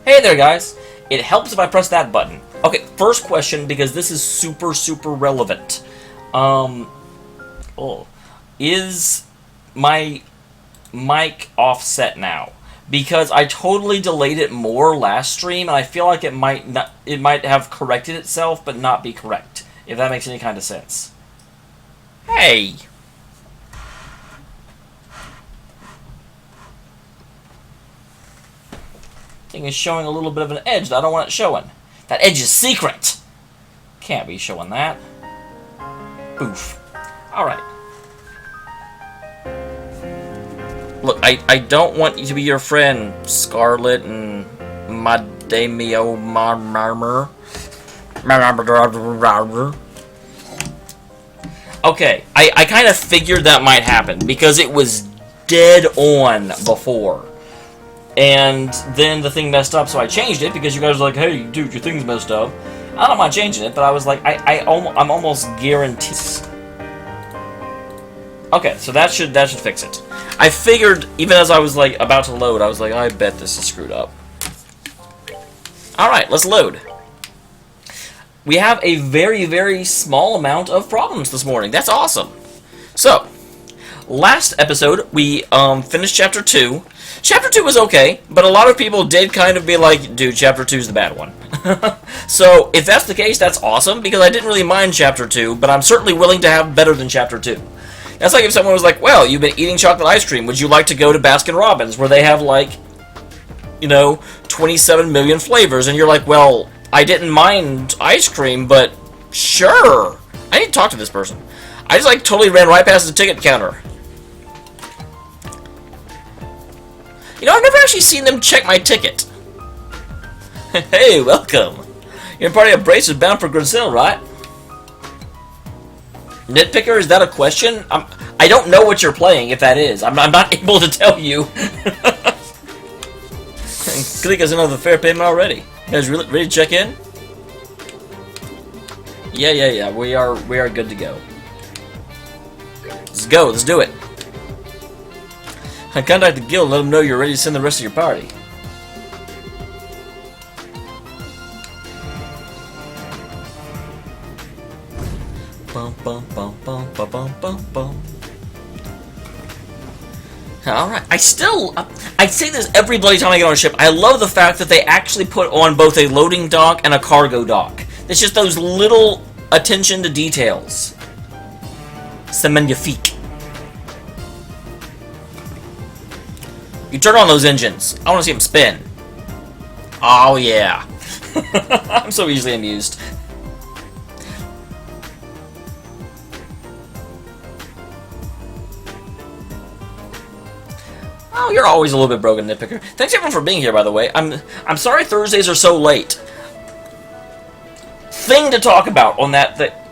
Hey there, guys. It helps if I press that button. Okay, first question, because this is super, super relevant. Is my mic offset now? Because I totally delayed it more last stream, and I feel like it might have corrected itself, but not be correct. If that makes any kind of sense. Hey! Thing is showing a little bit of an edge that I don't want it showing. That edge is secret! Can't be showing that. Oof. Alright. Look, I don't want you to be your friend, Scarlet and Madamio Marmor. Okay, I kind of figured that might happen, because it was dead on before. And then the thing messed up, so I changed it, because you guys were like, hey, dude, your thing's messed up. I don't mind changing it, but I was like, I'm almost guaranteed. Okay, so that should fix it. I figured, even as I was like about to load, I was like, I bet this is screwed up. Alright, let's load. We have a very, very small amount of problems this morning. That's awesome. So, last episode, we finished Chapter 2. Chapter 2 was okay, but a lot of people did kind of be like, dude, Chapter 2 is the bad one. So, if that's the case, that's awesome, because I didn't really mind Chapter 2, but I'm certainly willing to have better than Chapter 2. That's like if someone was like, well, you've been eating chocolate ice cream, would you like to go to Baskin-Robbins, where they have, like, 27 million flavors, and you're like, well, I didn't mind ice cream, but sure. I need to talk to this person. I just, like, totally ran right past the ticket counter. I've never actually seen them check my ticket. Hey, welcome. You're part of a bracelet bound for Grizel, right? Nitpicker, is that a question? I don't know what you're playing, if that is. I'm not able to tell you. Click as another fair payment already. You guys ready to check in? Yeah. We are good to go. Let's go. Let's do it. Contact the guild and let them know you're ready to send the rest of your party. Alright, I say this every bloody time I get on a ship. I love the fact that they actually put on both a loading dock and a cargo dock. It's just those little attention to details. C'est magnifique. You turn on those engines. I want to see them spin. Oh, yeah. I'm so easily amused. Oh, you're always a little bit broken, Nitpicker. Thanks everyone for being here, by the way. I'm sorry Thursdays are so late. Thing to talk about on that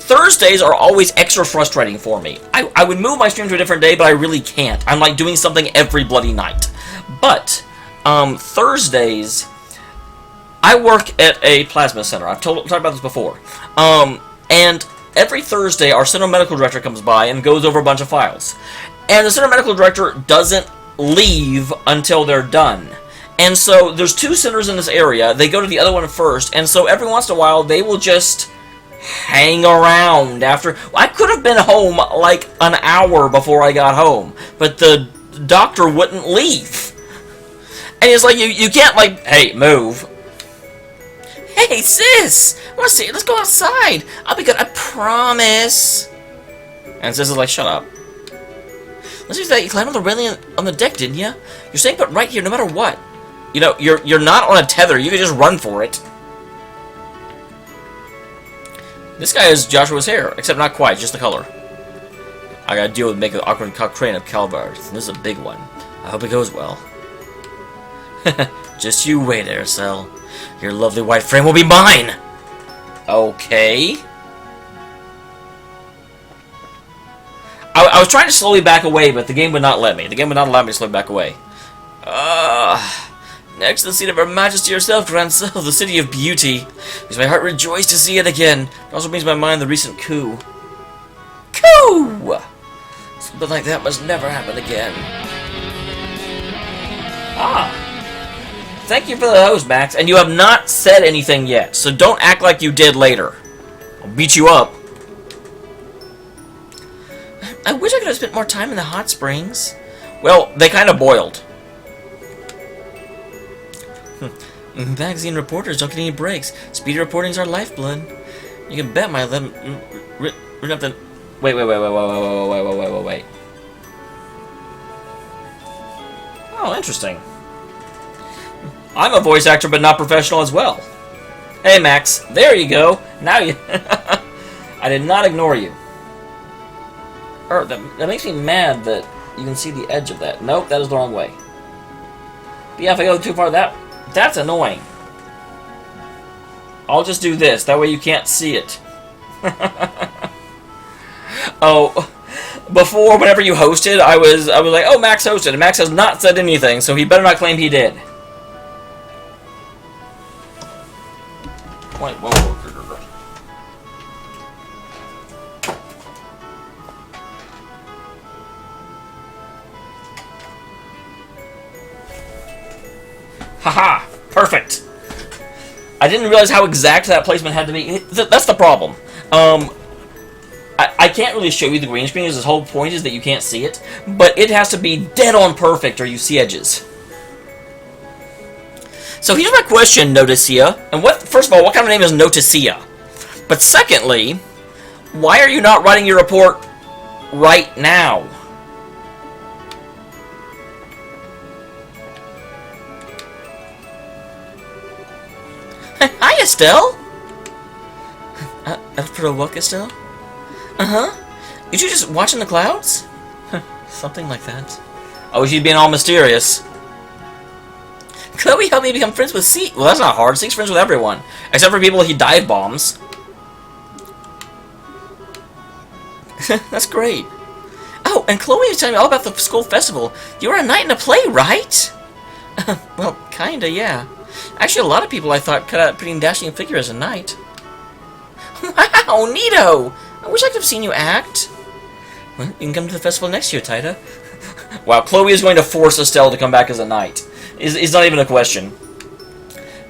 Thursdays are always extra frustrating for me. I would move my stream to a different day, but I really can't. I'm like doing something every bloody night. But Thursdays, I work at a plasma center. I've talked about this before. And every Thursday, our center medical director comes by and goes over a bunch of files. And the center medical director doesn't leave until they're done. And so there's 2 centers in this area. They go to the other one first. And so every once in a while, they will just hang around after. I could have been home like an hour before I got home, but the doctor wouldn't leave. And it's like, you can't, like, hey, move. Hey, sis! Wanna see? Let's go outside. I'll be good, I promise. And sis is like, shut up. Let's see that you climbed on the railing on the deck, didn't you? You're staying put right here no matter what. You're not on a tether. You can just run for it. This guy has Joshua's hair, except not quite, just the color. I gotta deal with making the awkward Cochrane of Calvars. This is a big one. I hope it goes well. Just you wait, Aracel. Your lovely white frame will be mine! Okay. I was trying to slowly back away, but the game would not let me. The game would not allow me to slowly back away. Next to the seat of Her Majesty herself, Grancel, the City of Beauty. Makes my heart rejoice to see it again. It also brings to my mind the recent coup. Coup! Something like that must never happen again. Ah! Thank you for the host, Max. And you have not said anything yet, so don't act like you did later. I'll beat you up. I wish I could have spent more time in the hot springs. Well, they kind of boiled. Magazine reporters don't get any breaks. Speedy reporting's our lifeblood. You can bet my let them run up the... Wait. Oh, interesting. I'm a voice actor, but not professional as well. Hey, Max. There you go. Now you... I did not ignore you. That makes me mad that you can see the edge of that. Nope, that is the wrong way. But yeah, if I go too far, that's annoying. I'll just do this. That way you can't see it. Oh, before, whenever you hosted, I was like, oh, Max hosted, and Max has not said anything, so he better not claim he did. Wait, whoa. Haha! Perfect! I didn't realize how exact that placement had to be. That's the problem. I can't really show you the green screen, because his whole point is that you can't see it, but it has to be dead on perfect or you see edges. So here's my question, Noticia. And first of all, what kind of name is Noticia? But secondly, why are you not writing your report right now? Hi, Estelle! For a walk, Estelle? Uh-huh. Is you just watching the clouds? Something like that. Oh, she's being all mysterious. Chloe helped me become friends with C. Well, that's not hard. C's friends with everyone. Except for people he dive bombs. That's great. Oh, and Chloe was telling me all about the school festival. You were a knight in a play, right? Well, kinda, yeah. Actually, a lot of people I thought cut out a pretty dashing figure as a knight. Wow, neato! I wish I could have seen you act. Well, you can come to the festival next year, Taita. Wow, Chloe is going to force Estelle to come back as a knight. It's not even a question.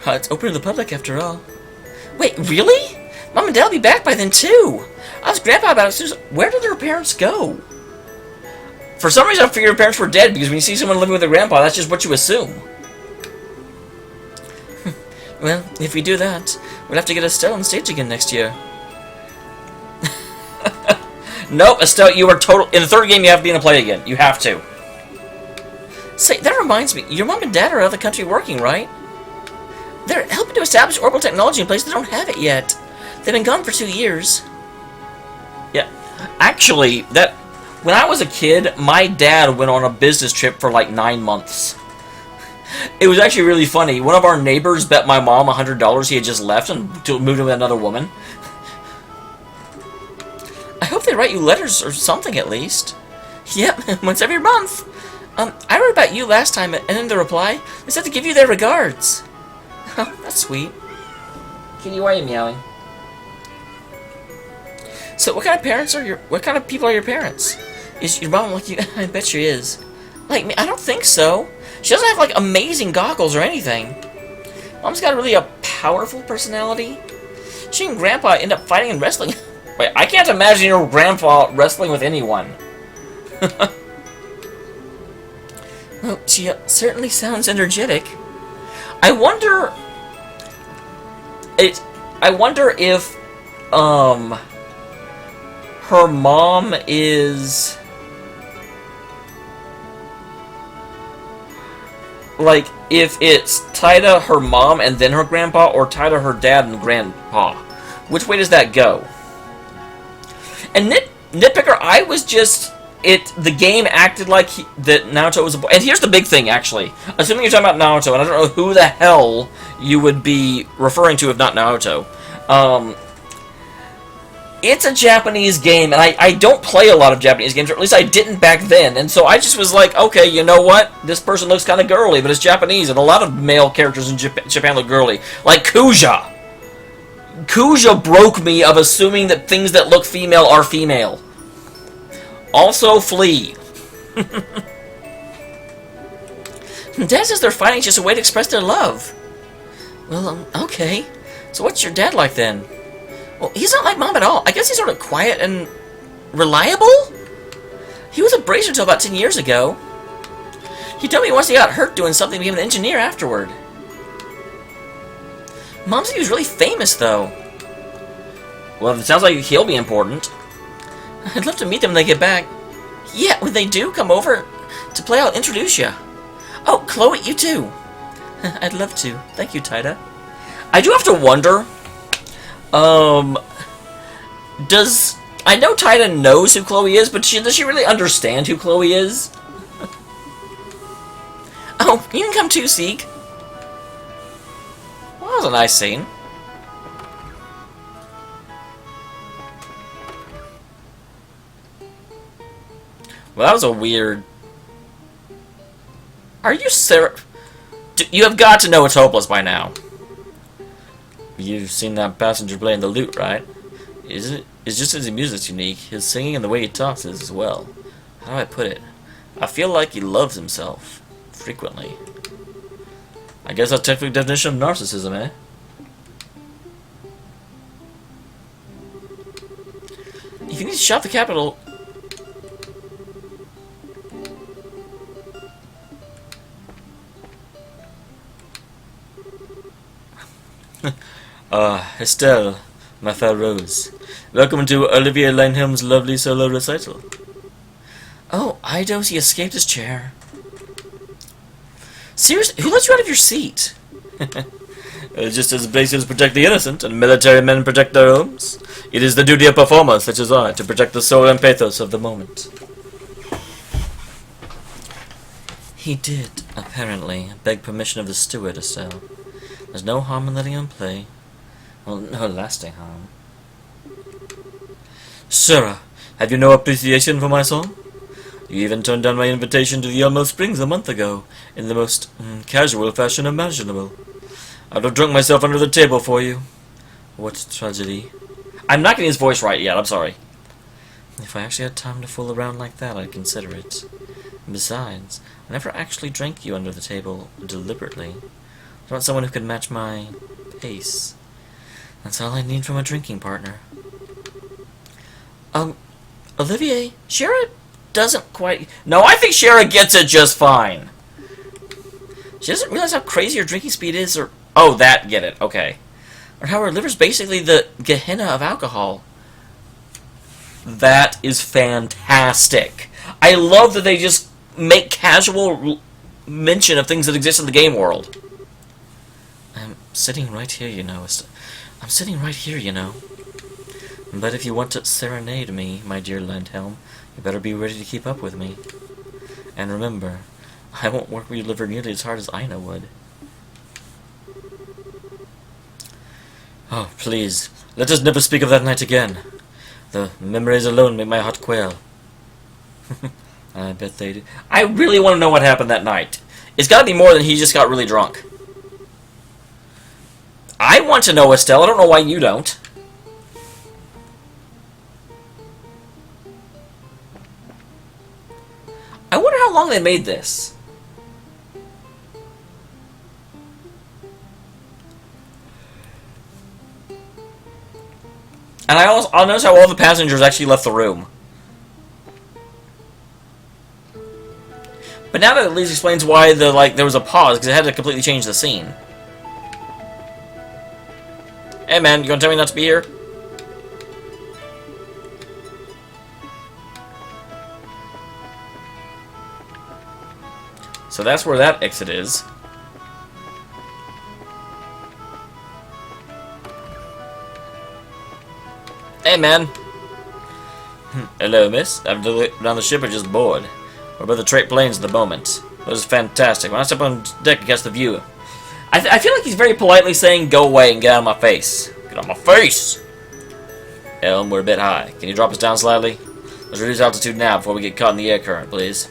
It's open to the public, after all. Wait, really? Mom and Dad will be back by then, too. I asked Grandpa about it. Where did their parents go? For some reason, I figured their parents were dead, because when you see someone living with their grandpa, that's just what you assume. Well, if we do that, we'll have to get Estelle on stage again next year. Nope, Estelle, you are total... In the third game, you have to be in a play again. You have to. Say, that reminds me. Your mom and dad are out of the country working, right? They're helping to establish orbital technology in places that don't have it yet. They've been gone for 2 years. Yeah. Actually, when I was a kid, my dad went on a business trip for like 9 months. It was actually really funny. One of our neighbors bet my mom $100 he had just left and moved with another woman. I hope they write you letters or something at least. Yep, once every month. I wrote about you last time, and in the reply, they said to give you their regards. Oh, that's sweet. Kitty, why are you meowing? So, what kind of people are your parents? Is your mom like you? I bet she is. Like me? I don't think so. She doesn't have, like, amazing goggles or anything. Mom's got really a powerful personality. She and Grandpa end up fighting and wrestling. Wait, I can't imagine your grandpa wrestling with anyone. Well, she certainly sounds energetic. I wonder if, her mom is... Like, if it's Taita, her mom, and then her grandpa, or Taita, her dad, and grandpa. Which way does that go? And Nitpicker, I was just... The game acted like that Naruto was a boy. And here's the big thing, actually. Assuming you're talking about Naruto, and I don't know who the hell you would be referring to if not Naruto. It's a Japanese game, and I don't play a lot of Japanese games, or at least I didn't back then. And so I just was like, okay, you know what? This person looks kind of girly, but it's Japanese, and a lot of male characters in Japan look girly. Like Kuja. Kuja broke me of assuming that things that look female are female. Also, Flea. Dad says they're fighting just a way to express their love. Well, okay. So what's your dad like then? Well, he's not like Mom at all. I guess he's sort of quiet and reliable? He was a brazier until about 10 years ago. He told me once he got hurt doing something, became an engineer afterward. Mom said he was really famous, though. Well, it sounds like he'll be important. I'd love to meet them when they get back. Yeah, when they do come over to play, I'll introduce you. Oh, Chloe, you too. I'd love to. Thank you, Taida. I do have to wonder, does... I know Taida knows who Chloe is, but does she really understand who Chloe is? Oh, you can come too, Seek. Well, that was a nice scene. Well, that was a weird... Are you serious? You have got to know it's hopeless by now. You've seen that passenger playing the lute, right? It's just his music's unique. His singing and the way he talks is as well. How do I put it? I feel like he loves himself. Frequently. I guess that's technically the definition of narcissism, eh? If you need to shop the capital... Estelle, my fair rose. Welcome to Olivier Linehelm's lovely solo recital. Oh, Eidos, he escaped his chair. Seriously, who let you out of your seat? Just as places protect the innocent, and military men protect their homes, it is the duty of performers such as I to protect the soul and pathos of the moment. He did, apparently, beg permission of the steward, Estelle. There's no harm in letting him play. Well, no lasting harm. Sarah, have you no appreciation for my song? You even turned down my invitation to the Elmo Springs a month ago, in the most casual fashion imaginable. I'd have drunk myself under the table for you. What tragedy. I'm not getting his voice right yet, I'm sorry. If I actually had time to fool around like that, I'd consider it. And besides, I never actually drank you under the table deliberately. I want someone who could match my pace. That's all I need from a drinking partner. Olivier, Shara doesn't quite... No, I think Shara gets it just fine. She doesn't realize how crazy her drinking speed is, or... Oh, that, get it, okay. Or how her liver's basically the Gehenna of alcohol. That is fantastic. I love that they just make casual mention of things that exist in the game world. I'm sitting right here, you know. I'm sitting right here, you know. But if you want to serenade me, my dear Landhelm, you better be ready to keep up with me. And remember, I won't work your liver nearly as hard as Ina would. Oh, please, let us never speak of that night again. The memories alone make my heart quail. I bet they do. I really want to know what happened that night. It's got to be more than he just got really drunk. I want to know, Estelle. I don't know why you don't. I wonder how long they made this. And I'll notice how all the passengers actually left the room. But now that at least explains why there was a pause, because it had to completely change the scene. Hey man, you gonna tell me not to be here? So that's where that exit is. Hey man. Hello, miss. I've down the ship or just bored. We're about the trait planes at the moment. This is fantastic. When I step on deck, I catch the view. I feel like he's very politely saying, go away and get out of my face. Get out of my face! Elm, we're a bit high. Can you drop us down slightly? Let's reduce altitude now before we get caught in the air current, please.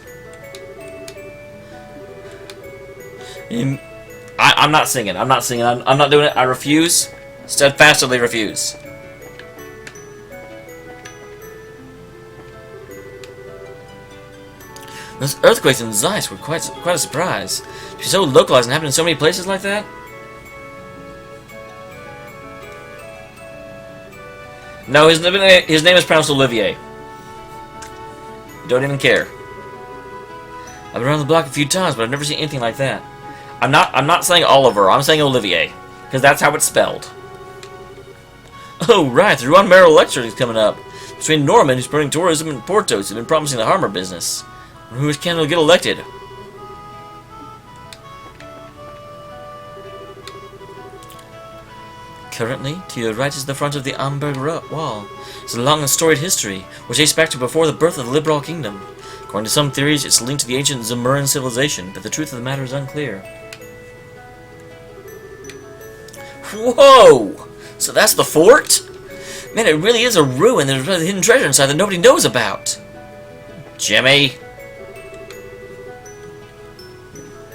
I'm not singing. I'm not singing. I'm not doing it. I refuse. Steadfastly refuse. Those earthquakes in Zeiss were quite a surprise. To be so localized and happen in so many places like that? No, his name is pronounced Olivier. Don't even care. I've been around the block a few times, but I've never seen anything like that. I'm not saying Oliver, I'm saying Olivier. Because that's how it's spelled. Oh, right, the Ruan Merrill lecture is coming up. Between Norman, who's promoting tourism, and Portos, who've been promising the Harmer business. Who can get elected? Currently, to your right is the front of the Amberg Wall. It's a long and storied history, which dates back to before the birth of the Liberal Kingdom. According to some theories, it's linked to the ancient Zamoran civilization, but the truth of the matter is unclear. Whoa! So that's the fort? Man, it really is a ruin. There's a hidden treasure inside that nobody knows about. Jimmy?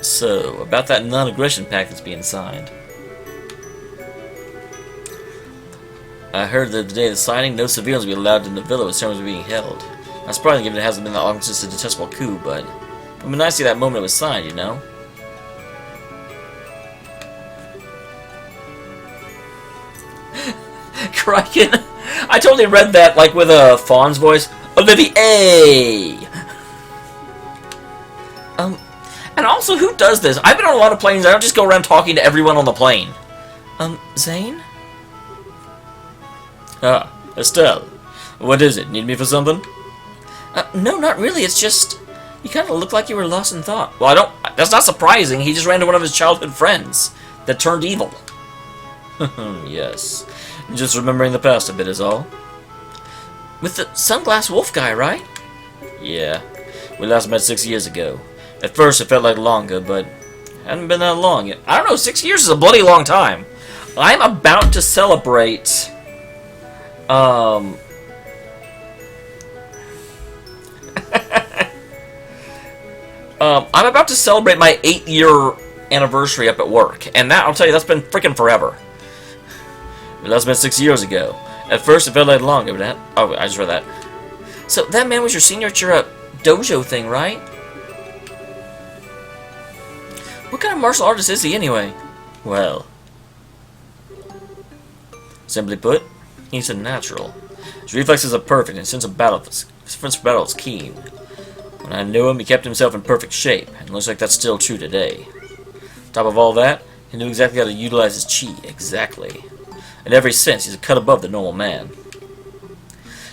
So, about that non-aggression pact that's being signed. I heard that the day of the signing, no civilians will be allowed in the villa when ceremonies were being held. Not surprising given it hasn't been that long since a detestable coup, but it would be nice to see that moment it was signed, you know? Kraken! I totally read that, like, with a Fawn's voice. Olivier! And also, who does this? I've been on a lot of planes, I don't just go around talking to everyone on the plane. Zane? Ah, Estelle. What is it? Need me for something? No, not really. It's just... You kind of look like you were lost in thought. Well, I don't... That's not surprising. He just ran to one of his childhood friends that turned evil. Yes. Just remembering the past a bit is all. With the sunglass wolf guy, right? Yeah. We last met 6 years ago. At first, it felt like longer, but... hadn't been that long yet. I don't know, 6 years is a bloody long time. I'm about to celebrate... I'm about to celebrate my 8-year anniversary up at work, and that, I'll tell you, that's been freaking forever. We last met 6 years ago. At first, it felt like longer, but that... Oh, I just read that. So, that man was your senior at your dojo thing, right? What kind of martial artist is he, anyway? Well... Simply put, he's a natural. His reflexes are perfect, and his sense of battle is keen. When I knew him, he kept himself in perfect shape, and it looks like that's still true today. On top of all that, he knew exactly how to utilize his chi, exactly. In every sense, he's a cut above the normal man.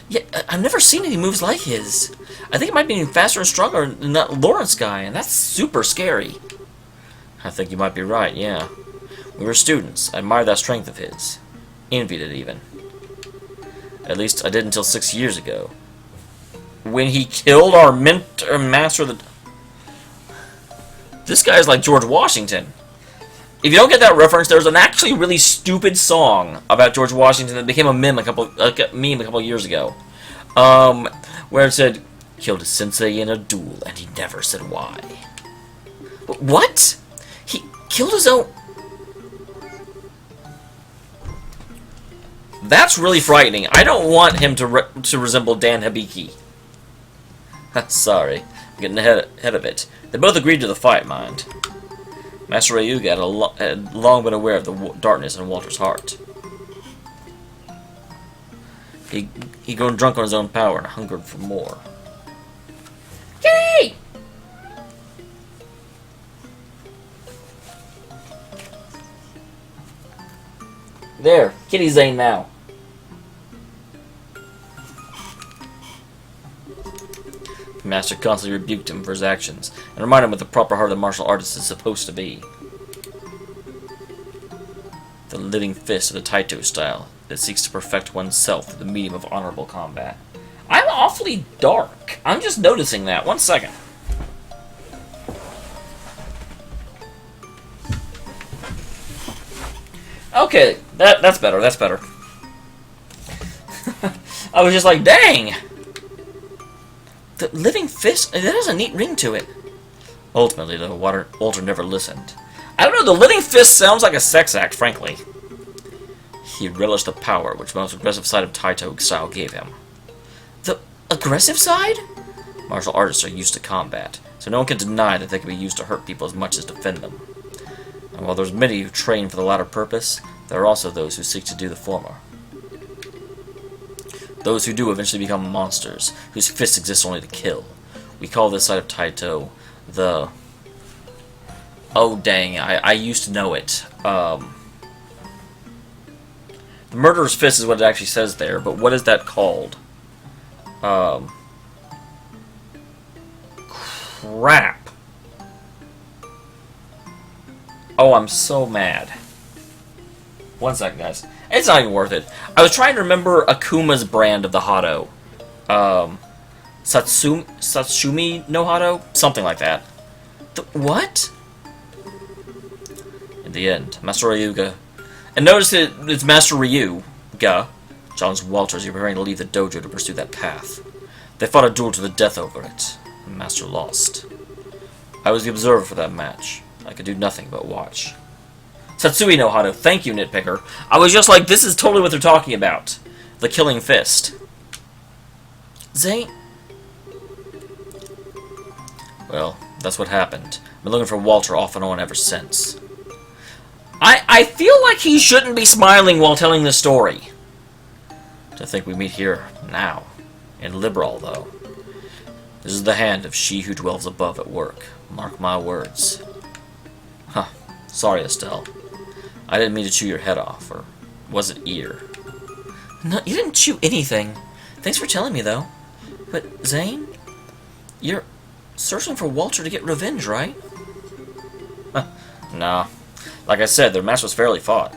Yeah, I've never seen any moves like his. I think it might be even faster and stronger than that Lawrence guy, and that's super scary. I think you might be right, yeah. We were students. I admired that strength of his. Envied it, even. At least, I did until 6 years ago. When he killed our master of the... This guy's like George Washington. If you don't get that reference, there's an actually really stupid song about George Washington that became a meme a couple years ago. Where it said, killed his sensei in a duel, and he never said why. What? He killed his own... That's really frightening. I don't want him to resemble Dan Hibiki. Sorry, I'm getting ahead of it. They both agreed to the fight, mind. Master Ryuga had long been aware of the darkness in Walter's heart. He'd grown drunk on his own power and hungered for more. Yay! There, Kitty Zane now. The master constantly rebuked him for his actions, and reminded him what the proper heart of the martial artist is supposed to be. The living fist of the Taito style that seeks to perfect oneself through the medium of honorable combat. I'm awfully dark. I'm just noticing that. 1 second. Okay, that's better, that's better. I was just like, dang! The living fist, that has a neat ring to it. Ultimately, though, Walter never listened. I don't know, the living fist sounds like a sex act, frankly. He relished the power which the most aggressive side of Taito style gave him. The aggressive side? Martial artists are used to combat, so no one can deny that they can be used to hurt people as much as defend them. And while there's many who train for the latter purpose, there are also those who seek to do the former. Those who do eventually become monsters, whose fists exist only to kill. We call this side of Taito the... Oh dang, I used to know it. The Murderer's Fist is what it actually says there, but what is that called? Crap. Oh, I'm so mad. One second, guys. It's not even worth it. I was trying to remember Akuma's brand of the Hado. Satsumi no Hado? Something like that. What? In the end, Master Ryuga... And notice that it's Master Ryuga challenged Walter as he was preparing to leave the dojo to pursue that path. They fought a duel to the death over it. The Master lost. I was the observer for that match. I could do nothing but watch. Satsui no Hado. Thank you, Nitpicker. I was just like, this is totally what they're talking about. The Killing Fist. Zane? Well, that's what happened. I've been looking for Walter off and on ever since. I feel like he shouldn't be smiling while telling the story. To think we meet here, now. In Liberal, though. This is the hand of she who dwells above at work. Mark my words. Huh. Sorry, Estelle. I didn't mean to chew your head off, or was it ear? No, you didn't chew anything. Thanks for telling me, though. But, Zane? You're searching for Walter to get revenge, right? Huh. Nah. Like I said, their match was fairly fought.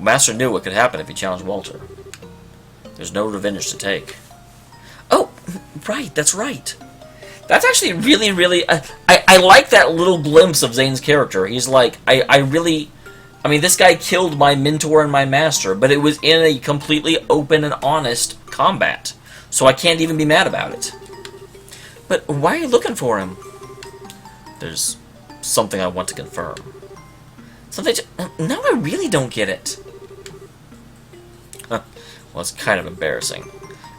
Master knew what could happen if he challenged Walter. There's no revenge to take. Oh, right, that's right. That's actually really, really... I like that little glimpse of Zane's character. He's like, I mean, this guy killed my mentor and my master, but it was in a completely open and honest combat. So I can't even be mad about it. But why are you looking for him? There's something I want to confirm. Something now I really don't get it. Huh. Well, it's kind of embarrassing.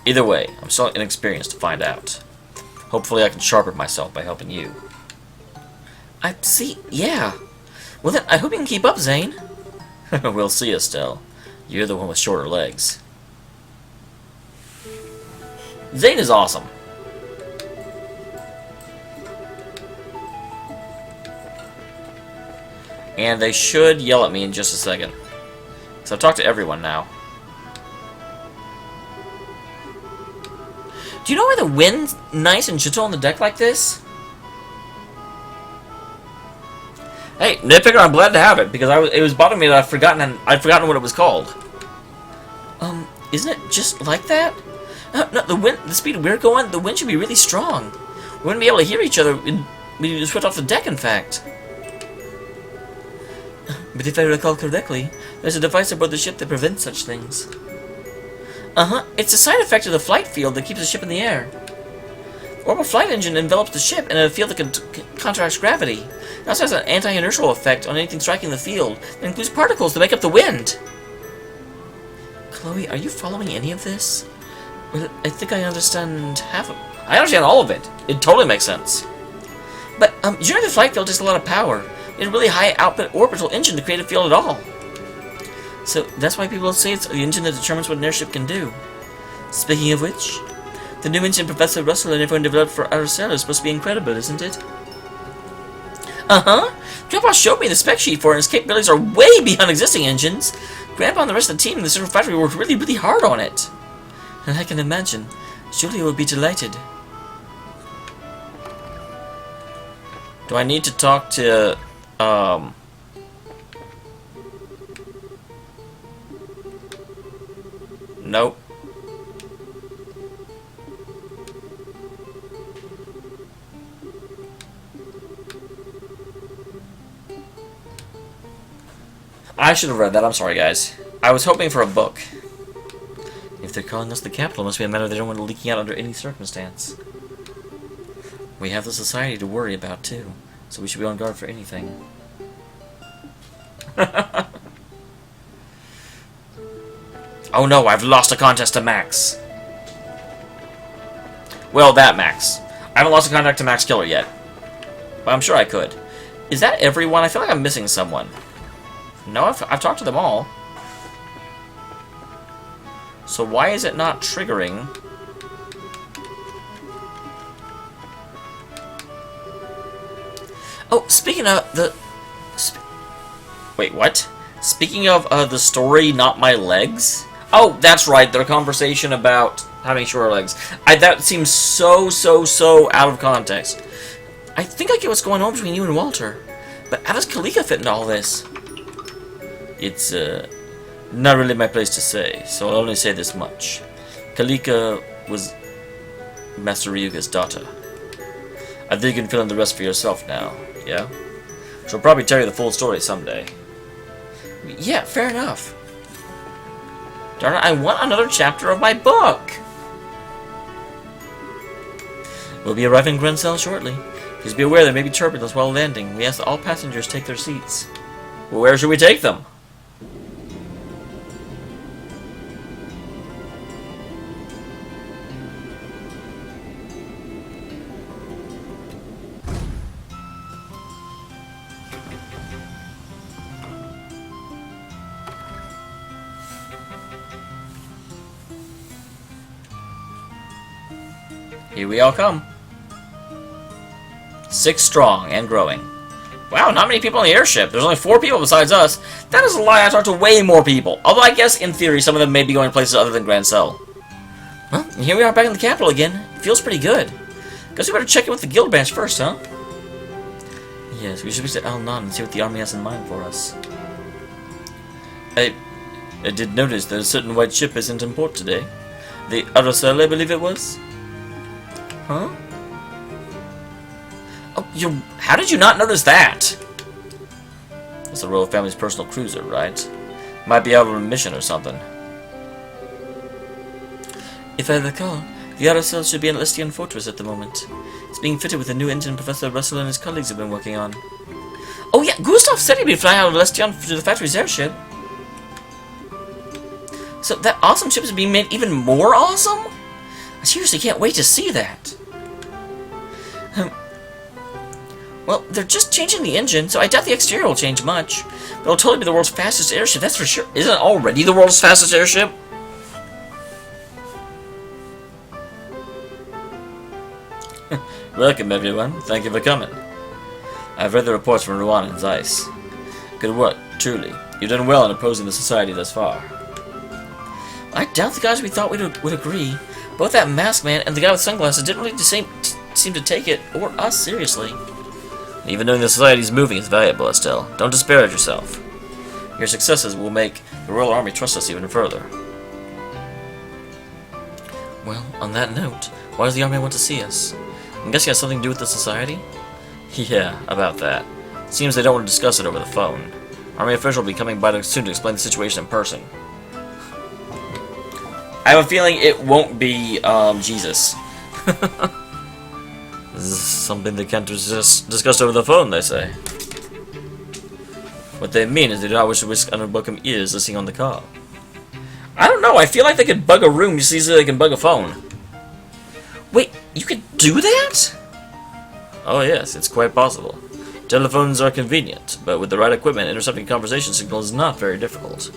Either way, I'm still inexperienced to find out. Hopefully I can sharpen myself by helping you. I see, yeah. Well then, I hope you can keep up, Zane. We'll see, Estelle. You're the one with shorter legs. Zane is awesome. And they should yell at me in just a second. So I've talked to everyone now. Do you know why the wind's nice and gentle on the deck like this? Hey, Nitpicker, I'm glad to have it, because it was bothering me that I'd forgotten what it was called. Isn't it just like that? No, the speed we're going, the wind should be really strong. We wouldn't be able to hear each other. We just swept off the deck, in fact. But if I recall correctly, there's a device aboard the ship that prevents such things. It's a side effect of the flight field that keeps the ship in the air. The orbital flight engine envelops the ship in a field that counteracts gravity. It also has an anti-inertial effect on anything striking the field that includes particles to make up the wind. Chloe, are you following any of this? Well, I think I understand half of it. I understand all of it. It totally makes sense. But, during the flight field takes a lot of power. You need a really high output orbital engine to create a field at all. So, that's why people say it's the engine that determines what an airship can do. Speaking of which, the new engine Professor Russell and everyone developed for Araceli is supposed to be incredible, isn't it? Grandpa showed me the spec sheet for it, and its capabilities are way beyond existing engines. Grandpa and the rest of the team in the Central Factory worked really, really hard on it. And I can imagine, Julia will be delighted. Do I need to talk to, Nope. I should have read that. I'm sorry, guys. I was hoping for a book. If they're calling us the capital, it must be a matter they don't want it leaking out under any circumstance. We have the society to worry about, too, so we should be on guard for anything. Oh no, I've lost a contest to Max. Well, that Max. I haven't lost contact to Max Killer yet. But I'm sure I could. Is that everyone? I feel like I'm missing someone. No, I've talked to them all. So why is it not triggering? Oh, speaking of the... Wait, what? Speaking of the story, Not My Legs? Oh, that's right, their conversation about having shorter legs. That seems so out of context. I think I get what's going on between you and Walter. But how does Kalika fit into all this? It's, not really my place to say, so I'll only say this much. Kalika was Master Ryuga's daughter. I think you can fill in the rest for yourself now, yeah? She'll probably tell you the full story someday. Yeah, fair enough. Darn it, I want another chapter of my book! We'll be arriving in Grencell shortly. Please be aware there may be turbulence while landing. We ask that all passengers take their seats. Well, where should we take them? Here we all come. 6 strong and growing. Wow, not many people on the airship. There's only 4 people besides us. That is a lie. I talked to way more people. Although I guess, in theory, some of them may be going places other than Grencell. Well, here we are back in the capital again. It feels pretty good. Guess we better check in with the guild branch first, huh? Yes, we should visit Al-Nan and see what the army has in mind for us. I did notice that a certain white ship isn't in port today. The Aracel, I believe it was? Huh? Oh, how did you not notice that? It's the royal family's personal cruiser, right? Might be out on a mission or something. If I recall, the Aracel should be in Lestian Fortress at the moment. It's being fitted with a new engine Professor Russell and his colleagues have been working on. Oh yeah, Gustav said he'd be flying out of Lestian to the factory's airship. So that awesome ship is being made even more awesome? I seriously can't wait to see that. Well, they're just changing the engine, so I doubt the exterior will change much. But it'll totally be the world's fastest airship, that's for sure. Isn't it already the world's fastest airship? Welcome, everyone. Thank you for coming. I've read the reports from Ruan and Zeiss. Good work, truly. You've done well in opposing the society thus far. I doubt the guys we thought would agree. Both that masked man and the guy with sunglasses didn't really seem to take it, or us, seriously. Even knowing the society's moving is valuable, Estelle. Don't disparage yourself. Your successes will make the Royal Army trust us even further. Well, on that note, why does the Army want to see us? I'm guessing it has something to do with the society? Yeah, about that. Seems they don't want to discuss it over the phone. Army official will be coming by soon to explain the situation in person. I have a feeling it won't be, Jesus. This is something they can't just discuss over the phone, they say. What they mean is they do not wish to risk unwelcome ears listening on the call. I don't know, I feel like they could bug a room just as easily as they can bug a phone. Wait, you could do that? Oh yes, it's quite possible. Telephones are convenient, but with the right equipment, intercepting conversation signals is not very difficult.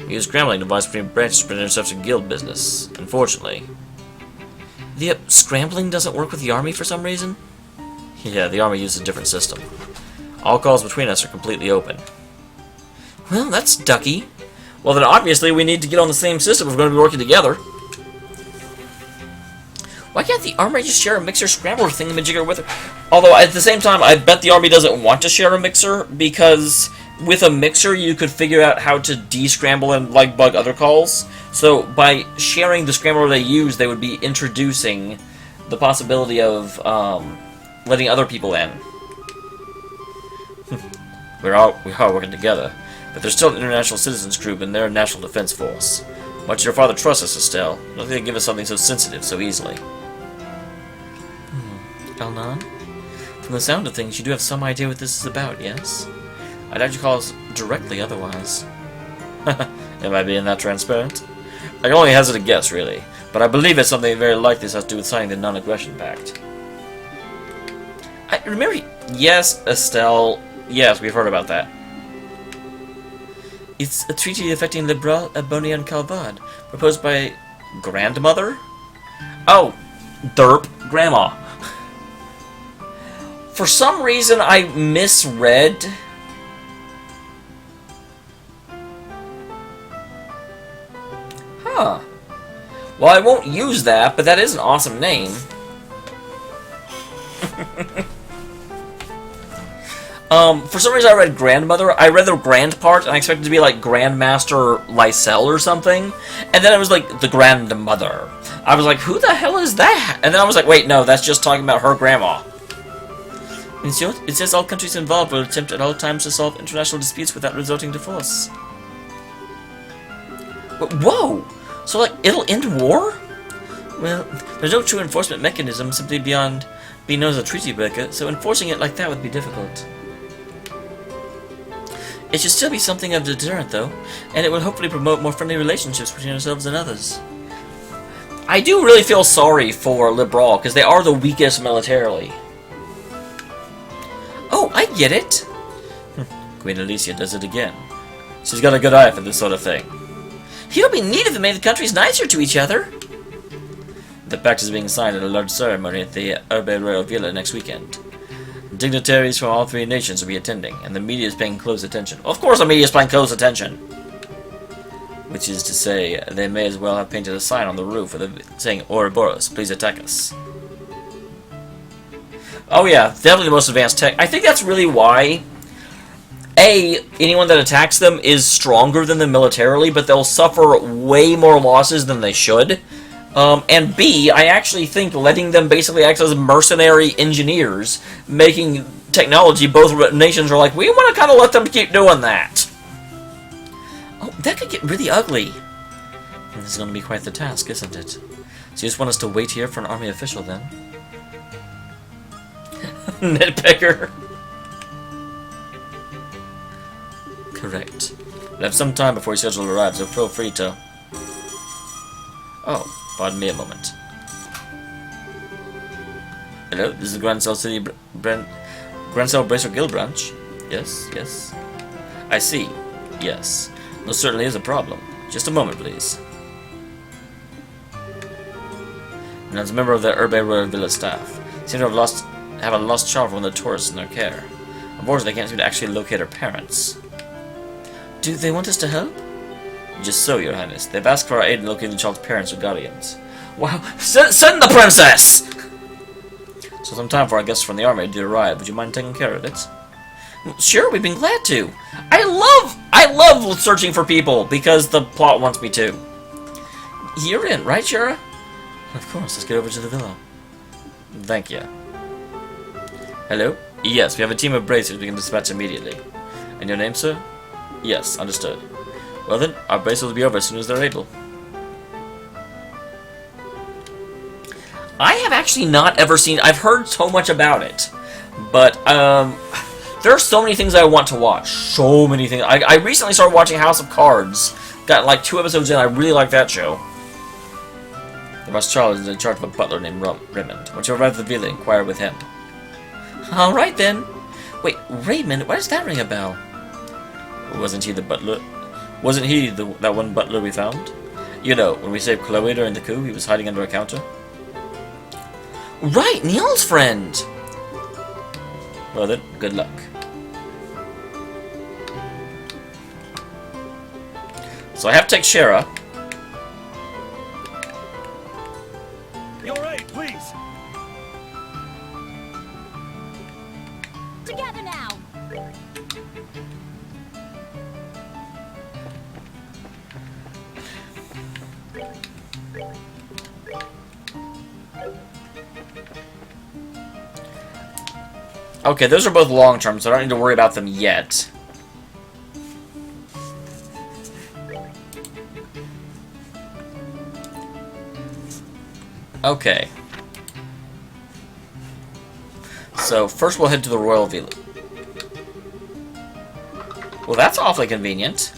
We use scrambling device between branches to intercept guild business, unfortunately. The scrambling doesn't work with the army for some reason? Yeah, the army uses a different system. All calls between us are completely open. Well, that's ducky. Well, then obviously we need to get on the same system if we're going to be working together. Why can't the army just share a mixer scrambler thingamajigger with her? Although, at the same time, I bet the army doesn't want to share a mixer, because with a mixer you could figure out how to de-scramble and, like, bug other calls. So, by sharing the scrambler they use, they would be introducing the possibility of, letting other people in. We are working together, but there's still an international citizens group and their national defense force. Much as your father trusts us, Estelle, I don't think they'd give us something so sensitive so easily. Al-Nan? From the sound of things, you do have some idea what this is about, yes? I doubt you call us directly otherwise. Am I being that transparent? I can only hazard a guess, really, but I believe it's something very likely has to do with signing the non-aggression pact. I remember... Yes, Estelle. Yes, we've heard about that. It's a treaty affecting Bleublanc, Bonnie, and Calvard, proposed by grandmother? Oh, derp, grandma. For some reason, I misread. Huh. Well, I won't use that, but that is an awesome name. For some reason I read grandmother. I read the grand part, and I expected it to be like Grandmaster Lysel or something. And then it was like the grandmother. I was like, who the hell is that? And then I was like, wait, no, that's just talking about her grandma. It says all countries involved will attempt at all times to solve international disputes without resorting to force. Whoa! So, like, it'll end war? Well, there's no true enforcement mechanism simply beyond being known as a treaty breaker, so enforcing it like that would be difficult. It should still be something of a deterrent, though, and it will hopefully promote more friendly relationships between ourselves and others. I do really feel sorry for Bleublanc, because they are the weakest militarily. Oh, I get it! Queen Alicia does it again. She's got a good eye for this sort of thing. It'll be neat if it made the countries nicer to each other. The pact is being signed at a large ceremony at the Urbe Royal Villa next weekend. Dignitaries from all three nations will be attending, and the media is paying close attention. Of course the media is paying close attention! Which is to say, they may as well have painted a sign on the roof with a saying, Ouroboros, please attack us. Oh yeah, definitely the most advanced tech. I think that's really why, A, anyone that attacks them is stronger than them militarily, but they'll suffer way more losses than they should. And B, I actually think letting them basically act as mercenary engineers, making technology, both nations are like, we want to kind of let them keep doing that. Oh, that could get really ugly. This is going to be quite the task, isn't it? So you just want us to wait here for an army official, then? Nitpicker. Correct. We'll have some time before your schedule arrives, so feel free to... Oh. Pardon me a moment. Hello, this is the Grancel City Grancel Bracer Guild branch. Yes, yes. I see. Yes. There certainly is a problem. Just a moment, please. And as a member of the Urbe Royal Villa staff, seem to have a lost child from the tourists in their care. Unfortunately, they can't seem to actually locate her parents. Do they want us to help? Just so, Your Highness. They've asked for our aid in locating the child's parents or guardians. Wow! Send the princess! So some time for our guests from the army to arrive. Would you mind taking care of it? Sure, we'd be glad to. I love searching for people, because the plot wants me to. You're in, right, Shura? Of course, let's get over to the villa. Thank you. Hello? Yes, we have a team of bracers we can dispatch immediately. And your name, sir? Yes, understood. Well then, our bracers will be over as soon as they're able. I have actually not ever seen... I've heard so much about it. But, there are so many things I want to watch. So many things. I recently started watching House of Cards. Got like 2 episodes in. I really like that show. The Ross Charles is in charge of a butler named Raymond. Once you arrive at the villa, inquire with him. Alright then. Wait, Raymond? Why does that ring a bell? Wasn't he the butler? Wasn't he that one butler we found? You know, when we saved Chloe during the coup, he was hiding under a counter. Right, Neil's friend! Well then, good luck. So I have to take Shara. You're right, please. Together now. Okay, those are both long-term, so I don't need to worry about them yet. Okay. So, first we'll head to the Royal Villa. Well, that's awfully convenient.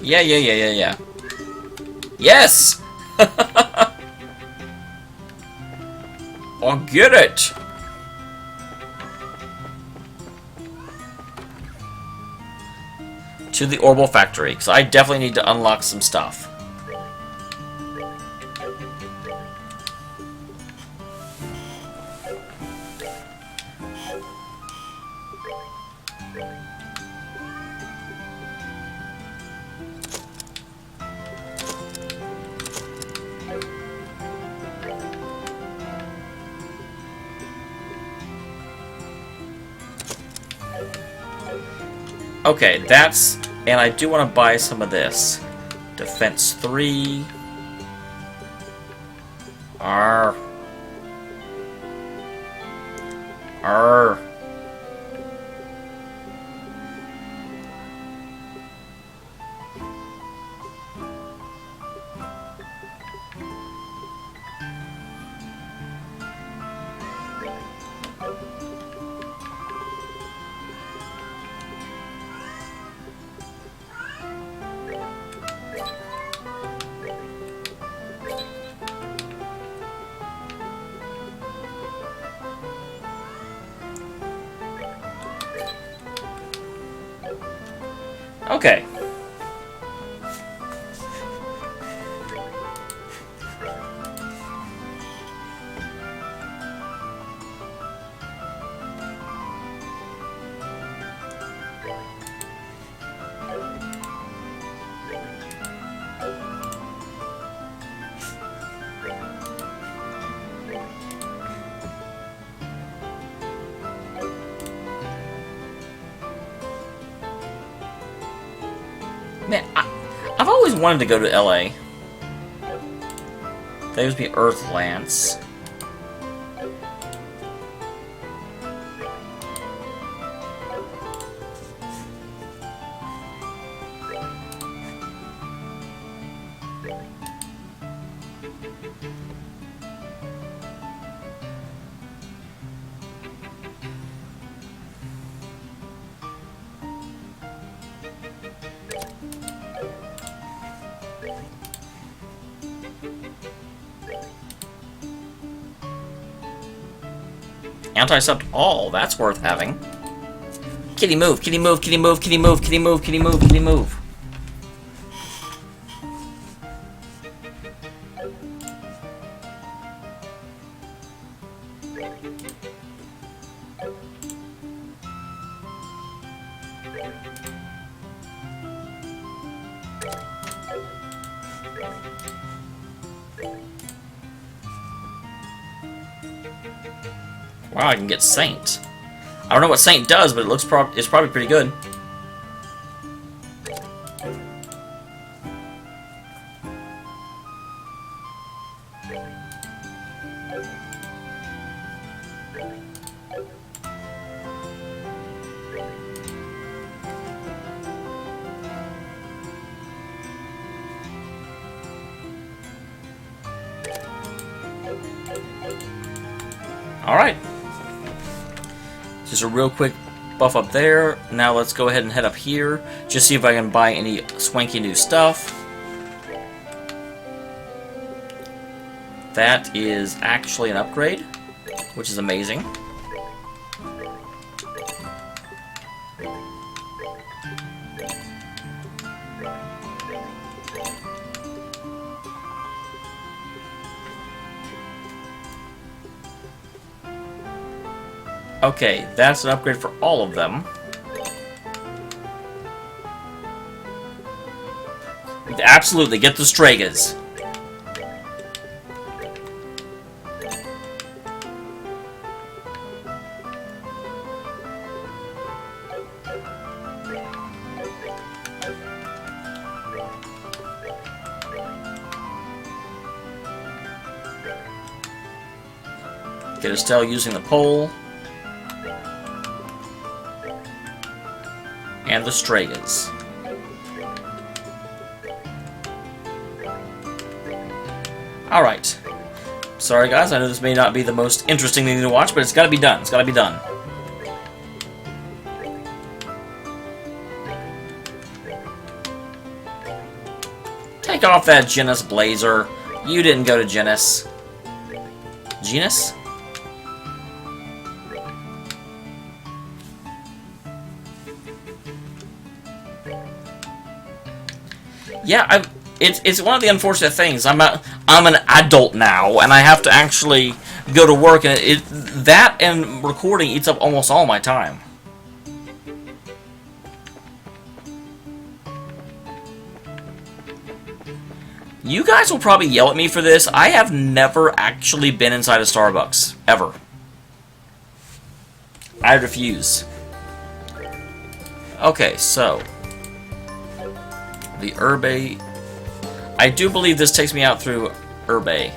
Yeah. Yes! I'll get it! To the Orbital Factory, because I definitely need to unlock some stuff. Okay, that's... And I do want to buy some of this. Defense 3. Arr. Arr. Okay. Man, I've always wanted to go to LA. That would be Earth Lance. Anti-sept all, that's worth having. Kitty move, kitty move, kitty move, kitty move, kitty move, kitty move, kitty move. Wow, I can get Saint. I don't know what Saint does, but it looks it's probably pretty good. Alright. Just a real quick buff up there. Now let's go ahead and head up here. Just see if I can buy any swanky new stuff. That is actually an upgrade, which is amazing. Okay, that's an upgrade for all of them. Absolutely, get the Stragas. Get Estelle using the pole. And the Stragas. Alright. Sorry guys, I know this may not be the most interesting thing to watch, but it's gotta be done. It's gotta be done. Take off that Genus blazer. You didn't go to Genus. Genus? Yeah, it's one of the unfortunate things. I'm an adult now, and I have to actually go to work, and that and recording eats up almost all my time. You guys will probably yell at me for this. I have never actually been inside a Starbucks. Ever. I refuse. Okay, so the Herbe. I do believe this takes me out through Herbe.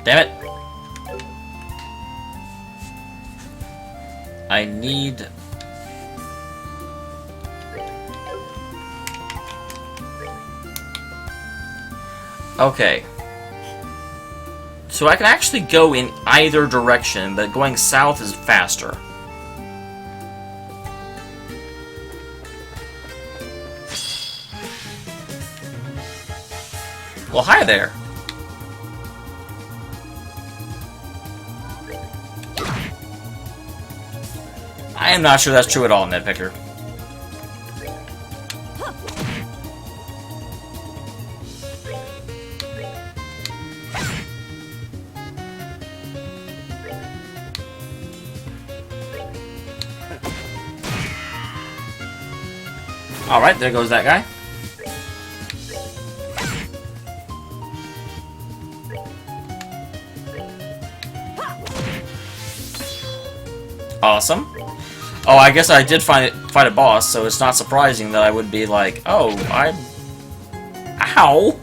Damn it. I need... Okay. So I can actually go in either direction, but going south is faster. Well, hi there. I am not sure that's true at all, Nitpicker. Alright, there goes that guy. Awesome. Oh, I guess I did fight a boss, so it's not surprising that I would be like, oh, Ow!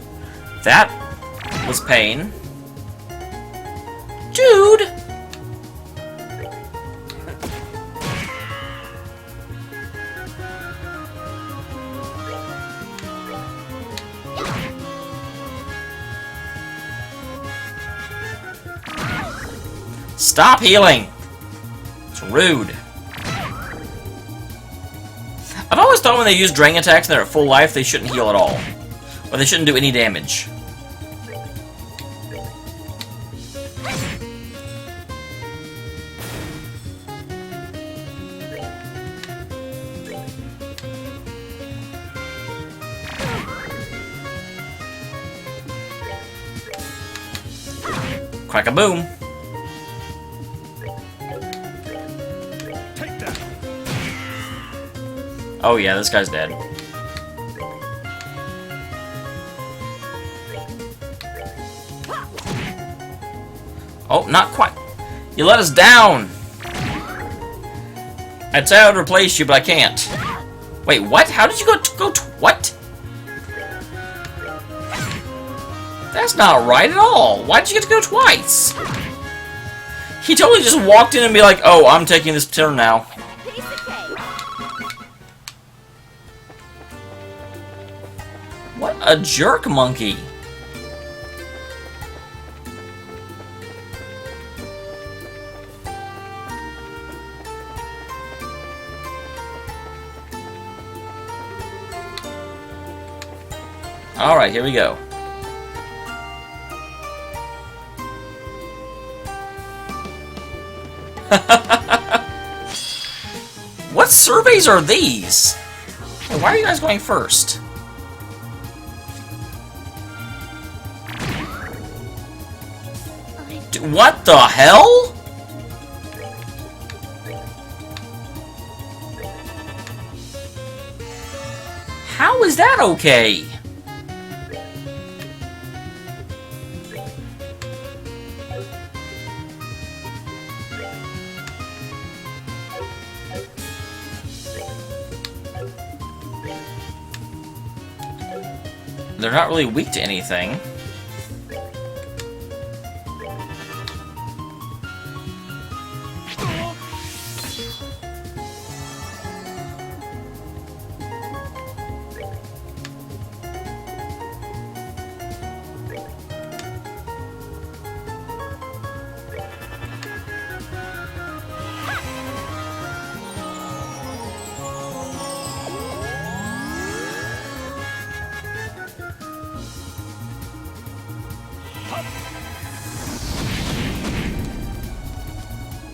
That was pain. Dude! Stop healing! It's rude. I've always thought when they use drain attacks and they're at full life, they shouldn't heal at all. Or they shouldn't do any damage. Crack-a-boom. Oh yeah, this guy's dead. Oh, not quite. You let us down! I'd say I would replace you, but I can't. Wait, what? How did you go what? That's not right at all. Why did you get to go twice? He totally just walked in and be like, oh, I'm taking this turn now. What a jerk monkey. Alright, here we go. What surveys are these? Hey, why are you guys going first? What the hell? How is that okay? They're not really weak to anything.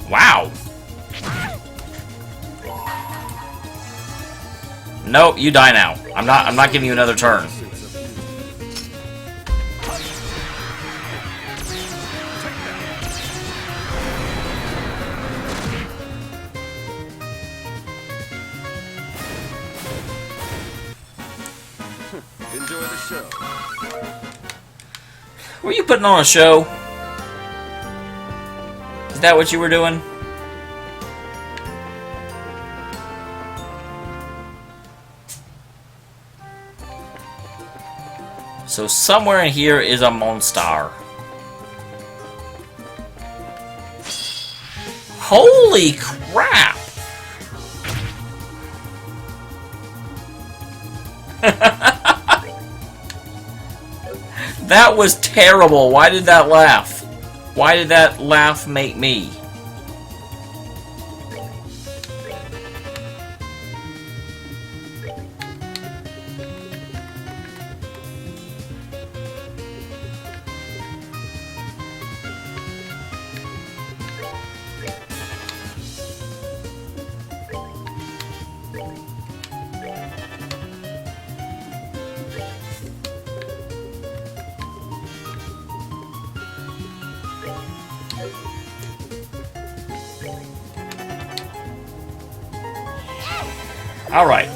Wow. Nope, you die now. I'm not giving you another turn. Enjoy the show. Were you putting on a show? Is that what you were doing? So somewhere in here is a monster. Holy crap! That was terrible. Why did that laugh? Why did that laugh make me? All right.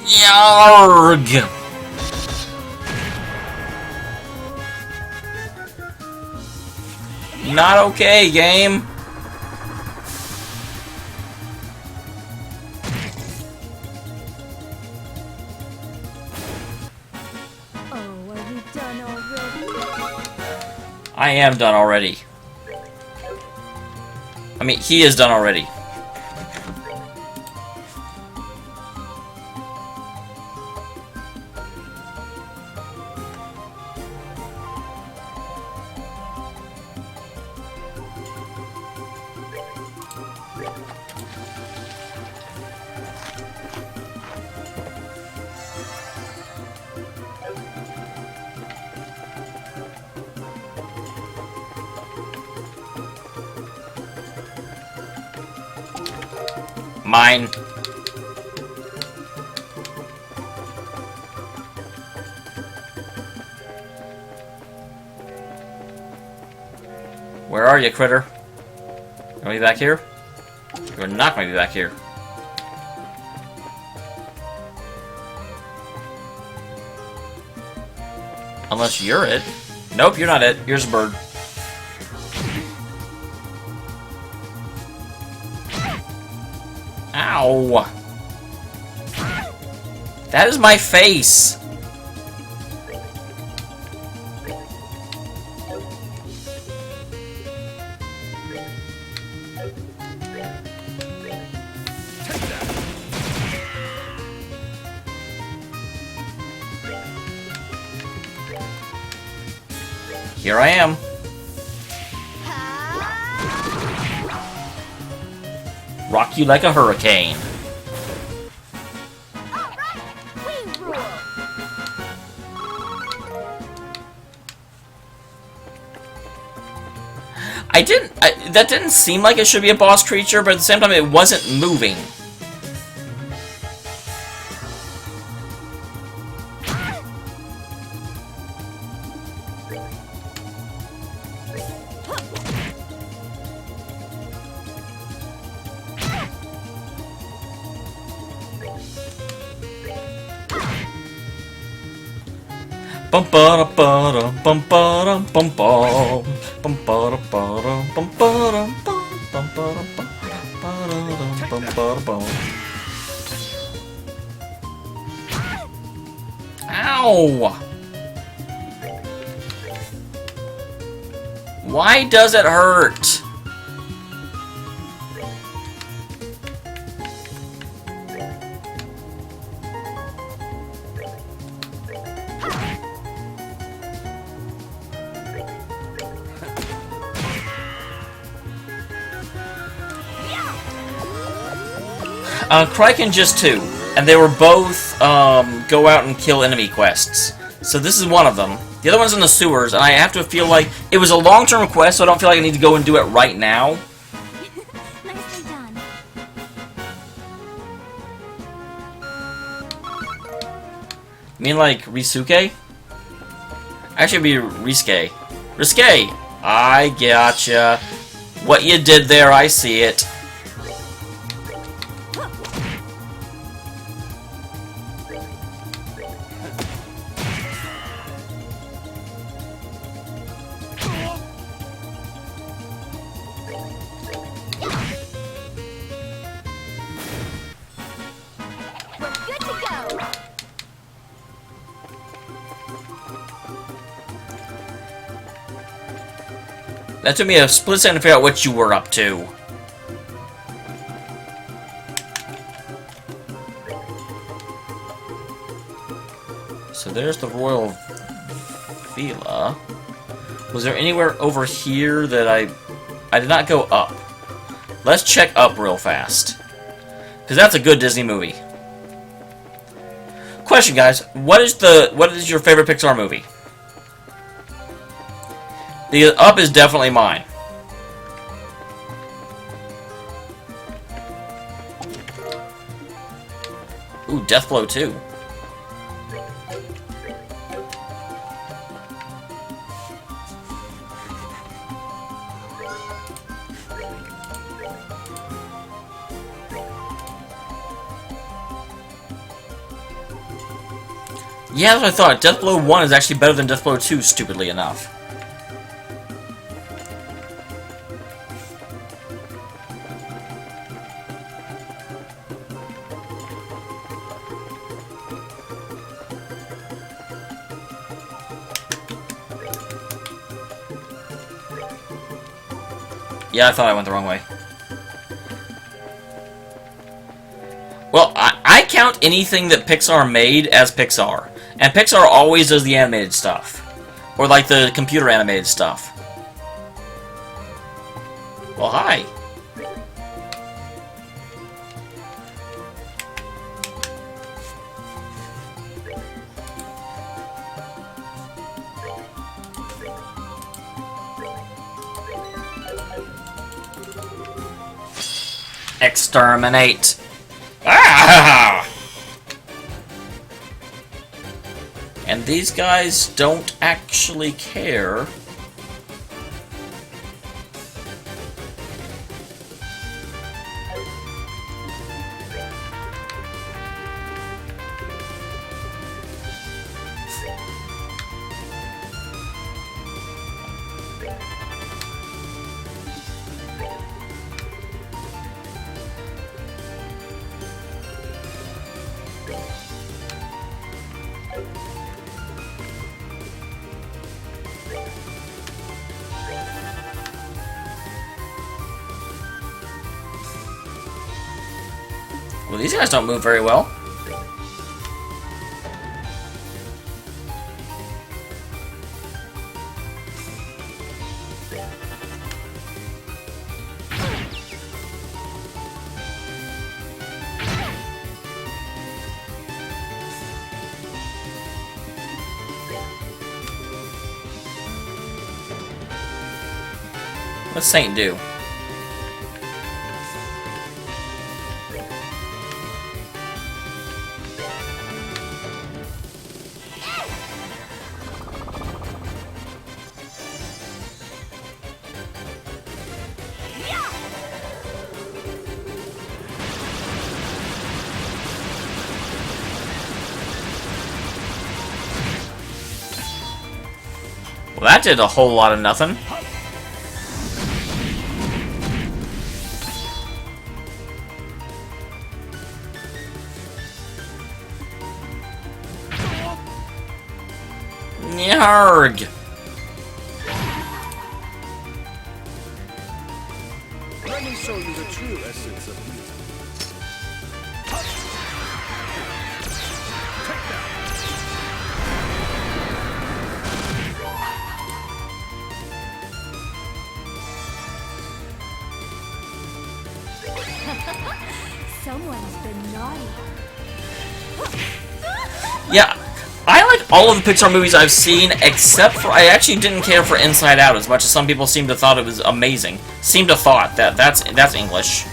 Yarg. Not okay, game. I am done already. I mean, he is done already. Mine. Where are you, critter? You gonna be back here? You're not gonna be back here. Unless you're it. Nope, you're not it. Here's a bird. Ow! That is my face! Here I am. Rock you like a hurricane. That didn't seem like it should be a boss creature, but at the same time it wasn't moving. Bum ba da ba da bum ba da bum bum bum ba da ba da bum ba da bum ba da bum ba da bum. Ow! Why does it hurt? Kraken just 2, and they were both go out and kill enemy quests. So this is one of them. The other one's in the sewers, and I have to feel like it was a long-term quest, so I don't feel like I need to go and do it right now. Nicely done. You mean like Risuke? Actually, it'd be Risque. Risque! I gotcha. What you did there, I see it. We're good to go. That took me a split second to figure out what you were up to. So there's the Royal Villa. Was there anywhere over here that I did not go up? Let's check up real fast. Because that's a good Disney movie. Question, guys. What is your favorite Pixar movie? The Up is definitely mine. Ooh, Deathblow 2. Yeah, that's what I thought. Deathblow 1 is actually better than Deathblow 2, stupidly enough. Yeah, I thought I went the wrong way. Well, I count anything that Pixar made as Pixar. And Pixar always does the animated stuff. Or like the computer animated stuff. Well, hi. Exterminate. Ah! And these guys don't actually care. Well, these guys don't move very well. What's Saint do? Well, that did a whole lot of nothing. Yarg! Let me show you the true essence of beauty. Someone's been naughty. Yeah, I like all of the Pixar movies I've seen, except for I actually didn't care for Inside Out as much as some people seem to thought it was amazing. Seem to thought that's English.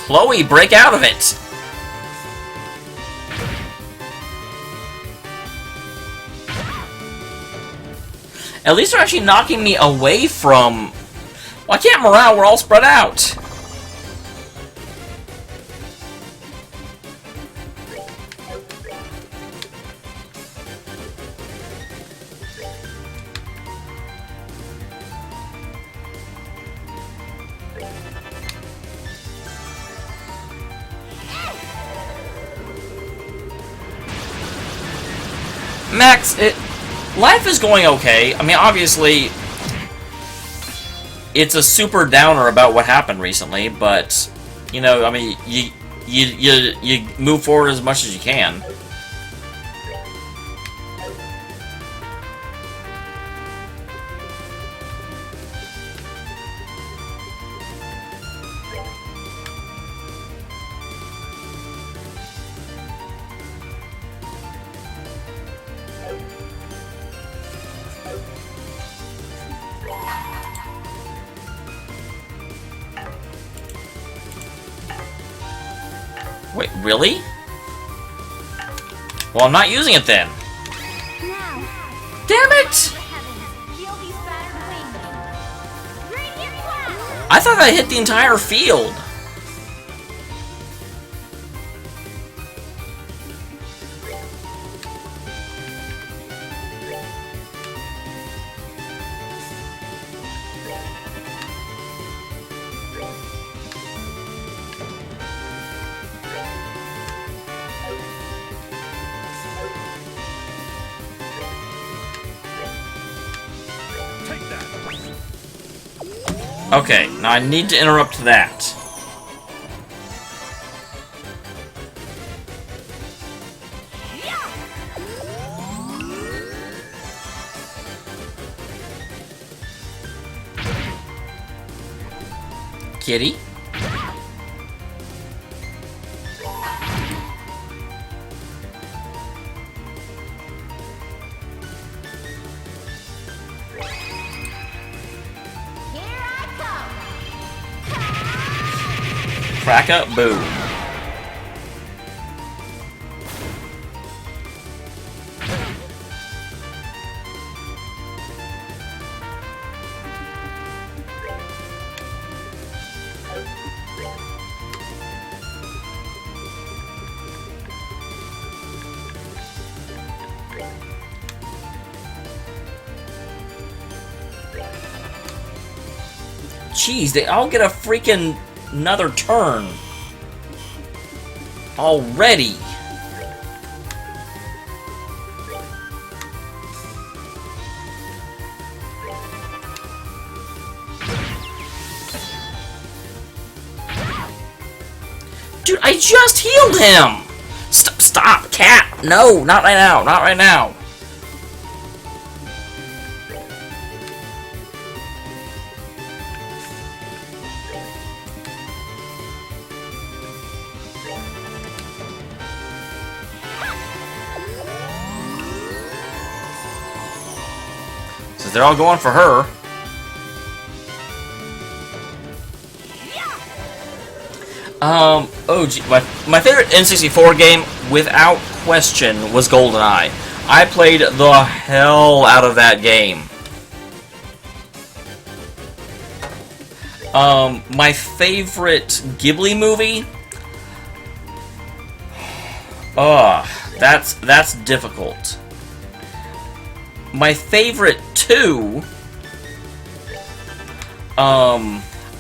Chloe, break out of it! At least they're actually knocking me away from... Why can't morale? We're all spread out. Max, life is going okay. I mean, obviously, it's a super downer about what happened recently, but, you know, I mean, you move forward as much as you can. Wait, really? Well, I'm not using it then. Now, Damn it! heavens, feel these battered wings. Radiant blast! I thought I hit the entire field. Take that. Okay, now I need to interrupt that. Kitty? Here I come! Crack up, boom. Jeez, they all get a freaking another turn. Already. Dude, I just healed him! Stop, cat! No, not right now, not right now. Since they're all going for her. Oh gee, my favorite N64 game, without question, was GoldenEye. I played the hell out of that game. My favorite Ghibli movie? That's difficult. My favorite two,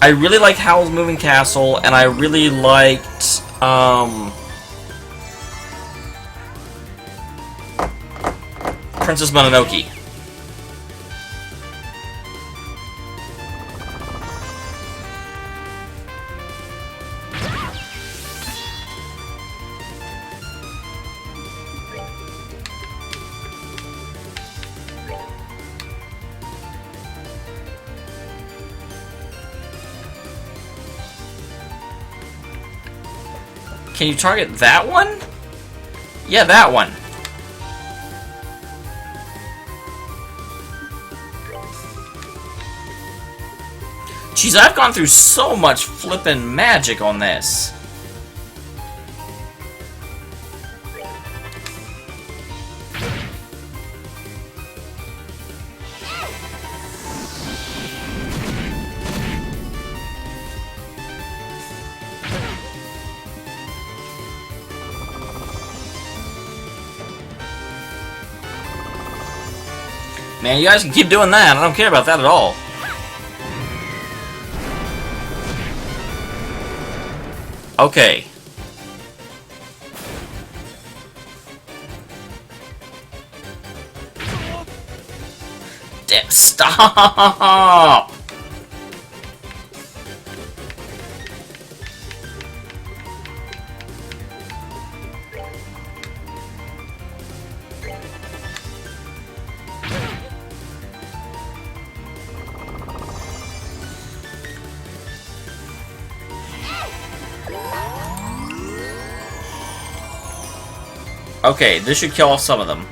I really liked Howl's Moving Castle, and I really liked, Princess Mononoke. Can you target that one? Yeah, that one. Jeez, I've gone through so much flippin' magic on this. Man, you guys can keep doing that. I don't care about that at all. Okay. Stop! Okay, this should kill off some of them.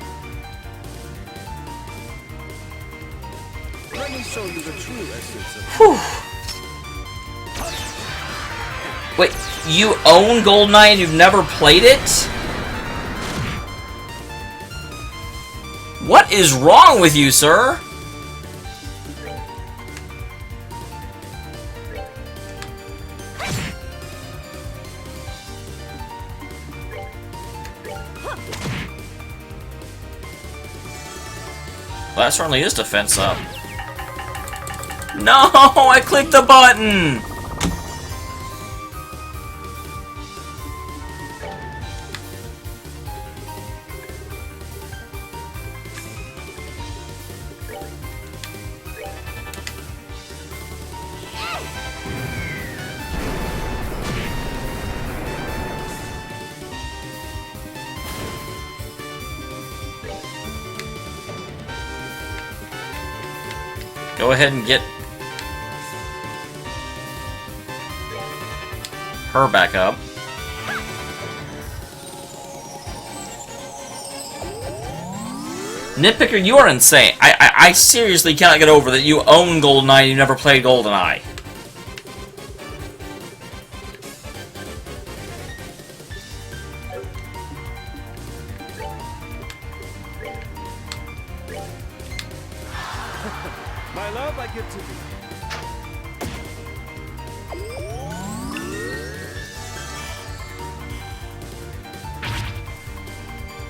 Let me show you the true essence of Whew. Wait, you own GoldenEye and you've never played it? What is wrong with you, sir? Well, that certainly is defense up. No, I clicked the button! Go ahead and get her back up. Nitpicker, you are insane. I seriously cannot get over that you own GoldenEye and you never played GoldenEye. my love. I get to be.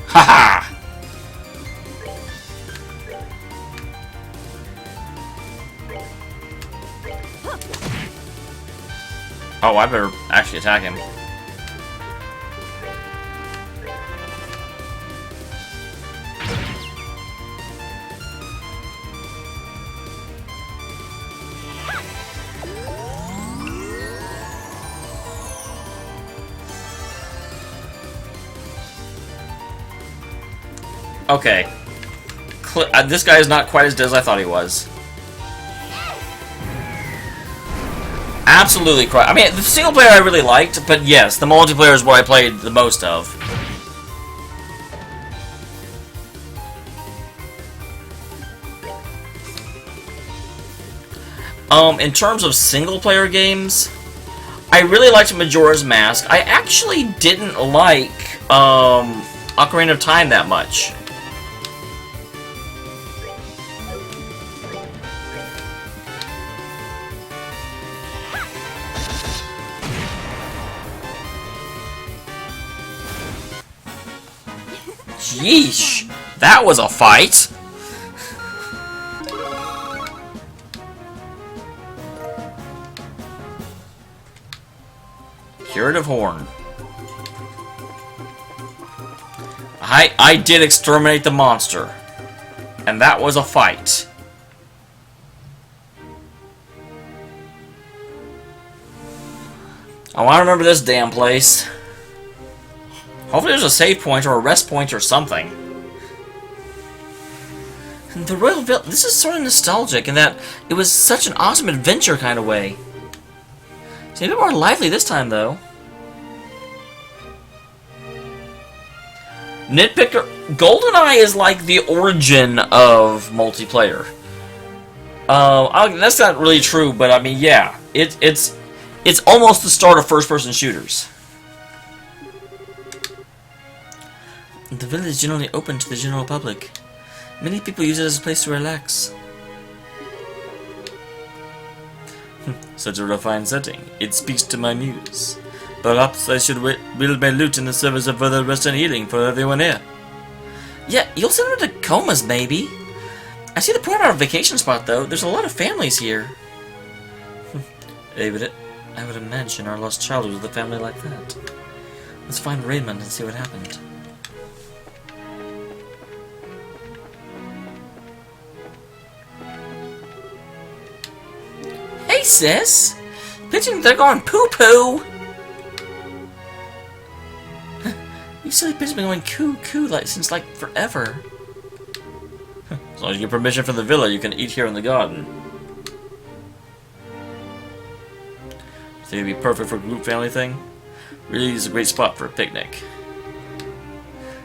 Haha! Oh, I better actually attack him. Okay. This guy is not quite as dead as I thought he was. Absolutely correct. I mean, the single player I really liked, but yes, the multiplayer is what I played the most of. In terms of single player games, I really liked Majora's Mask. I actually didn't like Ocarina of Time that much. Yeesh, that was a fight. Curative Horn. I did exterminate the monster. And that was a fight. Oh, I remember this damn place. Hopefully there's a save point or a rest point or something. And the Royal Village, this is sort of nostalgic in that it was such an awesome adventure kind of way. It's a bit more lively this time, though. Nitpicker, GoldenEye is like the origin of multiplayer. That's not really true, but I mean, yeah, it's almost the start of first-person shooters. The village is generally open to the general public. Many people use it as a place to relax. Such a refined setting. It speaks to my muse. Perhaps I should build my loot in the service of further rest and healing for everyone here. Yeah, you'll send them to comas, maybe. I see the point about a vacation spot, though. There's a lot of families here. I would imagine our lost child was with a family like that. Let's find Raymond and see what happened. Hey, sis! Pigeons, they're going poo-poo! You silly pigeons been going coo-coo since forever. As long as you get permission from the villa, you can eat here in the garden. Think it'd be perfect for a group family thing? Really is a great spot for a picnic.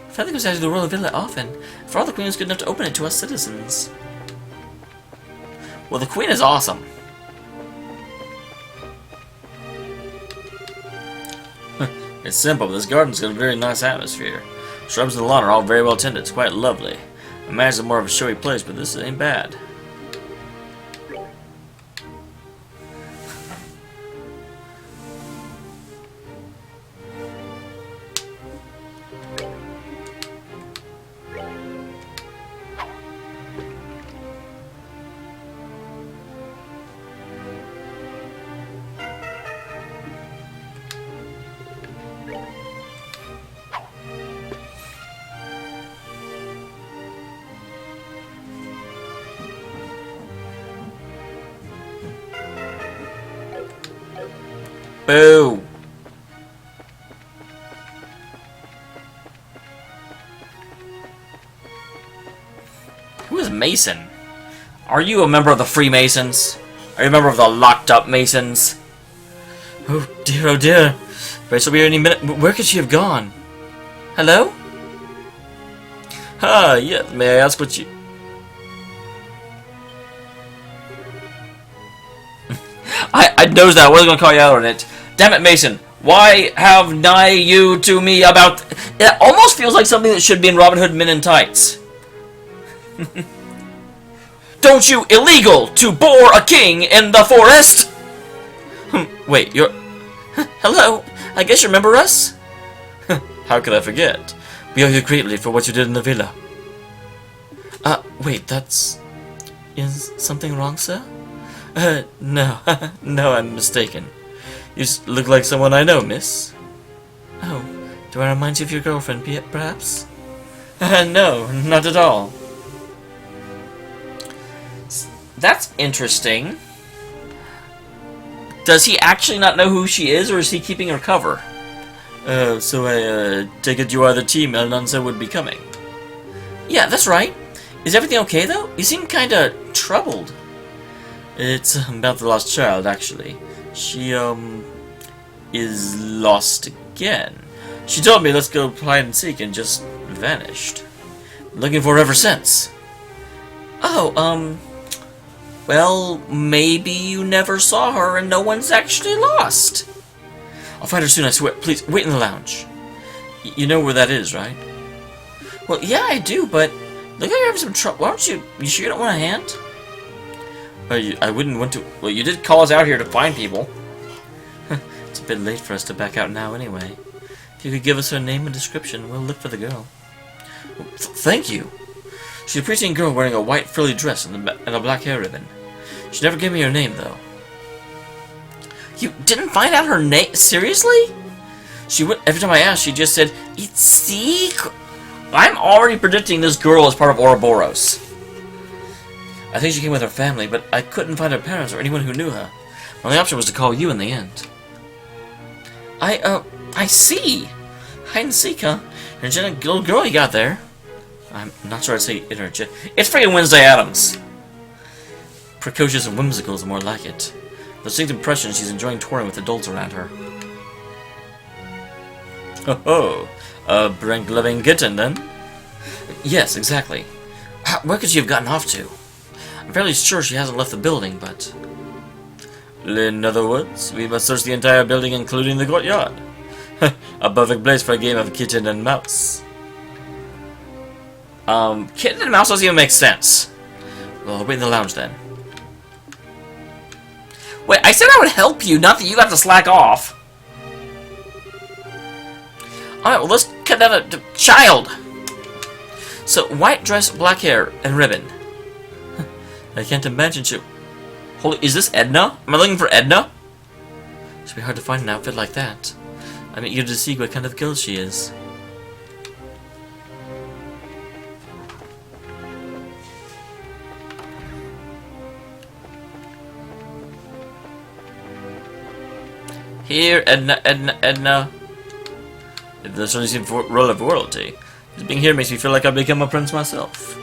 Father goes out to the royal villa often. Father the Queen is good enough to open it to us citizens. Well, the Queen is awesome. It's simple, but this garden's got a very nice atmosphere. Shrubs in the lawn are all very well tended. It's quite lovely. I imagine it's more of a showy place, but this ain't bad. Boo! Who is Mason? Are you a member of the Freemasons? Are you a member of the locked up Masons? Oh dear, oh dear. Grace will be here any minute. Where could she have gone? Hello? Ah, yeah, may I ask what you... I knows that. I wasn't going to call you out on it. Damn it, Mason. Why have nigh you to me about... It almost feels like something that should be in Robin Hood Men in Tights. Don't you illegal to bore a king in the forest? Wait, you're... Hello? I guess you remember us? How could I forget? We owe you greatly for what you did in the villa. Wait, that's... Is something wrong, sir? No. No, I'm mistaken. You look like someone I know, miss. Oh, do I remind you of your girlfriend, perhaps? No, not at all. That's interesting. Does he actually not know who she is, or is he keeping her cover? So I take it you are the team Alonso would be coming. Yeah, that's right. Is everything okay, though? You seem kinda troubled. It's about the lost child, actually. She, is lost again. She told me let's go hide and seek and just vanished. Looking for her ever since. Oh, well, maybe you never saw her and no one's actually lost. I'll find her soon, I swear. Please, wait in the lounge. You know where that is, right? Well, yeah, I do, but look like you're having some trouble. Why don't you sure you don't want a hand? I wouldn't want to... Well, you did call us out here to find people. It's a bit late for us to back out now anyway. If you could give us her name and description, we'll look for the girl. Thank you. She's a preteen girl wearing a white frilly dress and a black hair ribbon. She never gave me her name, though. You didn't find out her name? Seriously? She went... Every time I asked, she just said, "It's secret." I'm already predicting this girl is part of Ouroboros. I think she came with her family, but I couldn't find her parents or anyone who knew her. My only option was to call you in the end. I see. Hide and seek, huh? Energetic little girl you got there. I'm not sure I'd say energetic. It's freaking Wednesday Addams. Precocious and whimsical is more like it. The distinct impression she's enjoying touring with adults around her. Oh, a brink-loving kitten, then? Yes, exactly. Where could she have gotten off to? I'm fairly sure she hasn't left the building, but... In other words, we must search the entire building, including the courtyard. A perfect place for a game of kitten and mouse. Kitten and mouse doesn't even make sense. Well, I'll wait in the lounge then. Wait, I said I would help you, not that you have to slack off. Alright, well, let's cut down a child. So, white dress, black hair, and ribbon. I can't imagine she... Holy, is this Edna? Am I looking for Edna? Should be hard to find an outfit like that. I'm eager to see what kind of girl she is. Here, Edna, Edna, Edna. The certainly role of royalty. Just being here makes me feel like I've become a prince myself.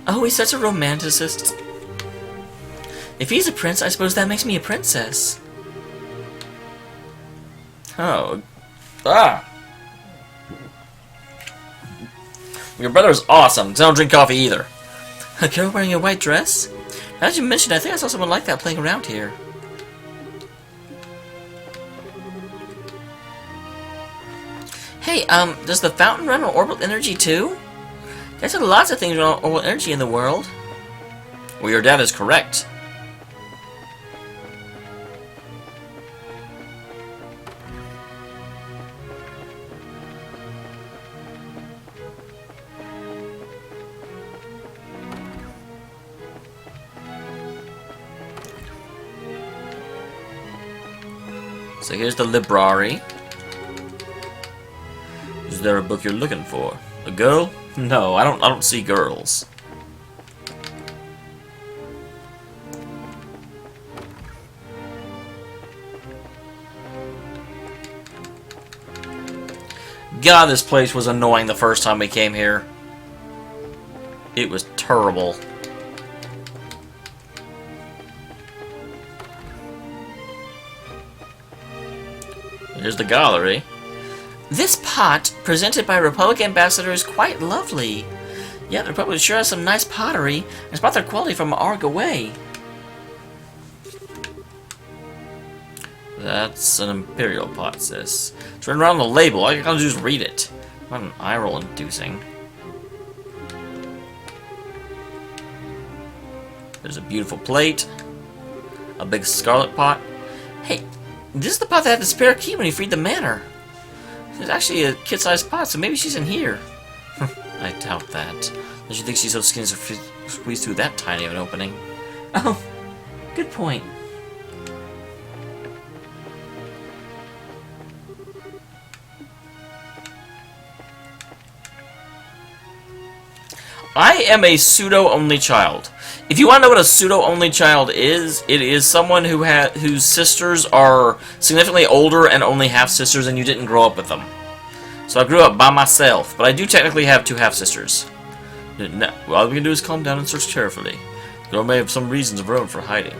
Oh, he's such a romanticist. If he's a prince, I suppose that makes me a princess. Oh. Ah! Your brother's awesome, because I don't drink coffee either. A girl wearing a white dress? Now that you mentioned it, I think I saw someone like that playing around here. Hey, does the fountain run on orbital energy too? There's lots of things run on orbital energy in the world. Well, your dad is correct. So here's the library. Is there a book you're looking for? A girl? No, I don't see girls. God, this place was annoying the first time we came here. It was terrible. Here's the gallery. This pot, presented by Republic Ambassador, is quite lovely. Yeah, the Republic sure has some nice pottery, and it's brought their quality from arg away. That's an Imperial pot, sis. It's written around the label. All you gotta do is read it. Not an eye-roll inducing. There's a beautiful plate. A big scarlet pot. Hey, this is the pot that had the spare key when you freed the manor. There's actually a kid-sized pot, so maybe she's in here. I doubt that. Don't you think she's so skinny to squeeze through that tiny of an opening? Oh, good point. I am a pseudo-only child. If you want to know what a pseudo-only child is, it is someone whose sisters are significantly older and only half-sisters, and you didn't grow up with them. So I grew up by myself, but I do technically have two half-sisters. Now, all we can do is calm down and search carefully. The girl may have some reasons of her own for hiding.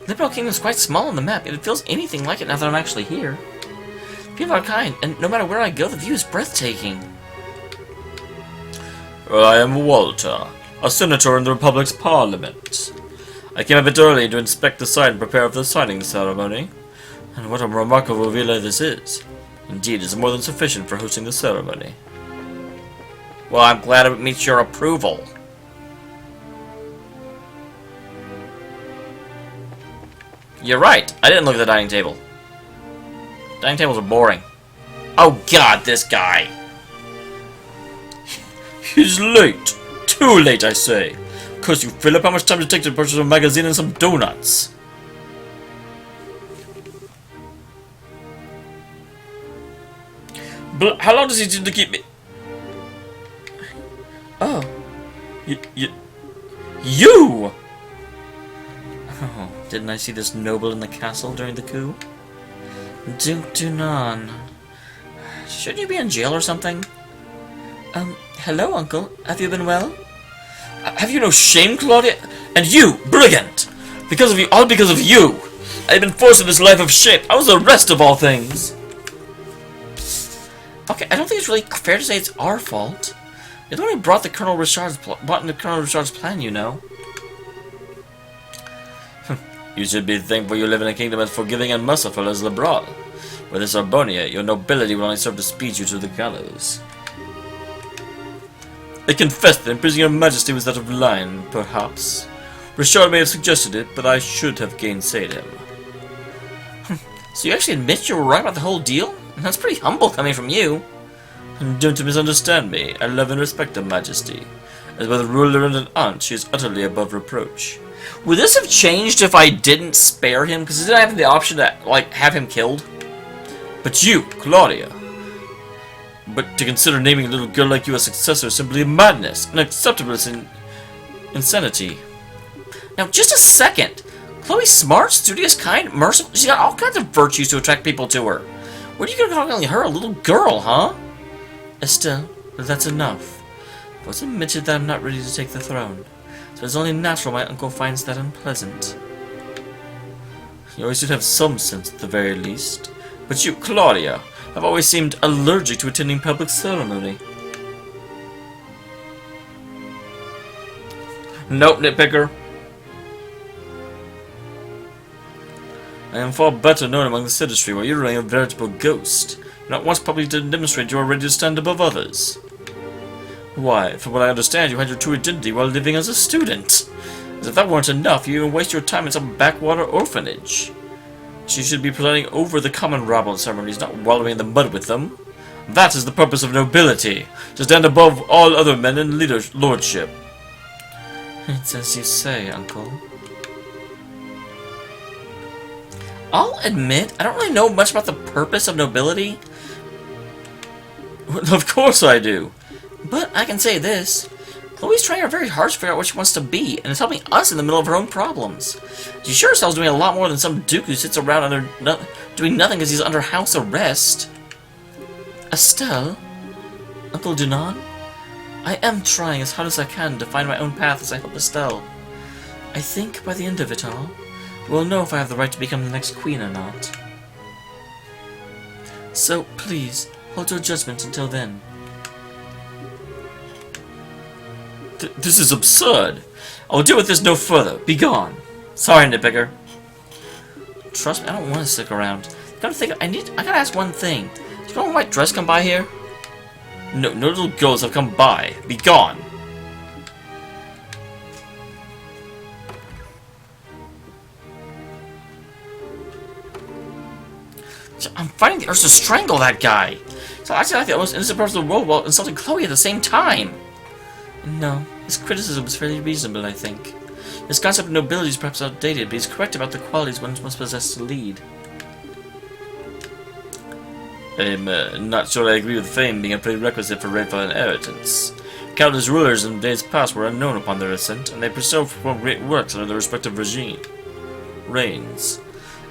Liberal Kingdom is quite small on the map, yet it feels anything like it now that I'm actually here. People are kind, and no matter where I go, the view is breathtaking. I am Walter, a senator in the Republic's Parliament. I came a bit early to inspect the site and prepare for the signing ceremony. And what a remarkable villa this is. Indeed, it is more than sufficient for hosting the ceremony. Well, I'm glad it meets your approval. You're right. I didn't look at the dining table. Dining tables are boring. Oh god, this guy. He's late. Too late, I say. Curse you, Philip, how much time did it take to purchase a magazine and some donuts? How long does he need to keep me? Oh. You! Oh, didn't I see this noble in the castle during the coup? Duke Dunan. Shouldn't you be in jail or something? Hello, Uncle. Have you been well? Have you no shame, Claudia? And you, brigand! Because of you, all because of you! I've been forced into this life of shame. I was the rest of all things. Okay, I don't think it's really fair to say it's our fault. You're the one who brought into Colonel Richard's plan, you know. You should be thankful you live in a kingdom as forgiving and merciful as Lebral. With this Arbonia, your nobility will only serve to speed you to the gallows. I confess that imprisoning your majesty was that of line, perhaps. Richard may have suggested it, but I should have gainsaid him. So you actually admit you were right about the whole deal? That's pretty humble coming from you. Don't misunderstand me. I love and respect her majesty. As both a ruler and an aunt, she is utterly above reproach. Would this have changed if I didn't spare him? Because did I have the option to, like, have him killed? But you, Claudia. But to consider naming a little girl like you a successor is simply madness, unacceptable insanity. Now, just a second. Chloe's smart, studious, kind, merciful. She's got all kinds of virtues to attract people to her. What are you gonna call her, a little girl, huh? Estelle, that's enough. It was admitted that I'm not ready to take the throne, so it's only natural my uncle finds that unpleasant. You always should have some sense at the very least. But you, Claudia, have always seemed allergic to attending public ceremony. Nope, nitpicker. I am far better known among the citizenry, while you're running a veritable ghost. Not once publicly to demonstrate you are ready to stand above others. Why, from what I understand, you had your true identity while living as a student. As if that weren't enough, you even waste your time in some backwater orphanage. She should be presiding over the common rabble ceremonies, not wallowing in the mud with them. That is the purpose of nobility, to stand above all other men in lordship. It's as you say, Uncle. I'll admit, I don't really know much about the purpose of nobility. Of course I do. But I can say this. Chloe's trying her very hard to figure out what she wants to be, and is helping us in the middle of her own problems. She sure as hell's doing a lot more than some duke who sits around doing nothing because he's under house arrest. Estelle? Uncle Dunan? I am trying as hard as I can to find my own path as I help Estelle. I think by the end of it all, we'll know if I have the right to become the next queen or not. So, please, hold your judgment until then. This is absurd. I'll deal with this no further. Be gone. Sorry, nitpicker. Trust me, I don't want to stick around. I gotta ask one thing. Did you know white dress come by here? No little girls have come by. Be gone. I'm fighting the urge to strangle that guy. So I actually like the most innocent person in the world while insulting Chloe at the same time. No, his criticism is fairly reasonable, I think. His concept of nobility is perhaps outdated, but he's correct about the qualities one must possess to lead. I'm not sure I agree with fame being a prerequisite for rightful inheritance. Countless rulers in days past were unknown upon their ascent, and they performed great works under their respective reigns.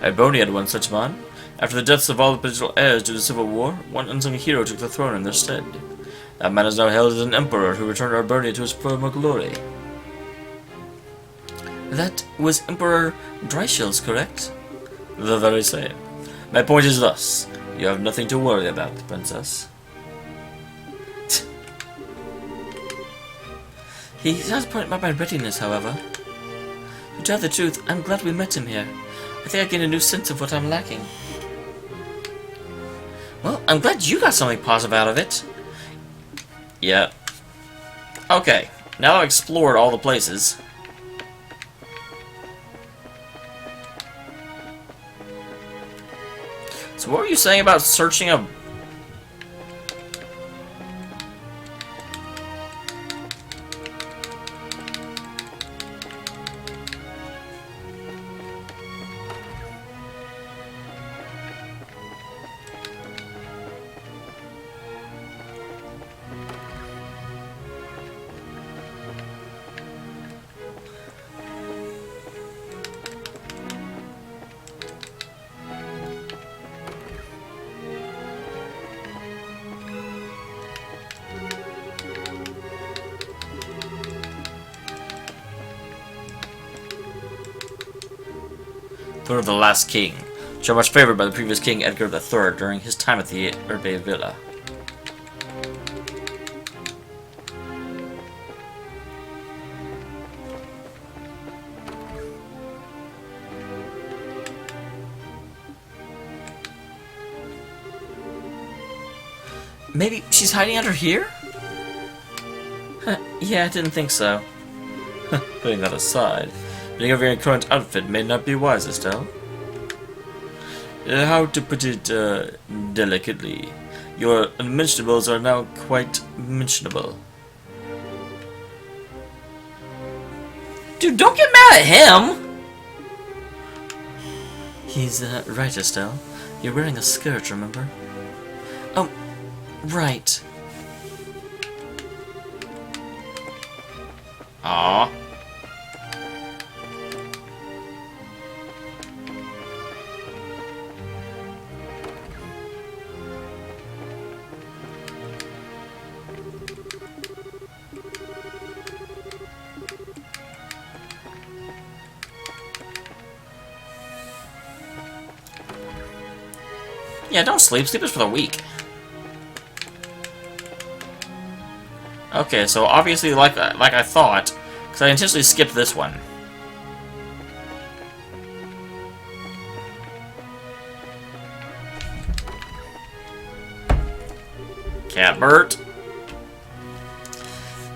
Iboni had one such man. After the deaths of all the potential heirs due to civil war, one unsung hero took the throne in their stead. That man is now hailed as an emperor who returned Arbonia to his former glory. That was Emperor Dryshills, correct? The very same. My point is thus. You have nothing to worry about, Princess. He has pointed out my readiness, however. To tell the truth, I'm glad we met him here. I think I gained a new sense of what I'm lacking. Well, I'm glad you got something positive out of it. Yeah. Okay, now I've explored all the places. So what were you saying about searching a... third of the last king, so much favored by the previous king Edgar III during his time at the Herbe Villa. Maybe she's hiding under here? Yeah, I didn't think so. Putting that aside, being of your current outfit may not be wise, Estelle. How to put it, delicately, your unmentionables are now quite mentionable. Dude, don't get mad at him! He's, right, Estelle. You're wearing a skirt, remember? Oh, right. Aww. Yeah, don't sleep. Sleep is for the weak. Okay, so obviously, like I thought, because I intentionally skipped this one. Catbert.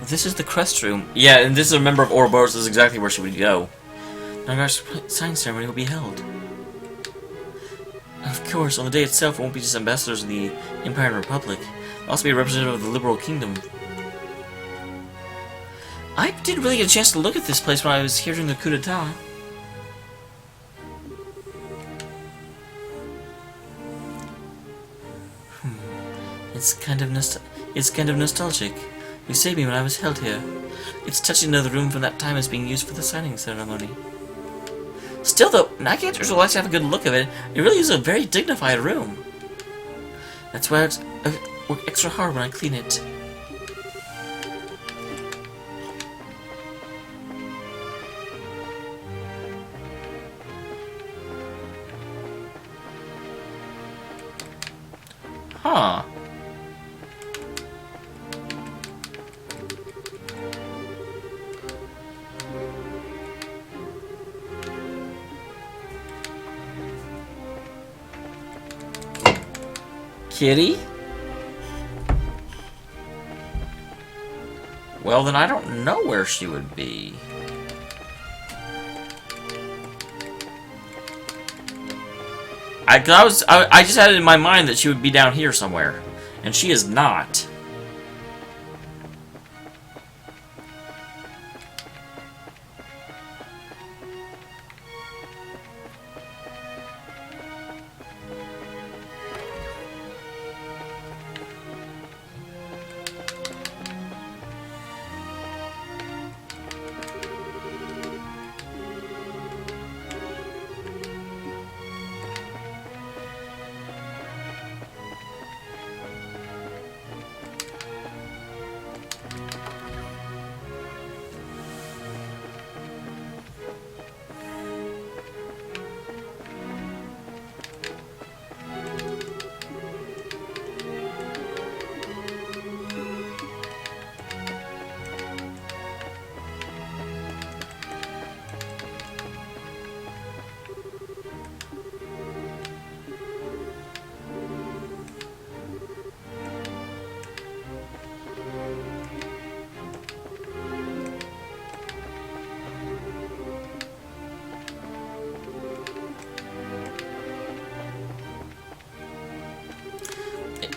This is the crest room. Yeah, and this is a member of Ouroboros. This is exactly where she would go. Nagar's signing ceremony will be held. Of course, on the day itself, it won't be just ambassadors of the Empire and Republic. It'll also be a representative of the Liberal Kingdom. I didn't really get a chance to look at this place when I was here during the coup d'etat. It's kind of nostalgic. You saved me when I was held here. It's touching to know the room from that time is being used for the signing ceremony. Still, though, I can't just like to have a good look of it. It really is a very dignified room. That's why I work extra hard when I clean it. Huh. Kitty? Well, then I don't know where she would be. I just had it in my mind that she would be down here somewhere, and she is not.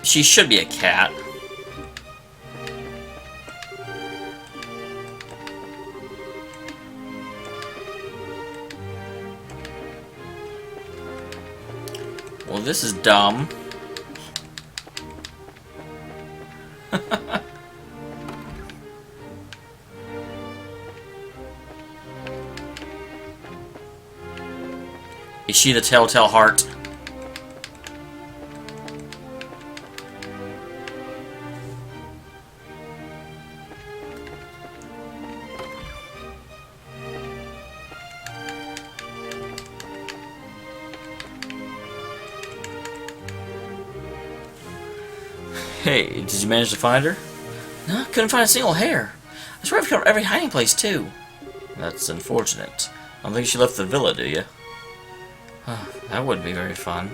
She should be a cat. Well, this is dumb. Is she the telltale heart? Hey, did you manage to find her? No, couldn't find a single hair. I swear I've covered every hiding place, too. That's unfortunate. I don't think she left the villa, do you? That wouldn't be very fun.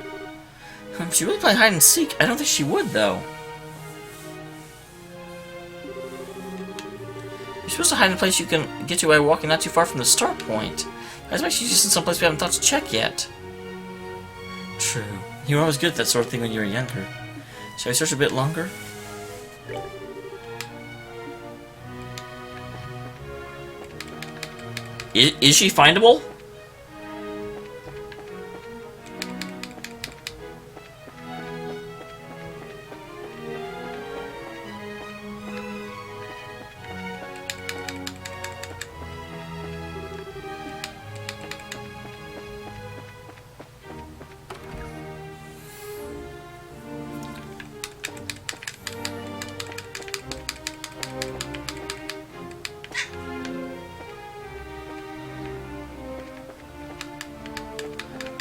If she really played hide and seek, I don't think she would, though. You're supposed to hide in a place you can get to by walking not too far from the start point. I expect she's just in some place we haven't thought to check yet. True. You were always good at that sort of thing when you were younger. Shall I search a bit longer? Is she findable?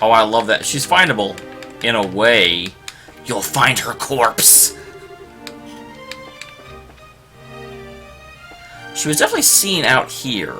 Oh, I love that. She's findable. In a way. You'll find her corpse. She was definitely seen out here.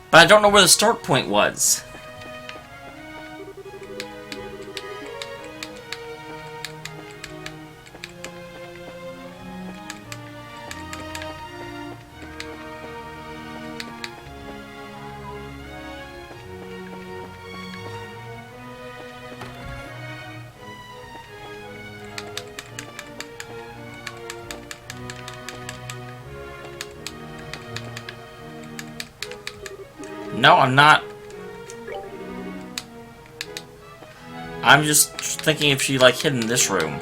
But I don't know where the start point was. No, I'm not. I'm just thinking if she, like, hid in this room.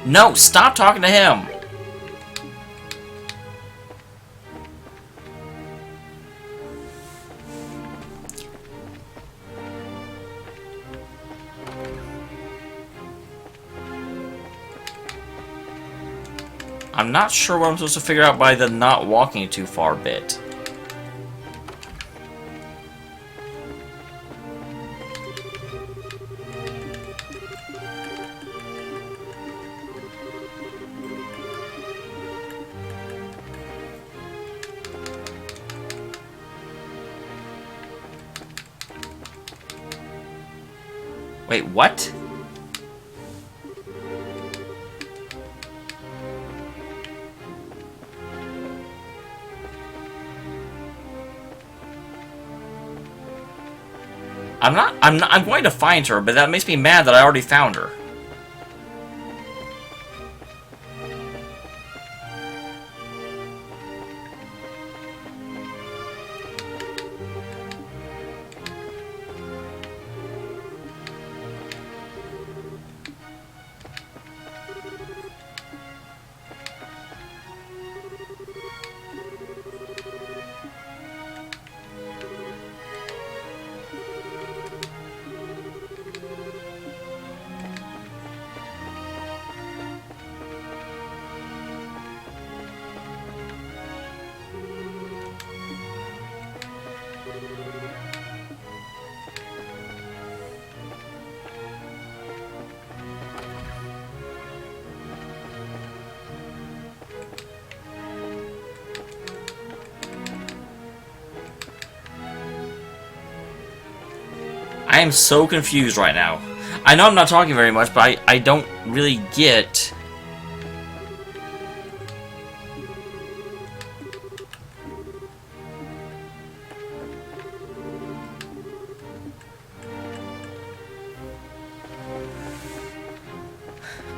No, stop talking to him! I'm not sure what I'm supposed to figure out by the not walking too far bit. Wait, what? I'm going to find her, but that makes me mad that I already found her. I am so confused right now. I know I'm not talking very much, but I don't really get...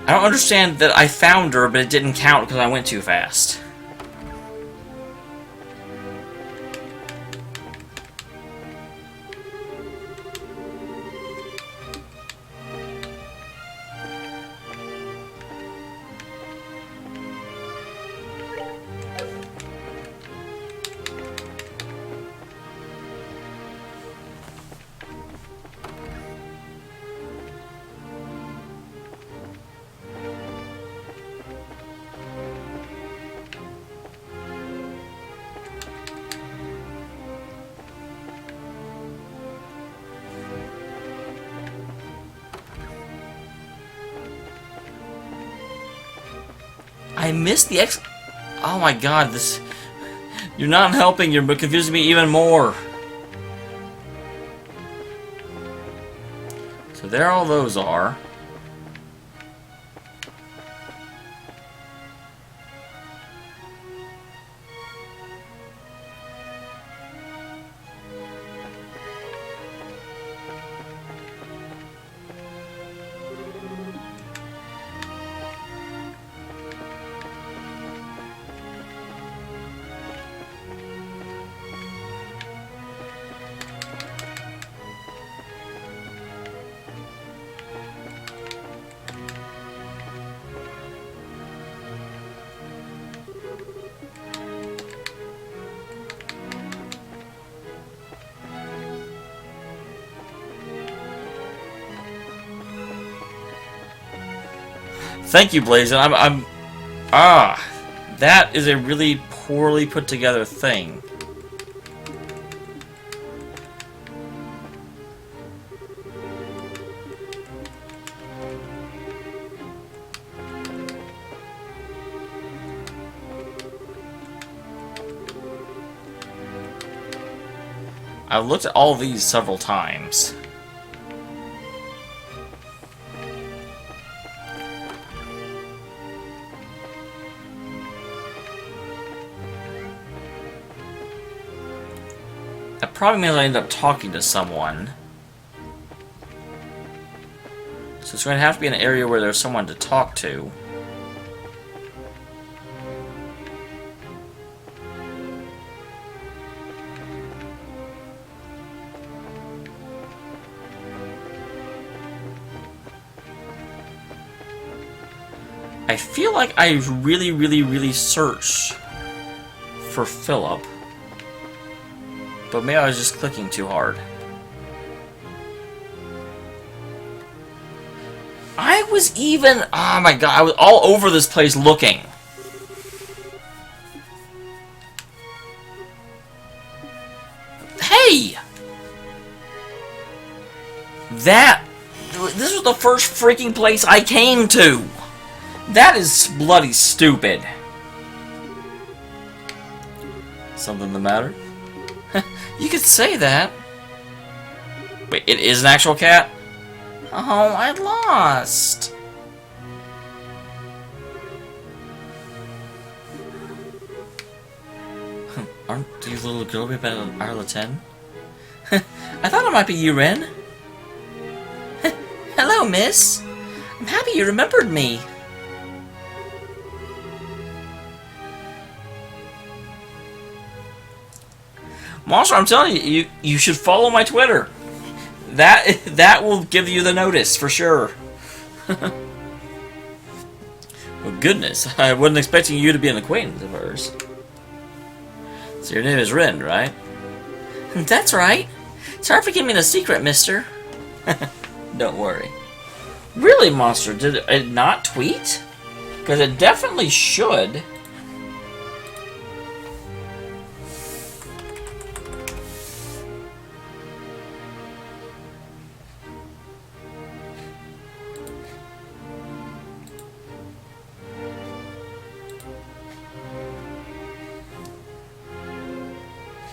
I don't understand that I found her, but it didn't count because I went too fast. I missed the X. Oh my god, this. You're not helping, you're confusing me even more. So there all those are. Thank you, Blazin. That is a really poorly put together thing. I've looked at all these several times. That probably means I end up talking to someone. So it's going to have to be an area where there's someone to talk to. I feel like I really searched for Philip. But maybe I was just clicking too hard. I was even... Oh my god, I was all over this place looking. Hey! This was the first freaking place I came to! That is bloody stupid. Something the matter? You could say that. Wait, it is an actual cat? Oh, I lost. Aren't you little girl about Arla 10? I thought it might be you, Ren. Hello, miss. I'm happy you remembered me. Monster, I'm telling you, you should follow my Twitter. That will give you the notice, for sure. Well, goodness, I wasn't expecting you to be an acquaintance of hers. So your name is Ren, right? That's right. Sorry for keeping it a secret, mister. Don't worry. Really, Monster, did it not tweet? Because it definitely should.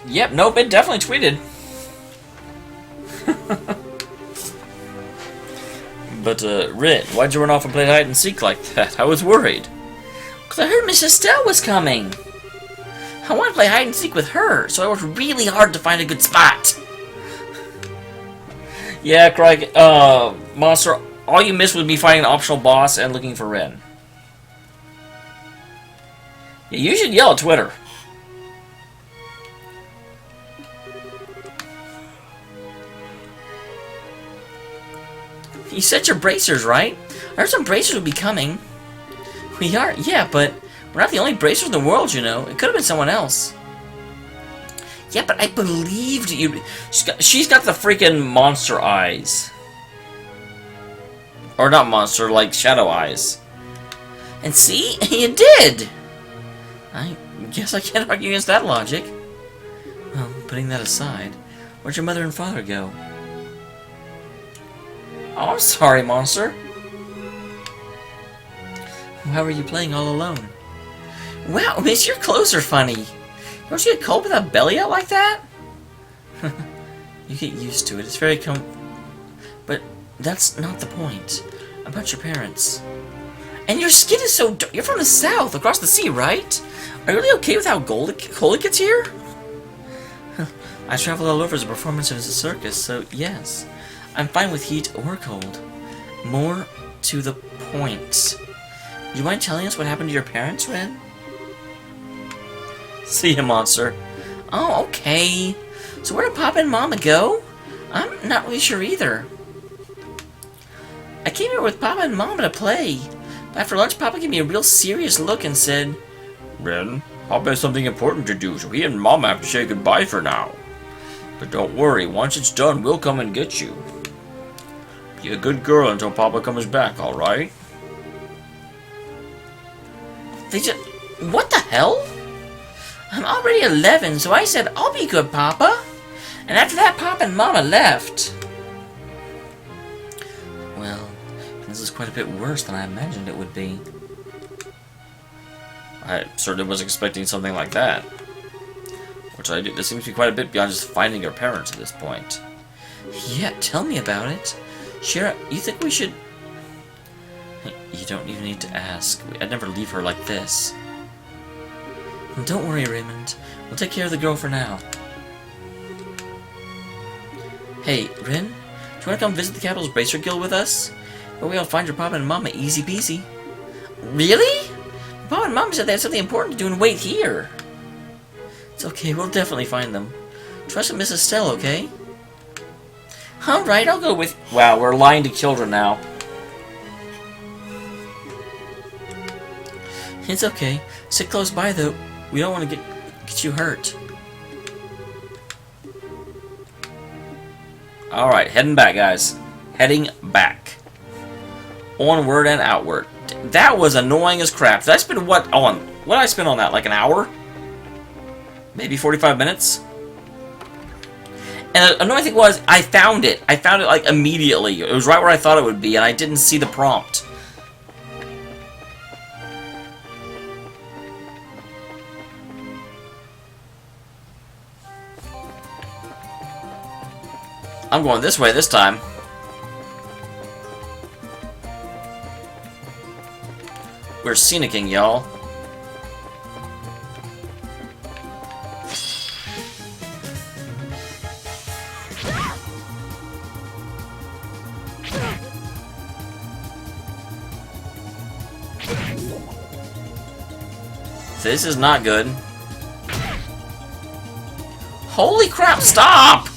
Yep, nope, it definitely tweeted. But, Red, why'd you run off and play hide and seek like that? I was worried. Because I heard Miss Estelle was coming. I want to play hide and seek with her, so I worked really hard to find a good spot. Yeah, Craig, Monster, all you missed would be fighting an optional boss and looking for Ren. Yeah, you should yell at Twitter. You set your bracers, right? I heard some bracers would be coming. We are? Yeah, but we're not the only bracers in the world, you know. It could have been someone else. Yeah, but I believed you. She's got the freaking monster eyes. Or not monster, like shadow eyes. And see? You did! I guess I can't argue against that logic. Well, putting that aside, where'd your mother and father go? Oh, I'm sorry, monster. How are you playing all alone? Wow, miss, your clothes are funny. Don't you get cold with a belly out like that? You get used to it. It's very But that's not the point. About your parents. And your skin is so dark. You're from the south, across the sea, right? Are you really okay with how cold it gets here? I traveled all over as a performance in a circus, so yes. I'm fine with heat or cold. More to the point. Do you mind telling us what happened to your parents, Ren? See ya, monster. Oh, okay. So where did Papa and Mama go? I'm not really sure either. I came here with Papa and Mama to play. But after lunch, Papa gave me a real serious look and said, Ren, Papa has something important to do, so he and Mama have to say goodbye for now. But don't worry, once it's done, we'll come and get you. Be a good girl until Papa comes back, alright? What the hell? I'm already 11, so I said, I'll be good, Papa. And after that, Papa and Mama left. Well, this is quite a bit worse than I imagined it would be. I certainly was expecting something like that. Which I do. This seems to be quite a bit beyond just finding your parents at this point. Yeah, tell me about it. Shara, you think we should... You don't even need to ask. I'd never leave her like this. Don't worry, Raymond. We'll take care of the girl for now. Hey, Ren? Do you want to come visit the Capital's Bracer Guild with us? But we'll find your Papa and Mama easy peasy. Really? Papa and Mama said they had something important to do and wait here. It's okay, we'll definitely find them. Trust in Miss Estelle, okay? Alright, I'll go with... Wow, we're lying to children now. It's okay. Sit close by, though. We don't want to get you hurt. Alright, heading back, guys. Heading back. Onward and outward. That was annoying as crap. Did I spend what on? What did I spend on that? Like an hour? Maybe 45 minutes? And the annoying thing was, I found it. I found it, like, immediately. It was right where I thought it would be, and I didn't see the prompt. I'm going this way this time. We're scenicking, y'all. This is not good. Holy crap, stop!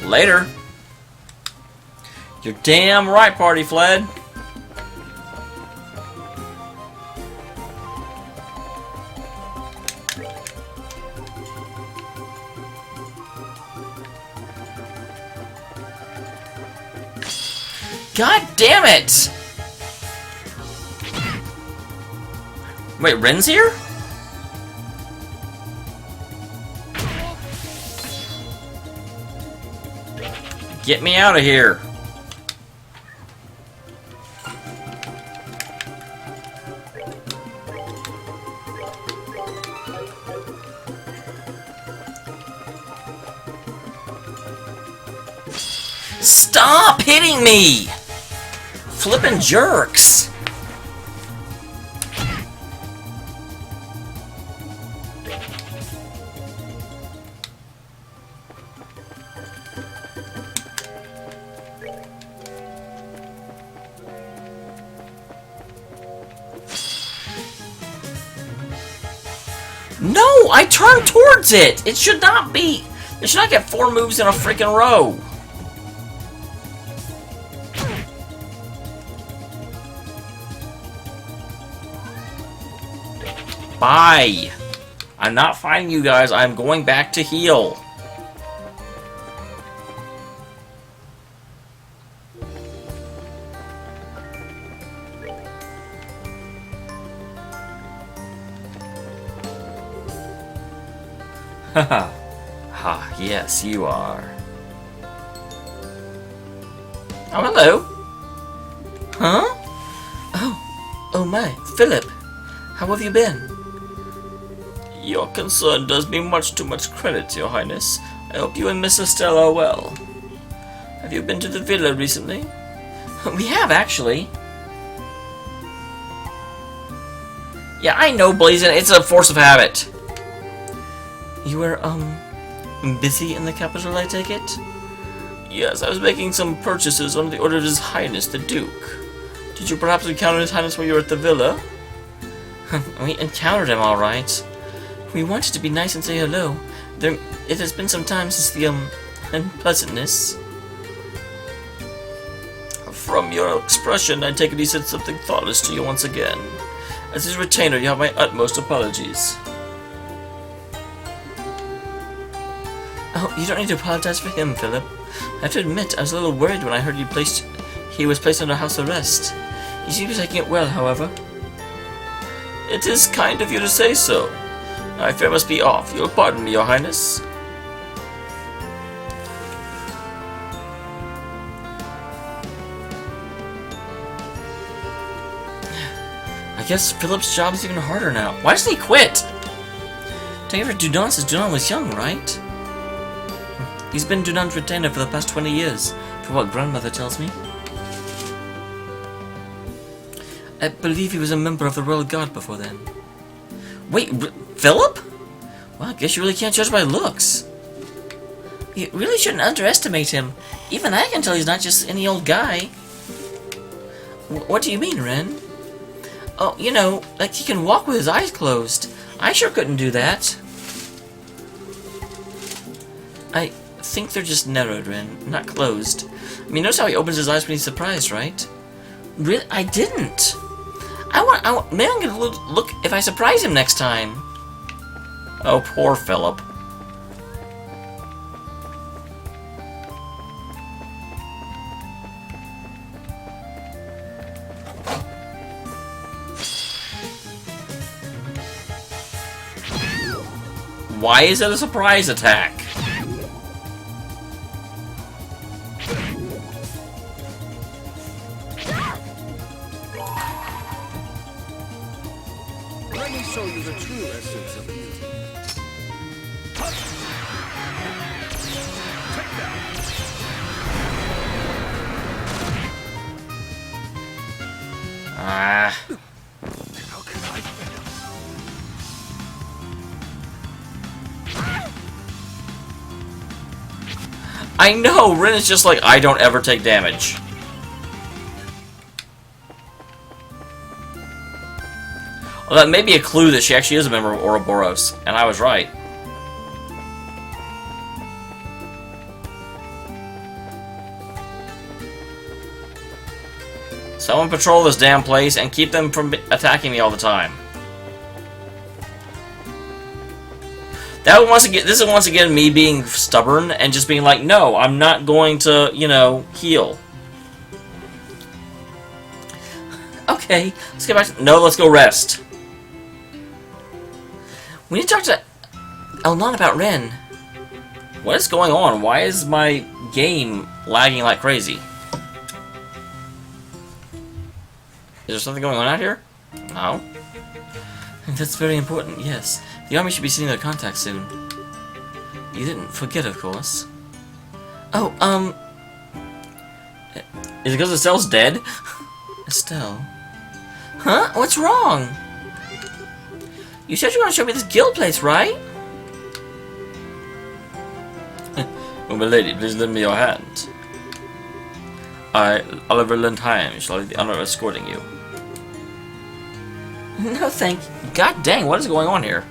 Later. You're damn right, Party Fled. God damn it! Wait, Ren's here? Get me out of here. Stop hitting me! Flippin' jerks! No, I turned towards it! It should not be... It should not get 4 moves in a freaking row. Bye. I'm not fighting you guys. I'm going back to heal. Haha. Ha, yes, you are. Oh, hello. Huh? Oh my, Philip. How have you been? Your concern does me much too much credit, Your Highness. I hope you and Miss Estelle are well. Have you been to the villa recently? We have, actually. Yeah, I know, Blazin'. It's a force of habit. You were, busy in the capital, I take it? Yes, I was making some purchases under the order of His Highness, the Duke. Did you perhaps encounter His Highness while you were at the villa? We encountered him, all right. We wanted to be nice and say hello. It has been some time since the, unpleasantness. From your expression, I take it he said something thoughtless to you once again. As his retainer, you have my utmost apologies. Oh, you don't need to apologize for him, Philip. I have to admit, I was a little worried when I heard he was placed under house arrest. He seems taking it well, however. It is kind of you to say so. I fear I must be off. You'll pardon me, Your Highness. I guess Philip's job is even harder now. Why doesn't he quit? Take it for Dudon since Dudon was young, right? He's been Dudon's retainer for the past 20 years, for what grandmother tells me. I believe he was a member of the Royal Guard before then. Wait, Philip? Well, I guess you really can't judge by looks. You really shouldn't underestimate him. Even I can tell he's not just any old guy. What do you mean, Ren? Oh, you know, like he can walk with his eyes closed. I sure couldn't do that. I think they're just narrowed, Ren, not closed. I mean, notice how he opens his eyes when he's surprised, right? Really? I didn't. Maybe I'm gonna look if I surprise him next time. Oh, poor Philip. Why is it a surprise attack? Let me show you the true essence of beauty. Take that. Ah. How could I fail? I know, Ren is just like, I don't ever take damage. Well, that may be a clue that she actually is a member of Ouroboros, and I was right. Someone patrol this damn place and keep them from attacking me all the time. This is once again me being stubborn and just being like, no, I'm not going to, you know, heal. Okay, let's get back to... No, let's go rest. We need to talk to Elnon about Ren. What is going on? Why is my game lagging like crazy? Is there something going on out here? No. That's very important, yes. The army should be seeing their contact soon. You didn't forget, of course. Oh, is it because Estelle's dead? Estelle. Huh? What's wrong? You said you were going to show me this guild place, right? Oh, my lady, please lend me your hand. I, Oliver Lindheim, shall have the honor of escorting you. No, thank you. God dang, what is going on here?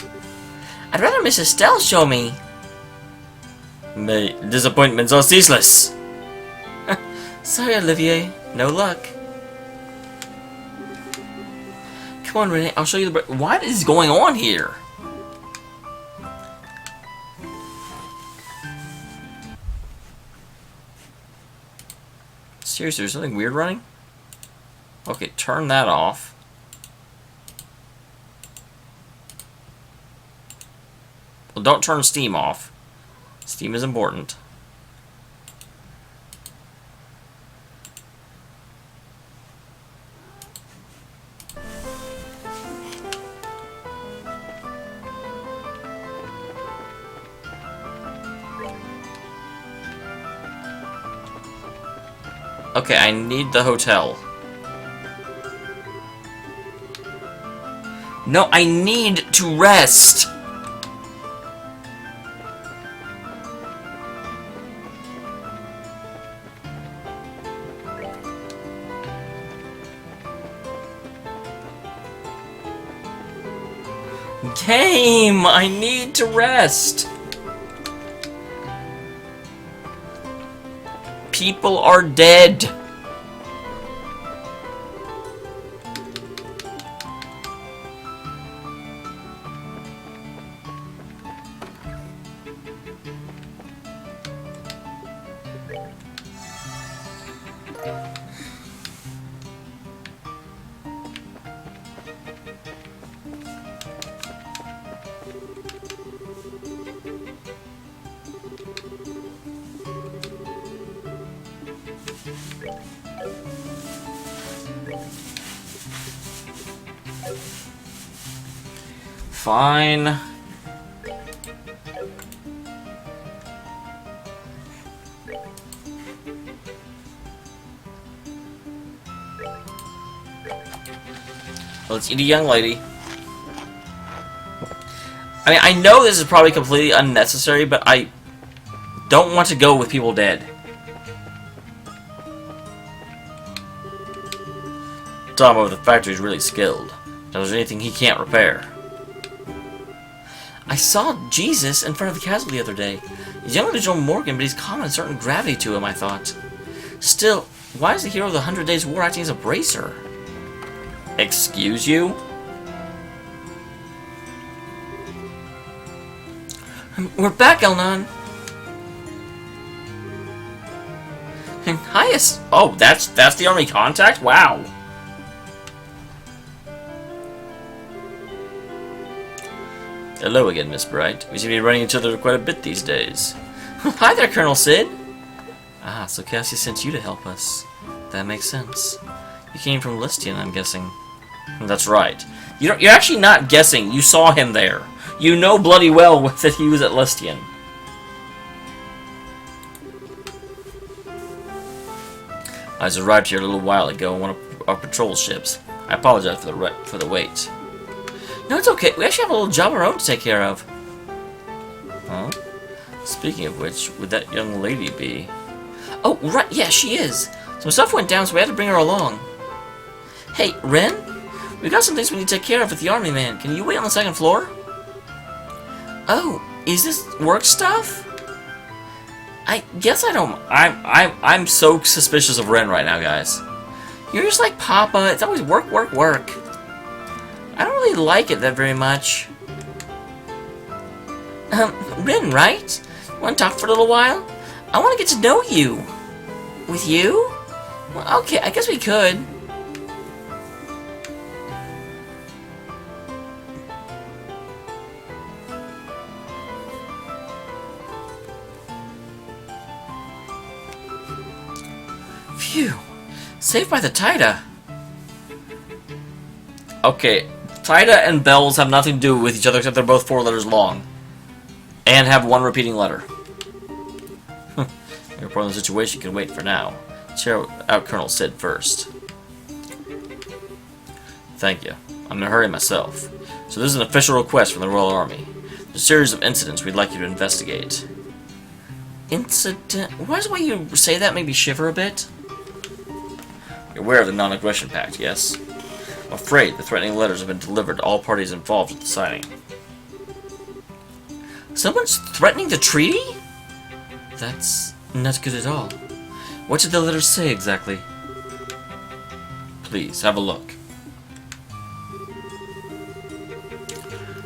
I'd rather Miss Estelle show me. Mate, disappointments are ceaseless. Sorry, Olivier. No luck. Come on, Renee. I'll show you the... What is going on here? Seriously, there's something weird running? Okay, turn that off. Well, don't turn Steam off. Steam is important. Okay, I need the hotel. No, I need to rest. Game, I need to rest. People are dead. Fine. Let's eat a young lady. I mean, I know this is probably completely unnecessary, but I don't want to go with people dead. Tom over the factory is really skilled. If there's anything he can't repair. I saw Jesus in front of the castle the other day. He's younger than Joe Morgan, but he's calm and a certain gravity to him, I thought. Still, why is the hero of the 100 Days War acting as a bracer? Excuse you? We're back, Elnon. Highest. Oh, that's the army contact? Wow. Hello again, Miss Bright. We seem to be running each other quite a bit these days. Hi there, Colonel Sid. Ah, so Cassie sent you to help us. That makes sense. You came from Listian, I'm guessing. That's right. You're actually not guessing. You saw him there. You know bloody well that he was at Listian. I just arrived here a little while ago on one of our patrol ships. I apologize for the wait. No, it's okay. We actually have a little job of our own to take care of. Huh? Speaking of which, would that young lady be? Oh, right. Yeah, she is. Some stuff went down, so we had to bring her along. Hey, Ren? We got some things we need to take care of with the army man. Can you wait on the second floor? Oh, is this work stuff? I guess I don't... I'm so suspicious of Ren right now, guys. You're just like Papa. It's always work, work, work. I don't really like it that very much. Ren, right? Want to talk for a little while? I want to get to know you. With you? Well, okay, I guess we could. Phew. Saved by the Taida. Okay, Taida and Bells have nothing to do with each other except they're both 4 letters long. And have 1 repeating letter. Your report on the situation can wait for now. Cheer out Colonel Sid first. Thank you. I'm in a hurry myself. So this is an official request from the Royal Army. There's a series of incidents we'd like you to investigate. Incident? Why is the way you say that make me shiver a bit? You're aware of the non-aggression pact, yes? I'm afraid the threatening letters have been delivered to all parties involved at the signing. Someone's threatening the treaty? That's not good at all. What did the letters say exactly? Please, have a look.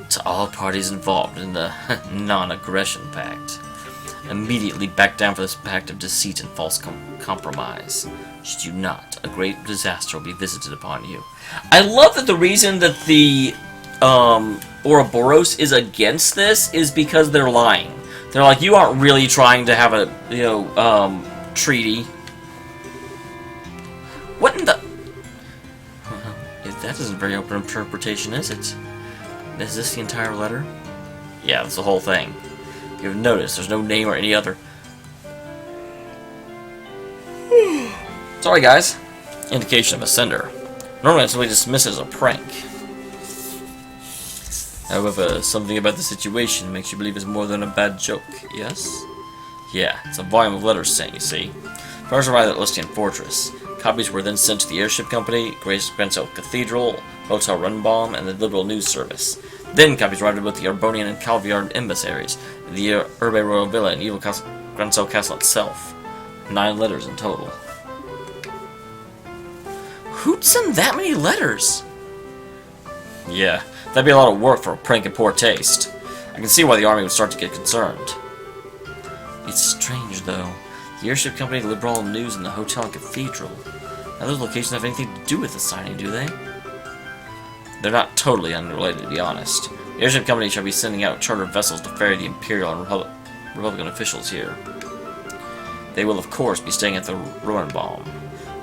To all parties involved in the non-aggression pact. Immediately back down for this pact of deceit and false compromise. Should you not, a great disaster will be visited upon you. I love that the reason that the Ouroboros is against this is because they're lying. They're like, you aren't really trying to have a, treaty. What in the... That isn't very open interpretation, is it? Is this the entire letter? Yeah, that's the whole thing. If you've noticed, there's no name or any other... Sorry, guys. Indication of a sender. Normally, I simply dismiss it as a prank. However, something about the situation makes you believe it's more than a bad joke, yes? Yeah, it's a volume of letters sent, you see. First arrived at Listian Fortress. Copies were then sent to the airship company, Grancel Cathedral, Hotel Runbaum, and the Liberal News Service. Then copies arrived at both the Arbonian and Calviard embassies, the Urbe Royal Villa, and Evil Grancel Castle itself. 9 letters in total. Who'd send that many letters? Yeah, that'd be a lot of work for a prank in poor taste. I can see why the army would start to get concerned. It's strange, though. The airship company, the Liberal News, and the Hotel and Cathedral. Now, those locations have anything to do with the signing, do they? They're not totally unrelated, to be honest. The airship company shall be sending out chartered vessels to ferry the Imperial and Republican officials here. They will, of course, be staying at the Ruhenbaum.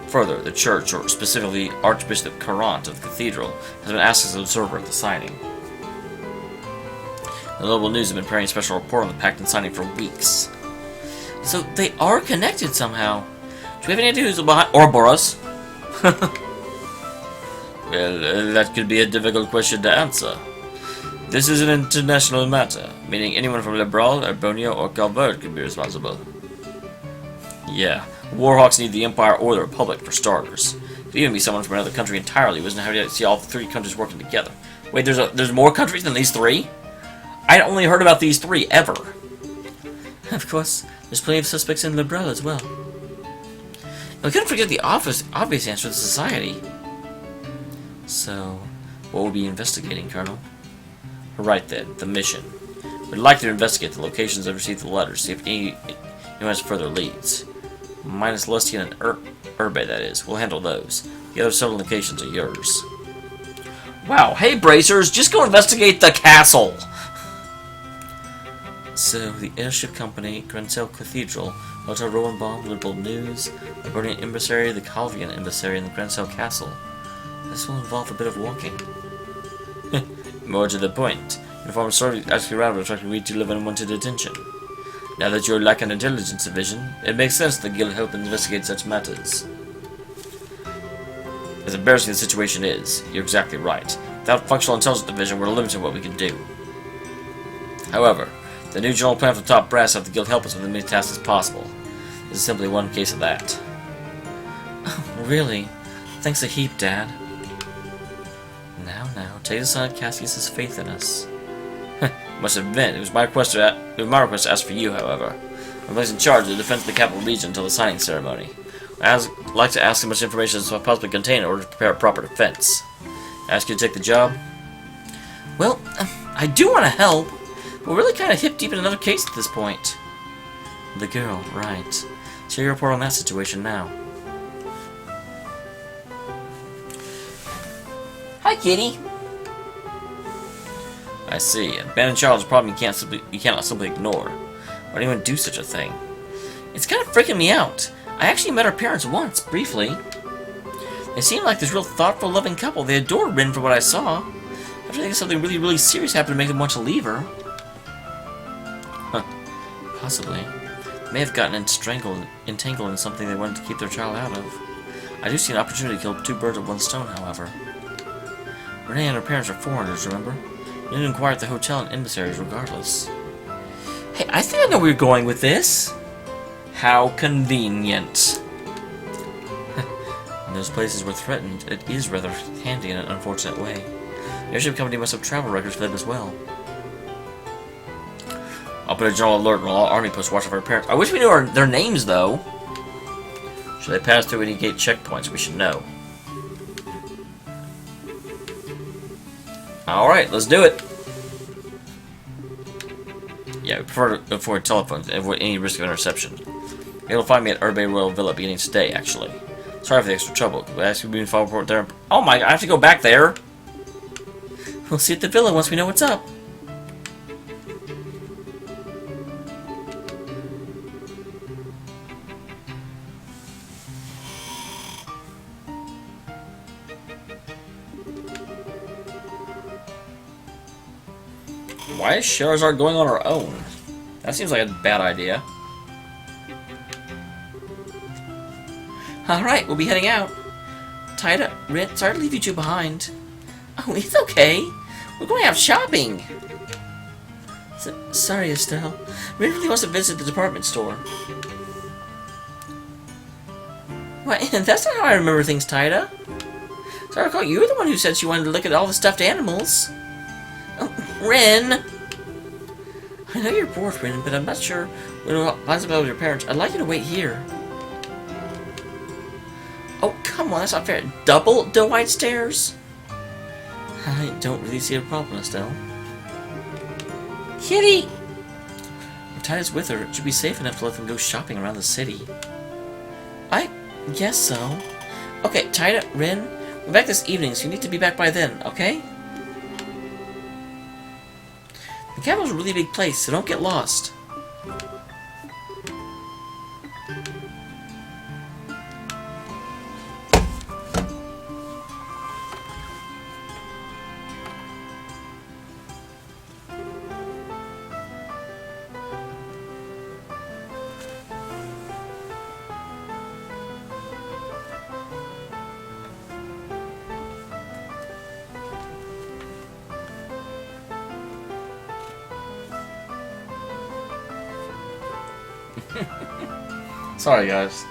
Further, the church, or specifically Archbishop Carant of the Cathedral, has been asked as an observer at the signing. The Liberal News have been preparing a special report on the pact and signing for weeks. So they are connected somehow. Do we have any idea who's behind Ouroboros? Well, that could be a difficult question to answer. This is an international matter, meaning anyone from Liberal, Arbonia, or Calvert could be responsible. Yeah, Warhawks need the Empire or the Republic for starters. It could even be someone from another country entirely who doesn't have to see all 3 countries working together. Wait, there's more countries than these 3? I only heard about these 3 ever. Of course, there's plenty of suspects in Liberal as well. And we couldn't forget the obvious answer to the society. So, what will we be investigating, Colonel? Right then, the mission. We'd like to investigate the locations that received the letters, see if anyone has further leads. Minus Lustian and Urbe, that is. We'll handle those. The other 7 locations are yours. Wow, hey bracers, just go investigate the castle! So, the airship company, Grancel Cathedral, Hotel Rowenbaum, Liberal News, the Burning Embassy, the Calvian Embassy, and the Grancel Castle. This will involve a bit of walking. More to the point, inform sorry ask you around to read to live unwanted attention. Now that you lack an intelligence division, it makes sense the Guild help investigate such matters. As embarrassing the situation is, you're exactly right. Without functional intelligence division, we're limited in what we can do. However, the new general plan from the top brass have the Guild help us with as many tasks as possible. This is simply one case of that. Oh, really? Thanks a heap, Dad. Now, take aside Cassius's faith in us. Must admit, it was my request to ask for you, however. I'm placed in charge of the defense of the capital region until the signing ceremony. I'd like to ask as much information as I possibly contain in order to prepare a proper defense. I ask you to take the job? Well, I do want to help. We're really kind of hip-deep in another case at this point. The girl, right. Share your report on that situation now. Hi, kitty. I see. A abandoned child is a problem you cannot simply ignore. Why would anyone do such a thing? It's kind of freaking me out. I actually met her parents once, briefly. They seemed like this real thoughtful, loving couple. They adored Rin for what I saw. After thinking something really, really serious happened to make them want to leave her. Huh. Possibly. They may have gotten entangled in something they wanted to keep their child out of. I do see an opportunity to kill 2 birds with 1 stone, however. Renee and her parents are foreigners, remember? We didn't inquire at the hotel and emissaries regardless. Hey, I think I know where you're going with this. How convenient. When those places were threatened, it is rather handy in an unfortunate way. The airship company must have travel records for them as well. I'll put a general alert and all army posts watch for our parents. I wish we knew their names, though. Should they pass through any gate checkpoints? We should know. Alright, let's do it. Yeah, we prefer to avoid telephones and avoid any risk of interception. You'll find me at Urbe Royal Villa beginning today, actually. Sorry for the extra trouble. We'll ask you to be involved report there. Oh my, I have to go back there. We'll see at the villa once we know what's up. Why is Charizard going on her own? That seems like a bad idea. Alright, we'll be heading out. Tida, Rit, sorry to leave you two behind. Oh, it's okay. We're going out shopping. Sorry, Estelle. Rit really wants to visit the department store. What? That's not how I remember things, Tida. So I recall you were the one who said she wanted to look at all the stuffed animals. Oh, Rin! I know you're bored, Rin, but I'm not sure when we'll find about your parents. I'd like you to wait here. Oh, come on, that's not fair. Double the white stairs? I don't really see a problem, Estelle. Kitty! If Tida's with her, it should be safe enough to let them go shopping around the city. I guess so. Okay, Tida, Rin, we're back this evening, so you need to be back by then, okay? The capital's a really big place, so don't get lost. Sorry, guys.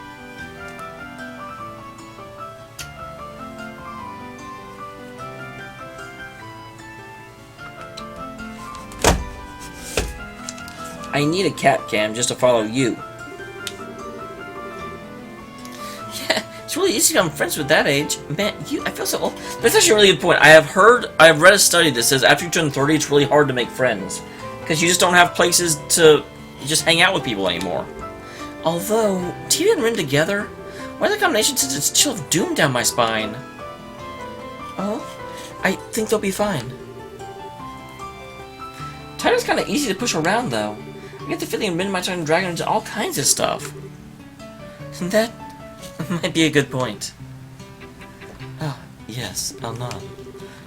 I need a cat cam just to follow you. Yeah, it's really easy to become friends with that age. Man, I feel so old. That's actually a really good point. I have read a study that says after you turn 30, it's really hard to make friends. Because you just don't have places to just hang out with people anymore. Although, Tia and Rin together? Why the combination sends its chill of doom down my spine? Oh, I think they'll be fine. Tida's kind of easy to push around, though. I get the feeling Rin might turn Dragon into all kinds of stuff. And that might be a good point. Ah, yes, I'll nod.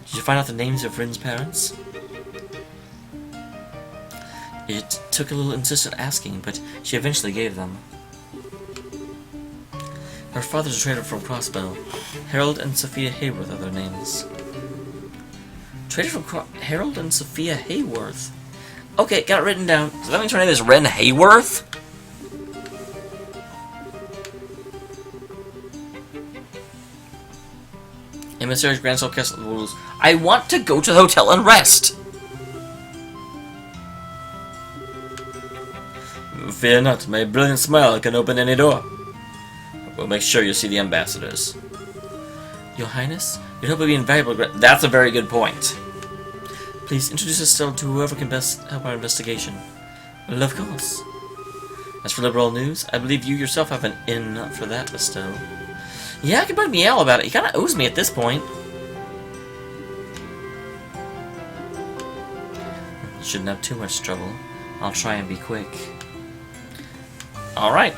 Did you find out the names of Rin's parents? It took a little insistent asking, but she eventually gave them. Her father's a trader from Crossbow. Harold and Sophia Hayworth are their names. Trader from Harold and Sophia Hayworth? Okay, got it written down. Does that mean her name is Ren Hayworth? Emissaries Grand Soul Castle rules. I want to go to the hotel and rest! Fear not, my brilliant smile can open any door. We'll make sure you see the ambassadors. Your Highness, you'd hope it'd be invaluable. That's a very good point. Please introduce Estelle to whoever can best help our investigation. Well, of course. As for liberal news, I believe you yourself have an in for that, Estelle. Yeah, I can bug Miel about it. He kind of owes me at this point. Shouldn't have too much trouble. I'll try and be quick. Alright.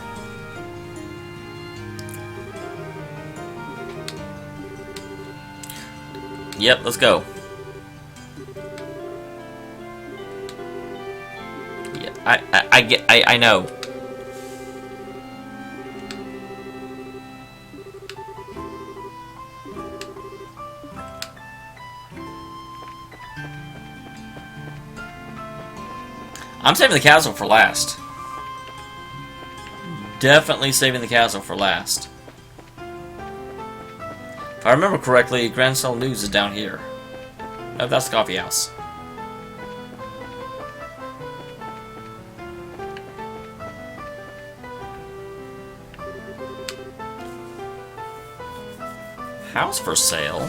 Yep, let's go. Yeah, I know. I'm saving the castle for last. Definitely saving the castle for last. If I remember correctly, Grand Soul News is down here. Oh, that's the coffee house. house for sale.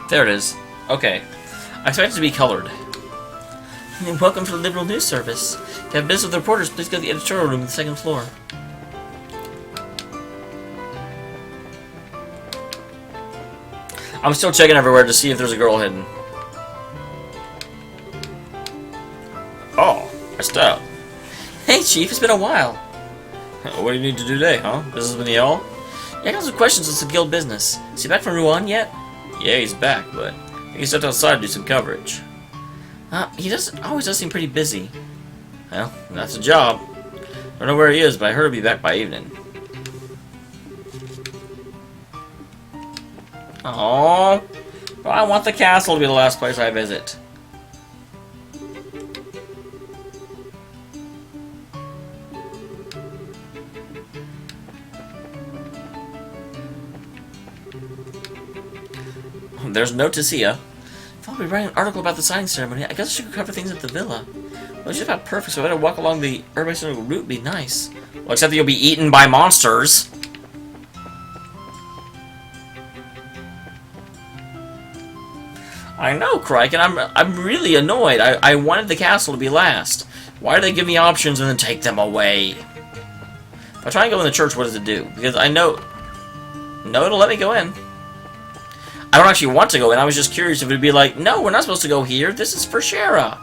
There it is. Okay. I expect it to be colored. Welcome to the Liberal News Service. If you have business with the reporters, please go to the editorial room on the 2nd floor. I'm still checking everywhere to see if there's a girl hidden. Oh, missed out. Hey, Chief, it's been a while. What do you need to do today, huh? Business with y'all? Yeah, I got some questions on some guild business. Is he back from Rouen yet? Yeah, he's back, but he stepped outside to do some coverage. He always does seem pretty busy. Well, that's a job. I don't know where he is, but I heard he'll be back by evening. Aww. Well, I want the castle to be the last place I visit. There's a note to Sia. If I'll be writing an article about the signing ceremony, I guess I should cover things at the villa. Well, it's just about perfect, so I better walk along the urban central route. Be nice. Well, except that you'll be eaten by monsters. I know, Crike, and I'm really annoyed. I wanted the castle to be last. Why do they give me options and then take them away? If I try and go in the church, what does it do? Because I know... No, it'll let me go in. I don't actually want to go in. I was just curious if it'd be like, no, we're not supposed to go here. This is for Shara.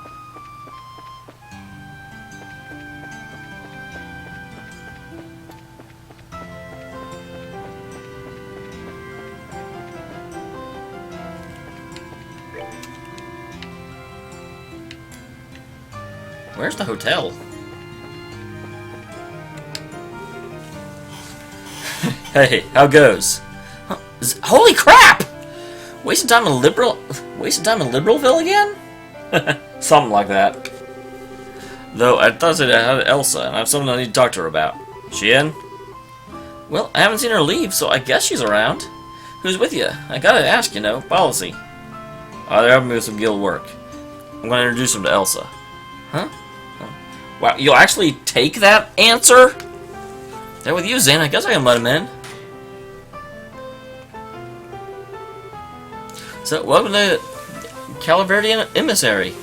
Where's the hotel? Hey, how goes? Huh? Holy crap! Wasting time in Liberalville again? Something like that. Though I thought I had Elsa, and I have something I need to talk to her about. She in? Well, I haven't seen her leave, so I guess she's around. Who's with you? I gotta ask, you know. Policy. Oh, they're helping me with some guild work. I'm gonna introduce them to Elsa. Huh? Wow, you'll actually take that answer? They're with you, Zane. I guess I can let him in. So, welcome to Calaverdian Emissary.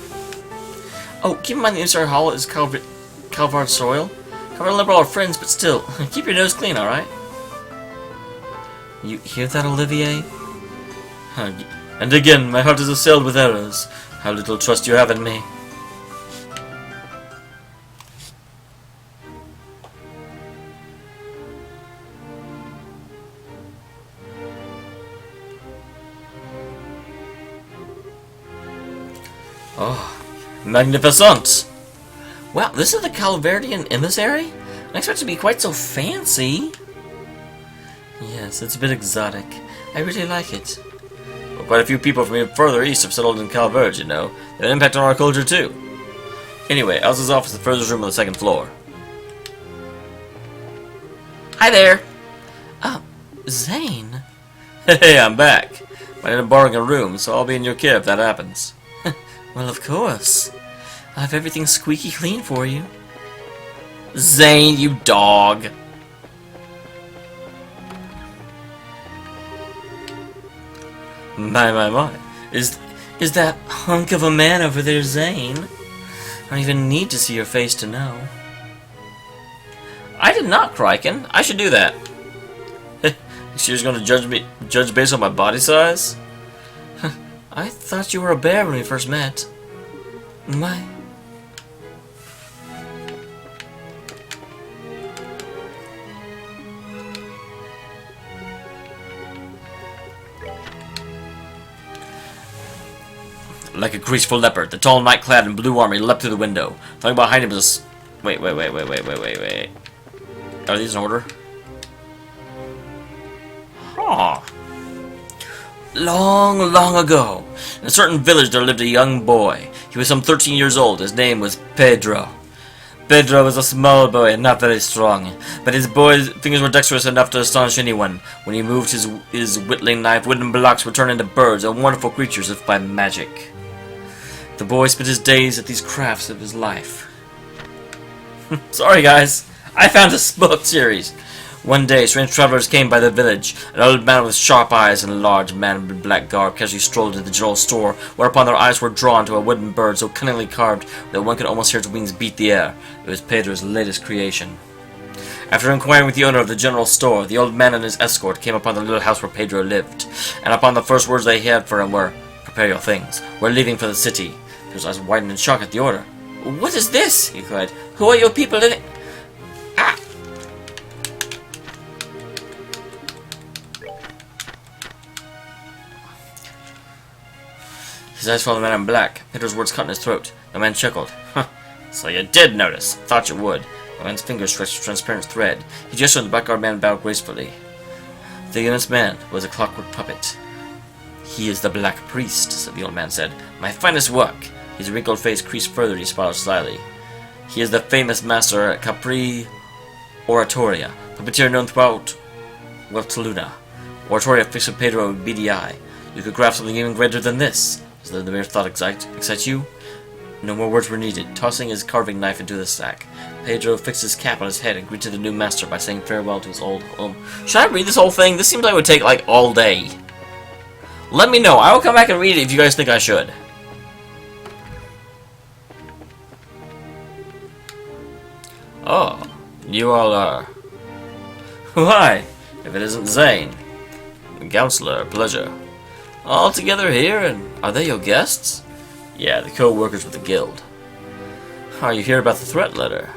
Oh, keep in mind the Emissary Hall is Calvard soil. Calvard and Liberal are friends, but still, keep your nose clean, alright? You hear that, Olivier? And again, my heart is assailed with errors. How little trust you have in me. Oh, magnificent! Wow, this is the Calverdian Emissary? I didn't expect it to be quite so fancy. Yes, it's a bit exotic. I really like it. Well, quite a few people from further east have settled in Calverd, you know. They have an impact on our culture, too. Anyway, Elsa's office is the furthest room on the 2nd floor. Hi there! Zane? Hey, I'm back. I ended up borrowing a room, so I'll be in your care if that happens. Well, of course. I have everything squeaky clean for you. Zane, you dog. My. Is that hunk of a man over there Zane? I don't even need to see your face to know. I did not, Kryken. I should do that. She was going to judge based on my body size? I thought you were a bear when we first met. My... Like a graceful leopard, the tall knight clad in blue armor leapt through the window. Something behind him was a... Wait. Are these in order? Huh. Long ago, in a certain village there lived a young boy. He was some 13 years old. His name was Pedro. Pedro was a small boy and not very strong, but his boy's fingers were dexterous enough to astonish anyone. When he moved his whittling knife, wooden blocks would turn into birds and wonderful creatures if by magic. The boy spent his days at these crafts of his life. Sorry, guys. I found this book series. One day, strange travelers came by the village. An old man with sharp eyes and a large man in black garb casually strolled into the general store, whereupon their eyes were drawn to a wooden bird so cunningly carved that one could almost hear its wings beat the air. It was Pedro's latest creation. After inquiring with the owner of the general store, the old man and his escort came upon the little house where Pedro lived, and upon the first words they had for him were, "Prepare your things. We're leaving for the city." Pedro's eyes widened in shock at the order. "What is this?" he cried. "Who are your people living?" Ah! His eyes followed the man in black. Pedro's words caught in his throat. The man chuckled. "Huh, so you did notice. Thought you would." The man's fingers stretched a transparent thread. He gestured and the black-garbed man bowed gracefully. The immense man was a clockwork puppet. "He is the Black Priest," the old man said. "My finest work." His wrinkled face creased further and he smiled slyly. "He is the famous master Capri Oratoria, puppeteer known throughout Luna. Oratoria fixed Pedro with beady eye. You could craft something even greater than this. Does the mere thought excite you?" No more words were needed. Tossing his carving knife into the sack, Pedro fixed his cap on his head and greeted the new master by saying farewell to his old home. Should I read this whole thing? This seems like it would take, like, all day. Let me know. I will come back and read it if you guys think I should. Oh, you all are... Why, if it isn't Zane. Counselor, pleasure. All together here, and are they your guests? Yeah, the co-workers with the guild. Are you here about the threat letter?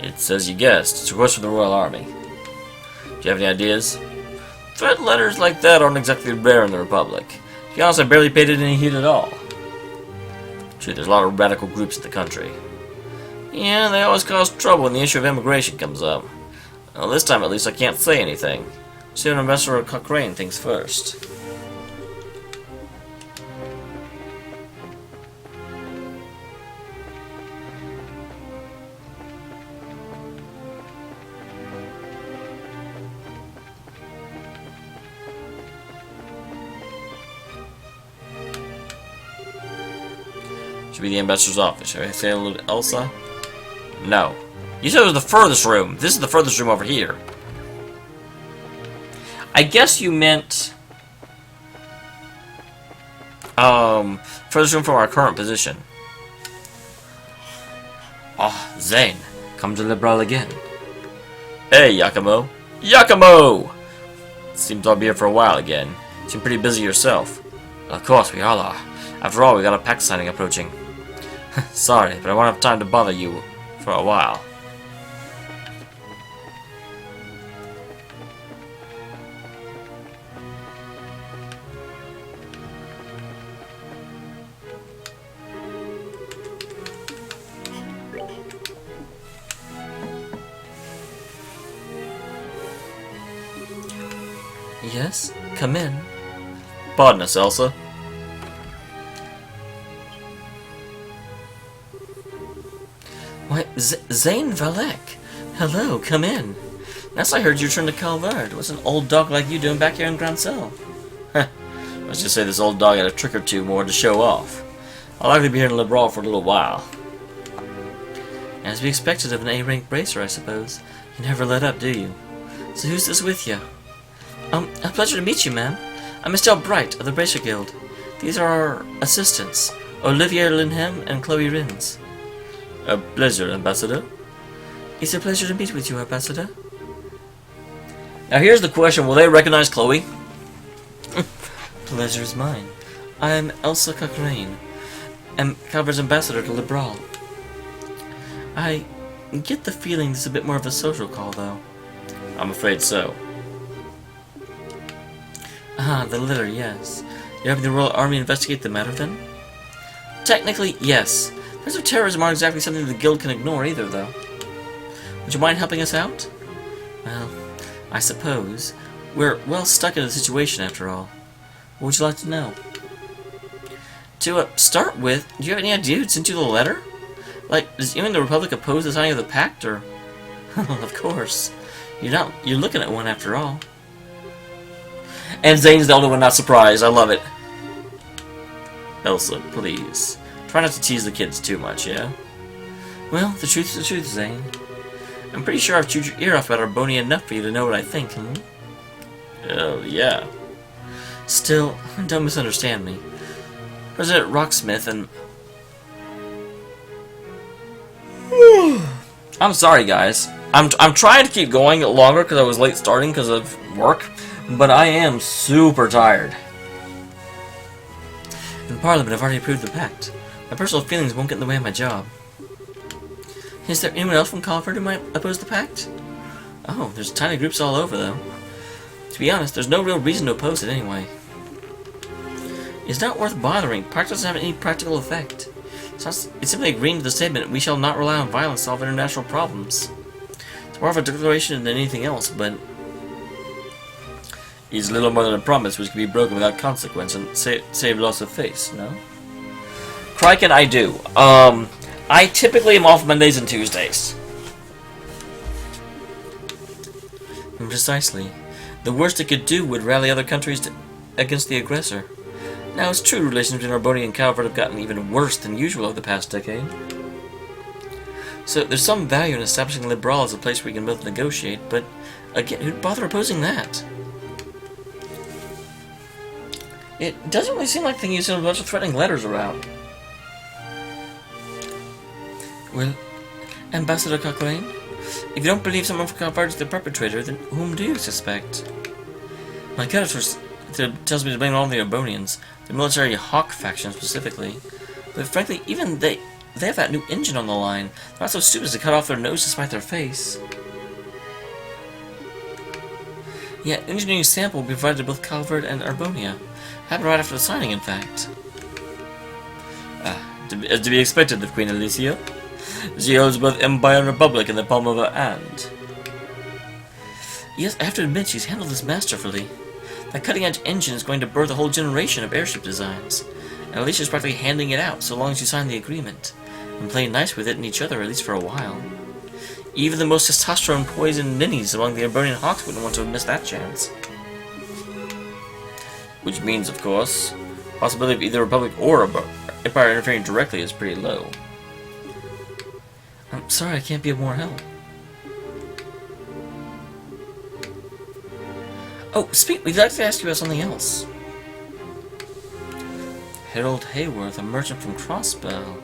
It says you guessed. It's a request from the Royal Army. Do you have any ideas? Threat letters like that aren't exactly rare in the Republic. To be honest, I barely paid it any heed at all. True, there's a lot of radical groups in the country. Yeah, they always cause trouble when the issue of immigration comes up. Well, this time at least I can't say anything. See what Ambassador Cochrane thinks first. Should be the ambassador's office. Should I say hello to Elsa? No. You said it was the furthest room. This is the furthest room over here. I guess you meant... furthest room from our current position. Ah, oh, Zane. Come to Liberal again. Hey, Yakumo. Yakumo! Seems I'll be here for a while again. You seem pretty busy yourself. Of course, we all are. After all, we got a pact signing approaching. Sorry, but I won't have time to bother you for a while. Yes, come in. Pardon us, Elsa. Why, Zane Valek. Hello, come in. Last I heard you returned to Calvard. What's an old dog like you doing back here in Grand Cell? Let's just say this old dog had a trick or two more to show off. I'll likely be here in Liberal for a little while. As we expected of an A-rank bracer, I suppose. You never let up, do you? So who's this with you? A pleasure to meet you, ma'am. I'm Estelle Bright of the Bracer Guild. These are our assistants, Olivier Linham and Chloe Rins. A pleasure, Ambassador. It's a pleasure to meet with you, Ambassador. Now here's the question, will they recognize Chloe? Pleasure is mine. I am Elsa Cochrane, Calvert's ambassador to Liberal. I get the feeling this is a bit more of a social call, though. I'm afraid so. Ah, the letter, yes. You're having the Royal Army investigate the matter, then? Technically, yes. Threats of terrorism aren't exactly something the Guild can ignore either, though. Would you mind helping us out? Well, I suppose. We're well stuck in a situation, after all. What would you like to know? To start with, do you have any idea who sent you the letter? Like, does even the Republic oppose the signing of the pact, or... Of course. You're looking at one, after all. And Zane's the only one not surprised. I love it. Elsa, please. Try not to tease the kids too much, yeah? Well, the truth is the truth, Zane. I'm pretty sure I've chewed your ear off about Arbonia enough for you to know what I think, Oh, yeah. Still, don't misunderstand me. President Rocksmith and... I'm sorry, guys. I'm trying to keep going longer because I was late starting because of work, but I am super tired. In Parliament, I've already approved the pact. My personal feelings won't get in the way of my job. Is there anyone else from Colford who might oppose the pact? Oh, there's tiny groups all over, though. To be honest, there's no real reason to oppose it anyway. It's not worth bothering. Pact doesn't have any practical effect. It's simply agreeing to the statement, we shall not rely on violence to solve international problems. It's more of a declaration than anything else, but... It's little more than a promise which can be broken without consequence and save loss of face, no? Criken, I do. I typically am off Mondays and Tuesdays. Precisely. The worst it could do would rally other countries against the aggressor. Now, it's true relations between Arbonia and Calvert have gotten even worse than usual over the past decade. So, there's some value in establishing Liberal as a place where we can both negotiate, but, again, who'd bother opposing that? It doesn't really seem like they use a bunch of threatening letters around. Well, Ambassador Cochrane, if you don't believe someone from Calvert is the perpetrator, then whom do you suspect? My character tells me to blame all the Arbonians, the military Hawk faction specifically. But frankly, even they have that new engine on the line. They're not so stupid as to cut off their nose to spite their face. Yeah, engineering sample will be provided to both Calvert and Arbonia. Happened right after the signing, in fact. As to be expected of Queen Alicia. She holds both Empire and Republic in the palm of her hand. Yes, I have to admit she's handled this masterfully. That cutting-edge engine is going to birth a whole generation of airship designs. And Alicia's practically handing it out, so long as you sign the agreement. And play nice with it and each other, at least for a while. Even the most testosterone-poisoned ninnies among the Arbonian Hawks wouldn't want to have missed that chance. Which means, of course, possibility of either Republic or Empire interfering directly is pretty low. I'm sorry I can't be of more help. Oh, we'd like to ask you about something else. Harold Hayworth, a merchant from Crossbell.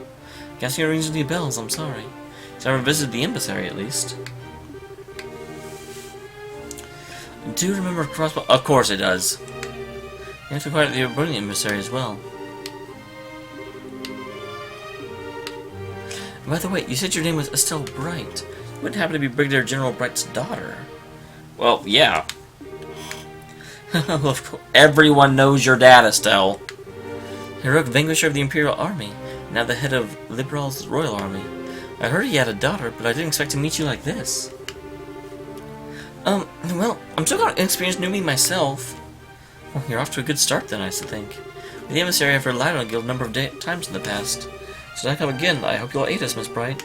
Guessing it rings any bells, I'm sorry. He's never visited the embassy, at least. Do you remember Crossbell? Of course it does. You have to acquire the Arbonian emissary as well. By the way, you said your name was Estelle Bright. You wouldn't happen to be Brigadier General Bright's daughter. Well, yeah. Of course, everyone knows your dad, Estelle. Heroic vanquisher of the Imperial Army, now the head of Liberal's Royal Army. I heard he had a daughter, but I didn't expect to meet you like this. Well, I'm still not an experienced newbie myself. Well, you're off to a good start then, I should think. With the emissary, I've relied on a guild a number of times in the past. Should I come again, I hope you'll aid us, Miss Bright.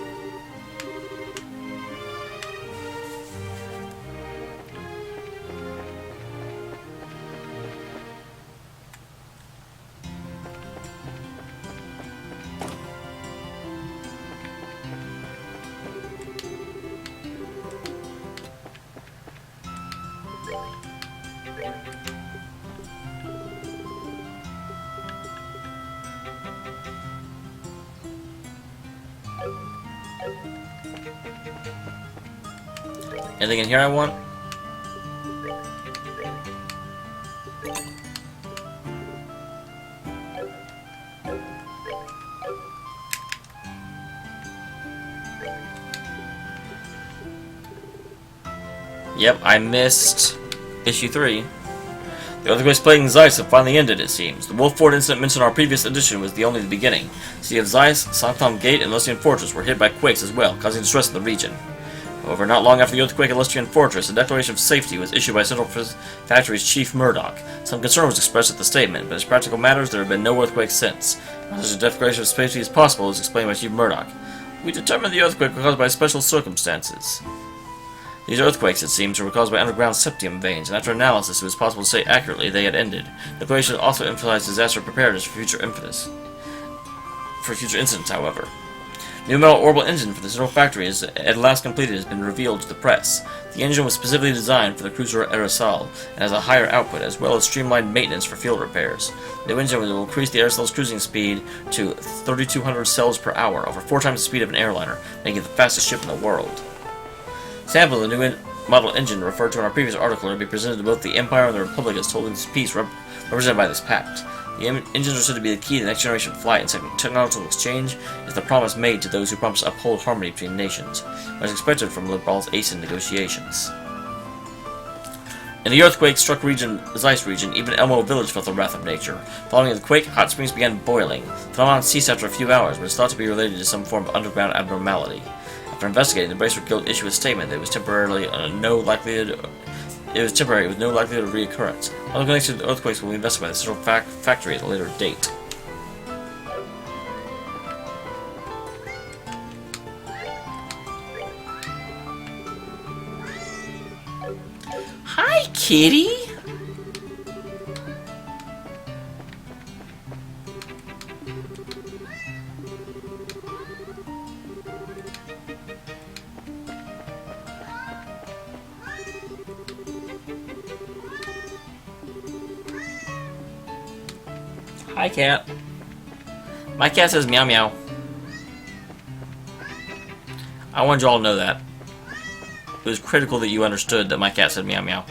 Anything in here I want? Yep, I missed issue 3. The earthquake's plaguing Zeiss have finally ended, it seems. The Wolford incident mentioned in our previous edition was only the beginning. City of Zeiss, Southampton Gate, and Lustian Fortress were hit by quakes as well, causing distress in the region. However, not long after the earthquake at Lustian Fortress, a declaration of safety was issued by Central Factory's Chief Murdoch. Some concern was expressed at the statement, but as practical matters, there have been no earthquakes since. Such a declaration of safety as possible is explained by Chief Murdoch. We determined the earthquake was caused by special circumstances. These earthquakes, it seems, were caused by underground septium veins, and after analysis, it was possible to say accurately they had ended. The declaration also emphasized disaster preparedness for future impetus. for future incidents, however. New metal orbital engine for the Central Factory is at last completed has been revealed to the press. The engine was specifically designed for the cruiser Aerosol and has a higher output, as well as streamlined maintenance for field repairs. The new engine will increase the Aerosol's cruising speed to 3,200 cells per hour, over 4 times the speed of an airliner, making it the fastest ship in the world. Samples of the new model engine referred to in our previous article will be presented to both the Empire and the Republic as holding this peace represented by this pact. The engines are said to be the key to next generation flight and technological exchange is the promise made to those who promise to uphold harmony between nations, as expected from Bleublanc's ACEN negotiations. In the earthquake-struck Zeiss region, even Elmo Village felt the wrath of nature. Following the quake, hot springs began boiling. The phenomenon ceased after a few hours, but is thought to be related to some form of underground abnormality. After investigating, the Bracer Guild issued a statement that it was temporary with no likelihood of reoccurrence. Other connections to earthquakes will be investigated by the Central Factory at a later date. Hi, kitty! Hi, cat. My cat says meow meow. I wanted you all to know that. It was critical that you understood that my cat said meow meow.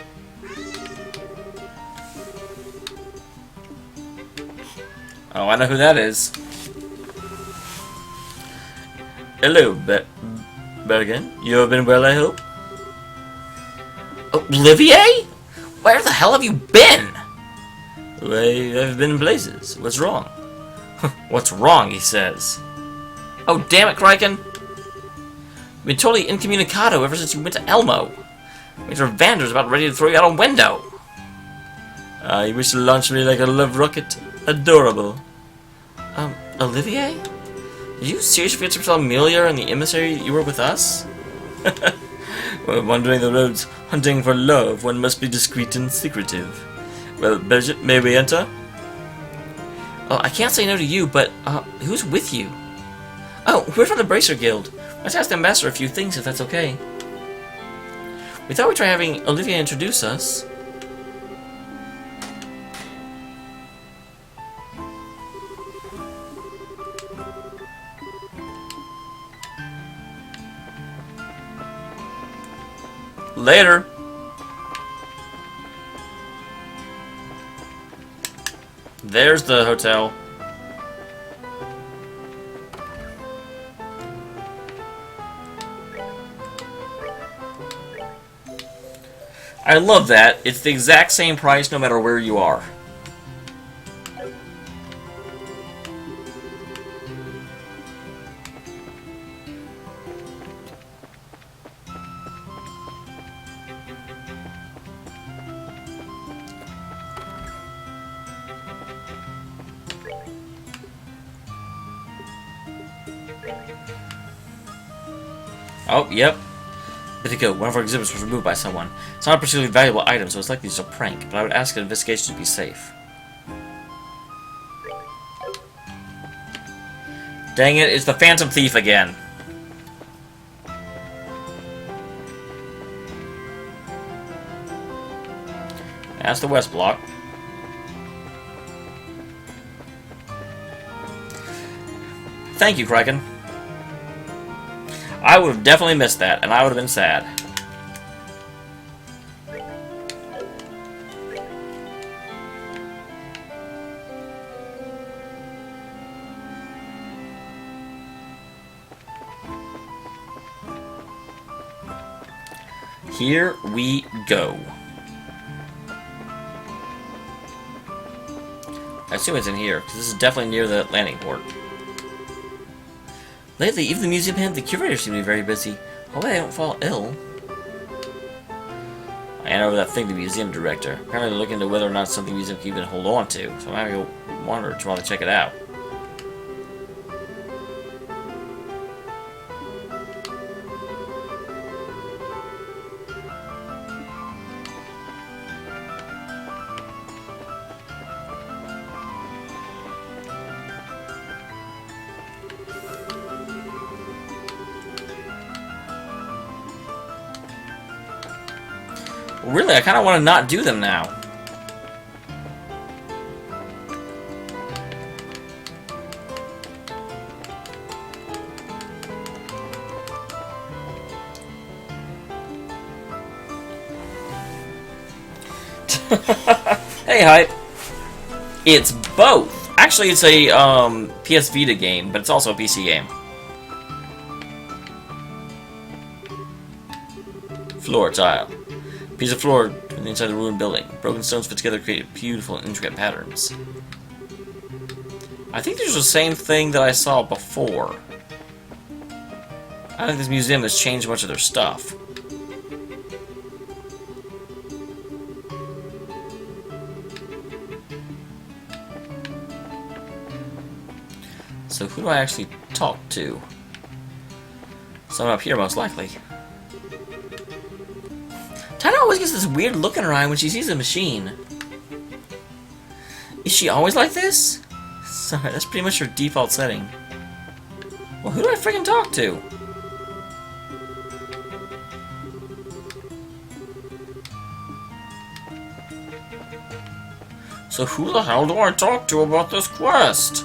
Oh, I know who that is. Hello, Bergen. You have been well, I hope? Olivier? Where the hell have you been? I've been in places. What's wrong? What's wrong, he says. Oh, damn it, Kraken. You've been totally incommunicado ever since you went to Elmo. Major Vander's about ready to throw you out a window. You wish to launch me like a love rocket? Adorable. Olivier? Did you seriously forget to tell Amelia and the emissary you were with us? Well, wandering the roads, hunting for love, one must be discreet and secretive. Well, Bridget, may we enter? Oh, I can't say no to you, but, who's with you? Oh, we're from the Bracer Guild. Let's ask the Ambassador a few things, if that's okay. We thought we'd try having Olivia introduce us. Later. There's the hotel. I love that. It's the exact same price no matter where you are. Oh, yep. Bittico, one of our exhibits was removed by someone. It's not a particularly valuable item, so it's likely just a prank, but I would ask an investigation to be safe. Dang it, it's the Phantom Thief again. That's the West Block. Thank you, Kraken. I would have definitely missed that, and I would have been sad. Here we go. I assume it's in here, because this is definitely near the landing port. Lately, even the museum and the curator seem to be very busy. Hopefully I don't fall ill. I hand over that thing to the museum director. Apparently they're looking into whether or not something the museum can even hold on to, so I'm having a wander to want to check it out. Really, I kind of want to not do them now. Hey, Hype. It's both. Actually, it's a PS Vita game, but it's also a PC game. Floor tile. Piece of floor inside the ruined building. Broken stones fit together to create beautiful and intricate patterns. I think there's the same thing that I saw before. I don't think this museum has changed much of their stuff. So who do I actually talk to? Someone up here, most likely. Tana always gets this weird look in her eye when she sees a machine. Is she always like this? Sorry, that's pretty much her default setting. Well, who do I freaking talk to? So who the hell do I talk to about this quest?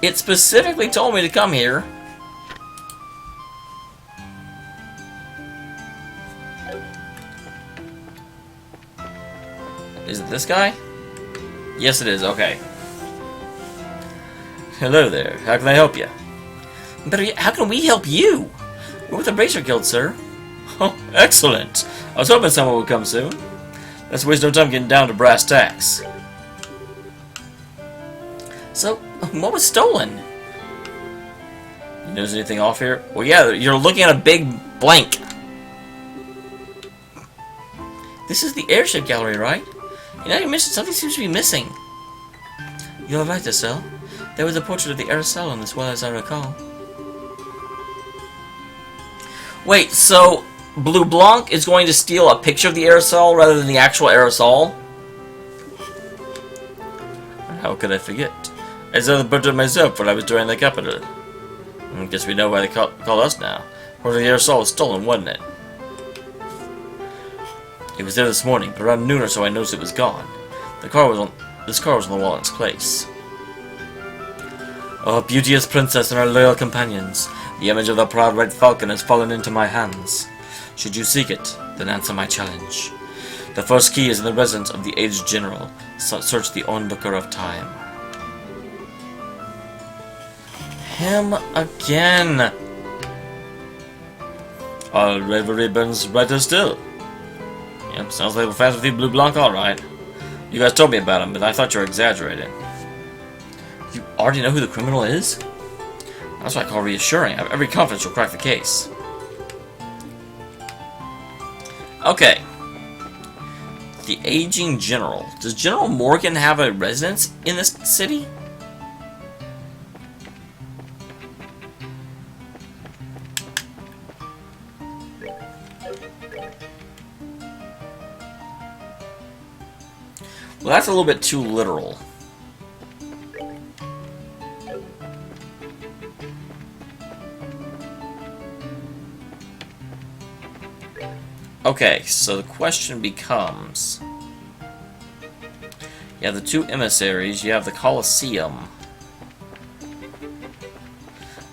It specifically told me to come here. Is it this guy? Yes, it is. Okay. Hello there. How can I help you? Better yet, how can we help you? We're with the Bracer Guild, sir. Oh, excellent. I was hoping someone would come soon. Let's waste no time getting down to brass tacks. So, what was stolen? You notice anything off here? Well, yeah, you're looking at a big blank. This is the airship gallery, right? You know, you're missing something. Seems to be missing. You're right, Estelle. There was a portrait of the Aerosol as well as I recall. Wait, so Bleublanc is going to steal a picture of the Aerosol rather than the actual Aerosol? How could I forget? I saw the portrait myself when I was during the capital. I guess we know why they call us now. Or the Aerosol was stolen, wasn't it? It was there this morning, but around noon or so I noticed it was gone. This car was on the wall in its place. Oh, beauteous princess and her loyal companions, the image of the proud red falcon has fallen into my hands. Should you seek it, then answer my challenge. The first key is in the residence of the aged general. Search the onlooker of time. Him again. Our rivalry burns brighter still. Yep, sounds like we're fast with you, Bleublanc, alright. You guys told me about him, but I thought you were exaggerating. You already know who the criminal is? That's what I call reassuring. I have every confidence you'll crack the case. Okay. The aging general. Does General Morgan have a residence in this city? Well, that's a little bit too literal. Okay, so the question becomes... You have the two emissaries, you have the Colosseum.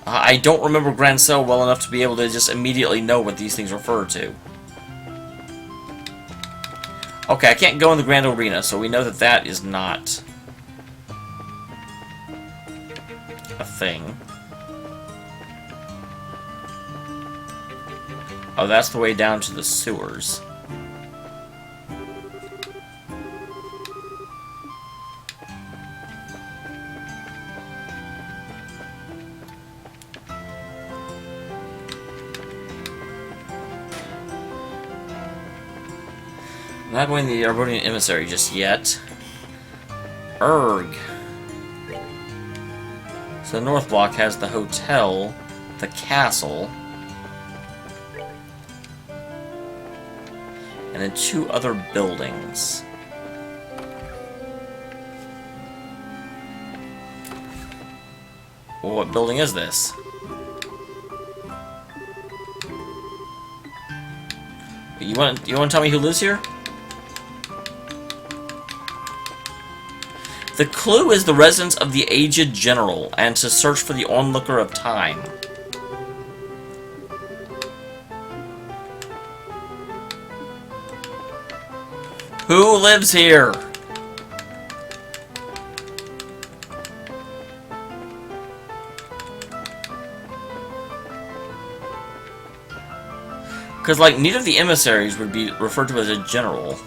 I don't remember Grand Cell well enough to be able to just immediately know what these things refer to. Okay, I can't go in the Grand Arena, so we know that that is not a thing. Oh, that's the way down to the sewers. I'm not going to the Arbonian Emissary just yet. Erg. So the North Block has the hotel, the castle, and then two other buildings. Well, what building is this? You want to tell me who lives here? The clue is the residence of the aged general, and to search for the onlooker of time. Who lives here? Because, like, neither of the emissaries would be referred to as a general.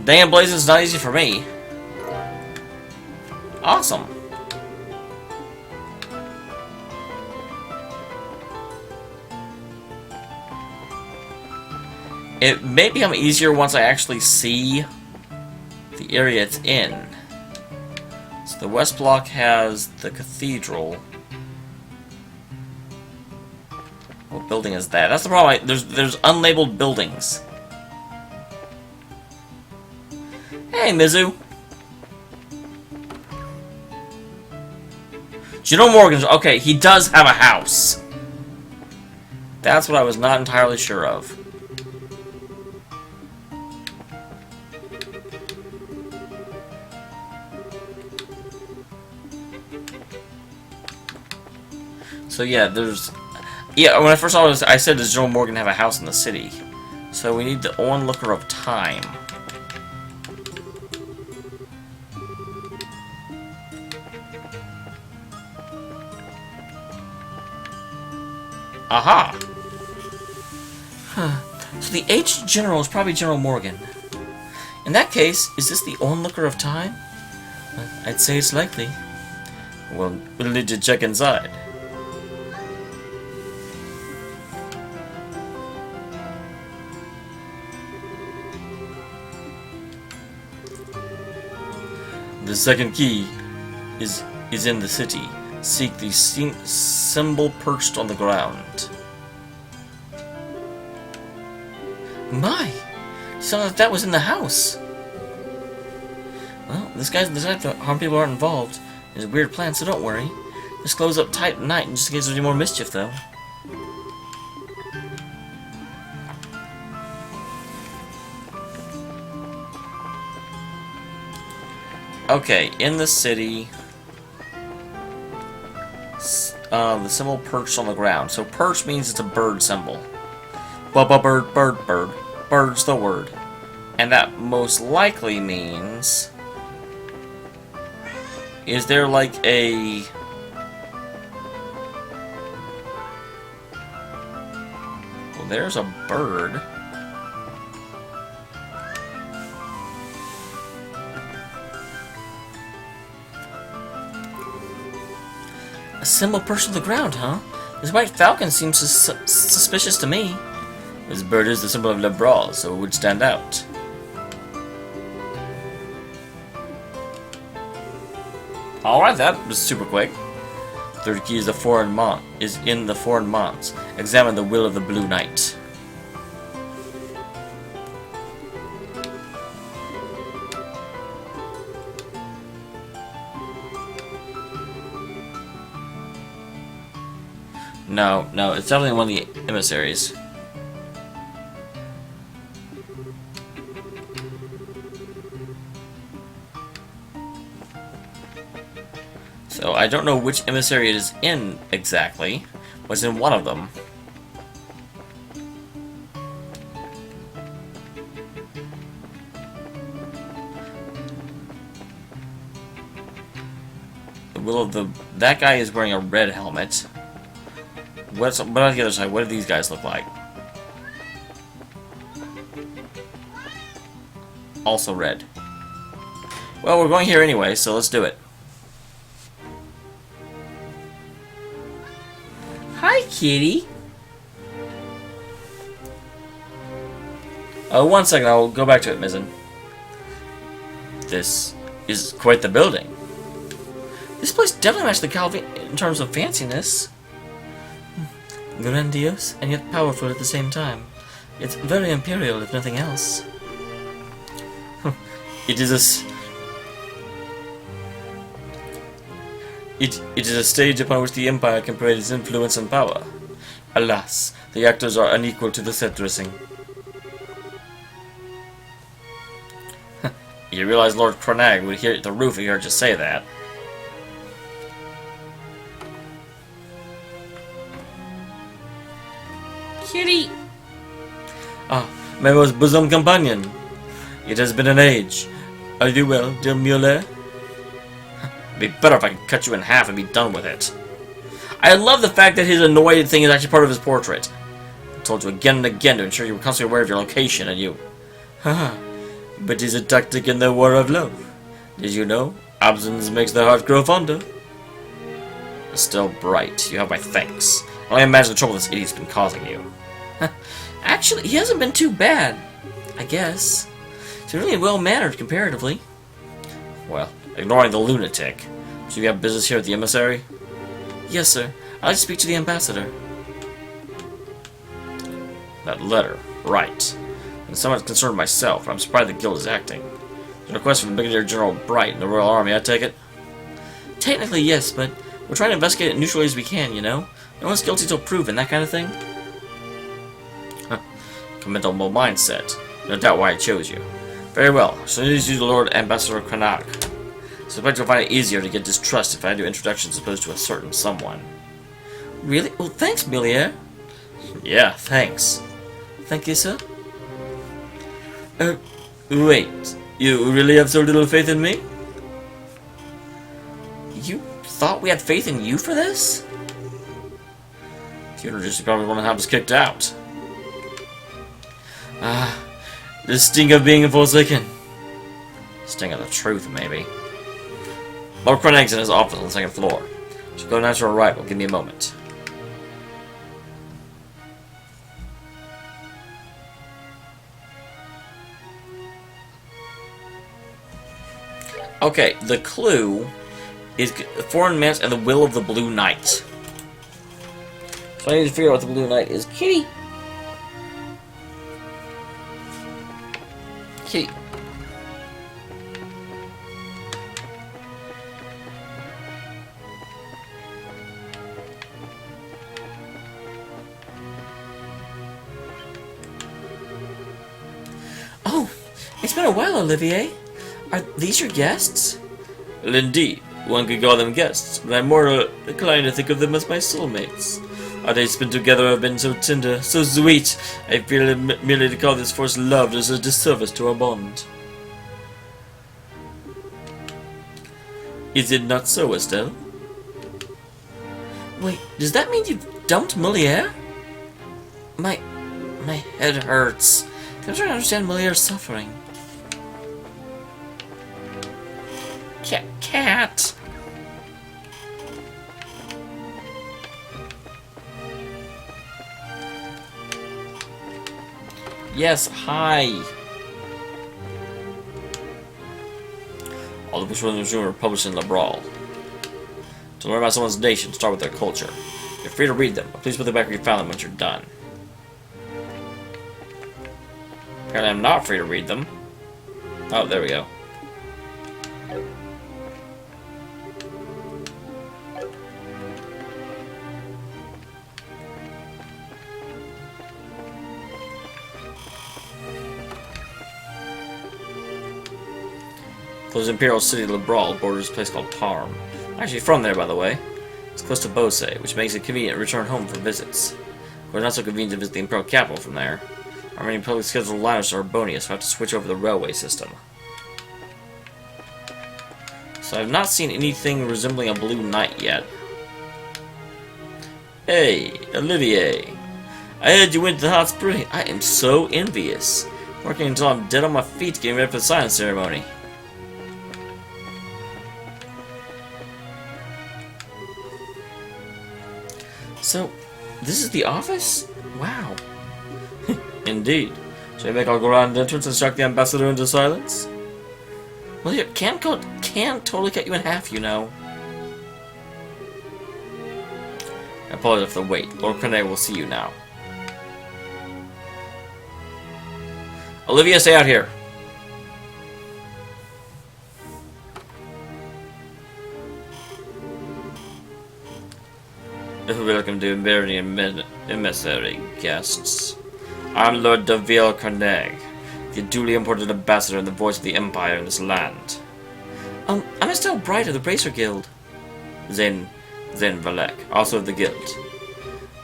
Damn, Blaze, it's not easy for me. Awesome. It may become easier once I actually see the area it's in. So the West Block has the cathedral. What building is that? That's the problem. There's unlabeled buildings. Hey, Mizu. General Morgan's... Okay, he does have a house. That's what I was not entirely sure of. So yeah, there's... Yeah, when I first saw this, I said, does General Morgan have a house in the city? So we need the onlooker of time. Aha! Huh. So the aged general is probably General Morgan. In that case, is this the onlooker of time? I'd say it's likely. Well, we'll need to check inside. The second key is in the city. Seek the symbol perched on the ground. My! Sounded like that was in the house. Well, this guy's the type to harm people aren't involved. It's a weird plan, so don't worry. Just close up tight at night, just in case there's any more mischief, though. Okay, in the city... the symbol perched on the ground. So perch means it's a bird symbol. Bird, bird, bird. Bird's the word. And that most likely means... Is there like a... Well, there's a bird. A symbol perched on the ground, huh? This white falcon seems suspicious to me. This bird is the symbol of Le Brawl, so it would stand out. Alright, that was super quick. Third key is in the foreign mons. Examine the will of the Blue Knight. No, it's definitely one of the emissaries. So I don't know which emissary it is in exactly, but it's in one of them. The will of the... That guy is wearing a red helmet. What on the other side? What do these guys look like? Also red. Well, we're going here anyway, so let's do it. Hi, kitty. Oh, 1 second. I'll go back to it, Mizzen. This is quite the building. This place definitely matches the Calvi in terms of fanciness. Grandiose and yet powerful at the same time. It's very imperial, if nothing else. It is a stage upon which the Empire can parade its influence and power. Alas, the actors are unequal to the set dressing. You realize Lord Cronag would hear the roof if you heard you say that. Kitty! Ah, my most bosom companion. It has been an age. Are you well, dear Mueller? It'd be better if I could cut you in half and be done with it. I love the fact that his annoyed thing is actually part of his portrait. I told you again and again to ensure you were constantly aware of your location, and you... Haha. But is a tactic in the war of love. Did you know? Absence makes the heart grow fonder. Still bright. You have my thanks. I only imagine the trouble this idiot's been causing you. Actually, he hasn't been too bad. I guess. He's really well-mannered, comparatively. Well, ignoring the lunatic. So you have business here at the emissary? Yes, sir. I'd like to speak to the ambassador. That letter. Right. I'm somewhat concerned myself, but I'm surprised the guild is acting. There's a request from Brigadier General Bright in the Royal Army, I take it? Technically, yes, but we're trying to investigate it neutrally as we can, you know? No one's guilty till proven, that kind of thing. Huh. Commendable mindset. No doubt why I chose you. Very well. So introduce you to Lord Ambassador Cranach. I suspect you'll find it easier to get distrust if I do introductions as opposed to a certain someone. Really? Well, thanks, Milier. Yeah, thanks. Thank you, sir. Wait. You really have so little faith in me? You thought we had faith in you for this? If you introduced, you probably want to have us kicked out. Ah, the sting of being forsaken. Sting of the truth, maybe. Lord Cronag's in his office on the second floor. She'll go down to her arrival. Give me a moment. Okay, the clue is foreign mass and the will of the Blue Knight. So I need to figure out what the Blue Knight is. Kitty! Kitty. Oh, it's been a while, Olivier. Are these your guests? Well, indeed. One could call them guests, but I'm more inclined to think of them as my soulmates. Our days spent together have been so tender, so sweet. I feel that merely to call this force love is a disservice to our bond. Is it not so, Estelle? Wait, does that mean you've dumped Moliere? My head hurts. I'm trying to understand Moliere's suffering. Cat. Yes, hi. All the books from the museum are published in Lebrawl. To learn about someone's nation, start with their culture. You're free to read them, but please put them back where you found them once you're done. Apparently I'm not free to read them. Oh, there we go. Close Imperial City Lebrawl borders a place called Parm. I'm actually from there, by the way. It's close to Bose, which makes it convenient to return home for visits. But not so convenient to visit the Imperial capital from there. Our many public scheduled liners are Arbonia, so I have to switch over the railway system. So I've not seen anything resembling a Blue Knight yet. Hey, Olivier. I heard you went to the hot spring. I am so envious. Working until I'm dead on my feet getting ready for the silence ceremony. So, this is the office? Wow. Indeed. Shall I make our grand entrance and shock the ambassador into silence? Well, your can totally cut you in half, you know. I apologize for the wait. Lord Cornet will see you now. Olivia, stay out here. Welcome to very emissary guests. I'm Lord de Villecarneg, the duly important ambassador and the voice of the Empire in this land. I'm Estelle Bright of the Bracer Guild. Zane Valek, also of the Guild.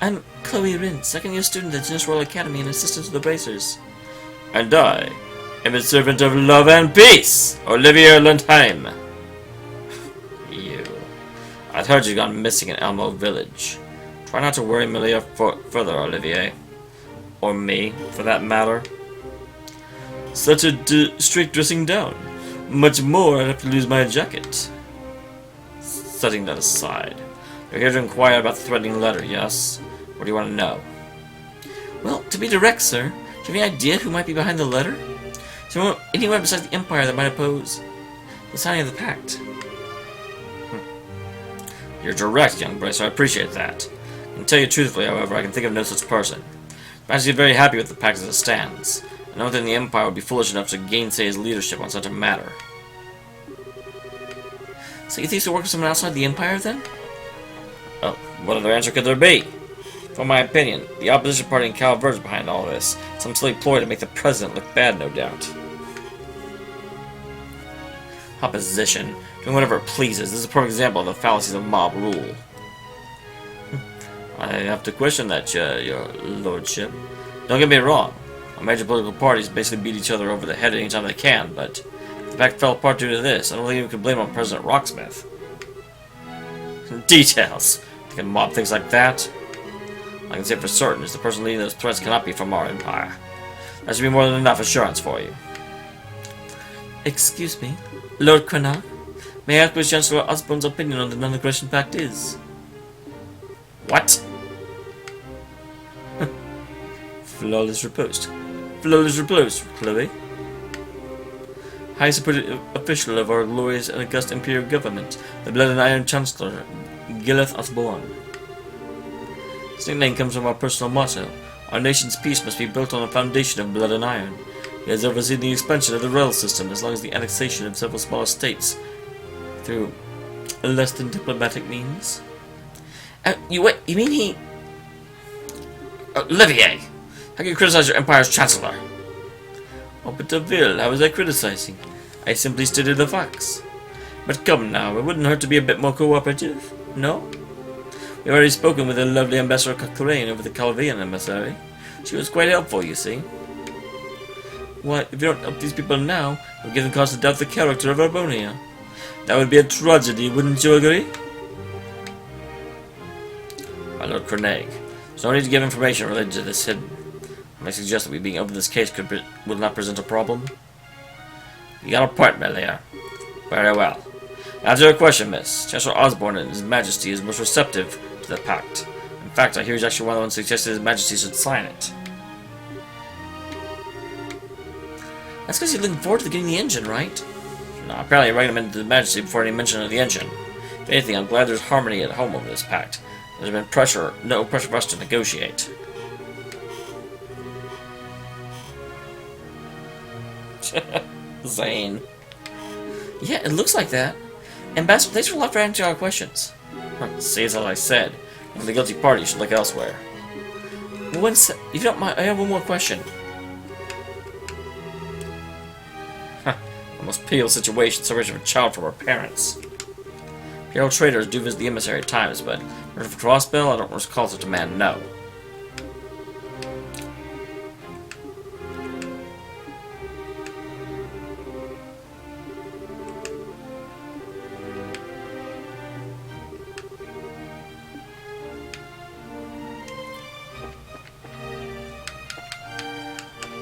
I'm Chloe Rin, second-year student at Genus Royal Academy and assistant to the Bracers. And I am a servant of love and peace, Olivia Lundheim. You. I've heard you've gone missing in Elmo Village. Try not to worry Melia further, Olivier. Or me, for that matter. Such a strict dressing down. Much more, I'd have to lose my jacket. Setting that aside, you're here to inquire about the threatening letter, yes? What do you want to know? Well, to be direct, sir, do you have any idea who might be behind the letter? Is there anyone besides the Empire that might oppose the signing of the pact? You're direct, young Bracer. I appreciate that. I can tell you truthfully, however, I can think of no such person. I'm actually very happy with the pact as it stands. And no one in the Empire would be foolish enough to gainsay his leadership on such a matter. So you think he'll work with someone outside the Empire, then? Oh, what other answer could there be? From my opinion, the opposition party in Calvert is behind all this. Some silly ploy to make the president look bad, no doubt. Opposition, doing whatever it pleases. This is a perfect example of the fallacies of mob rule. I have to question that, your lordship. Don't get me wrong. Our major political parties basically beat each other over the head anytime they can, but if the pact fell apart due to this, I don't think we can blame on President Rocksmith. Details. They can mob things like that. I can say for certain is the person leading those threats cannot be from our empire. That should be more than enough assurance for you. Excuse me, Lord Cranach? May I ask what Chancellor Osborne's opinion on the non-aggression pact is? What? Flawless riposte. Flawless riposte, Chloe. High supported official of our glorious and august imperial government, the Blood and Iron Chancellor, Gileth Osborne. His nickname comes from our personal motto: our nation's peace must be built on a foundation of blood and iron. He has overseen the expansion of the rail system as well as the annexation of several smaller states through less than diplomatic means. You mean he... Olivier! How can you criticize your empire's chancellor? Oh, but Deville, how was I criticizing? I simply stated the facts. But come now, it wouldn't hurt to be a bit more cooperative, no? We've already spoken with the lovely Ambassador Cochrane over the Calvian emissary. She was quite helpful, you see. Why, if you don't help these people now, you'll give them cause to doubt the character of Arbonia. That would be a tragedy, wouldn't you agree? My Lord Cranach, there's no need to give information related to this hidden. I suggest that we being open this case will not present a problem. You got a point, Melia. Very well. Answer your question, miss. Chancellor Osborne and His Majesty is most receptive to the pact. In fact, I hear he's actually one of the ones suggested His Majesty should sign it. That's because he's looking forward to getting the engine, right? No, apparently I recommended to His Majesty before any mention of the engine. If anything, I'm glad there's harmony at home over this pact. There's been no pressure for us to negotiate. Zane. Yeah, it looks like that. Ambassador, thanks for answering our questions. See, as I said, if the guilty party should look elsewhere. If you don't mind, I have one more question. The most pitiable situation, separation of a child from her parents. Imperial traders do visit the emissary at times, but for Crossbell, I don't recall such a man, no.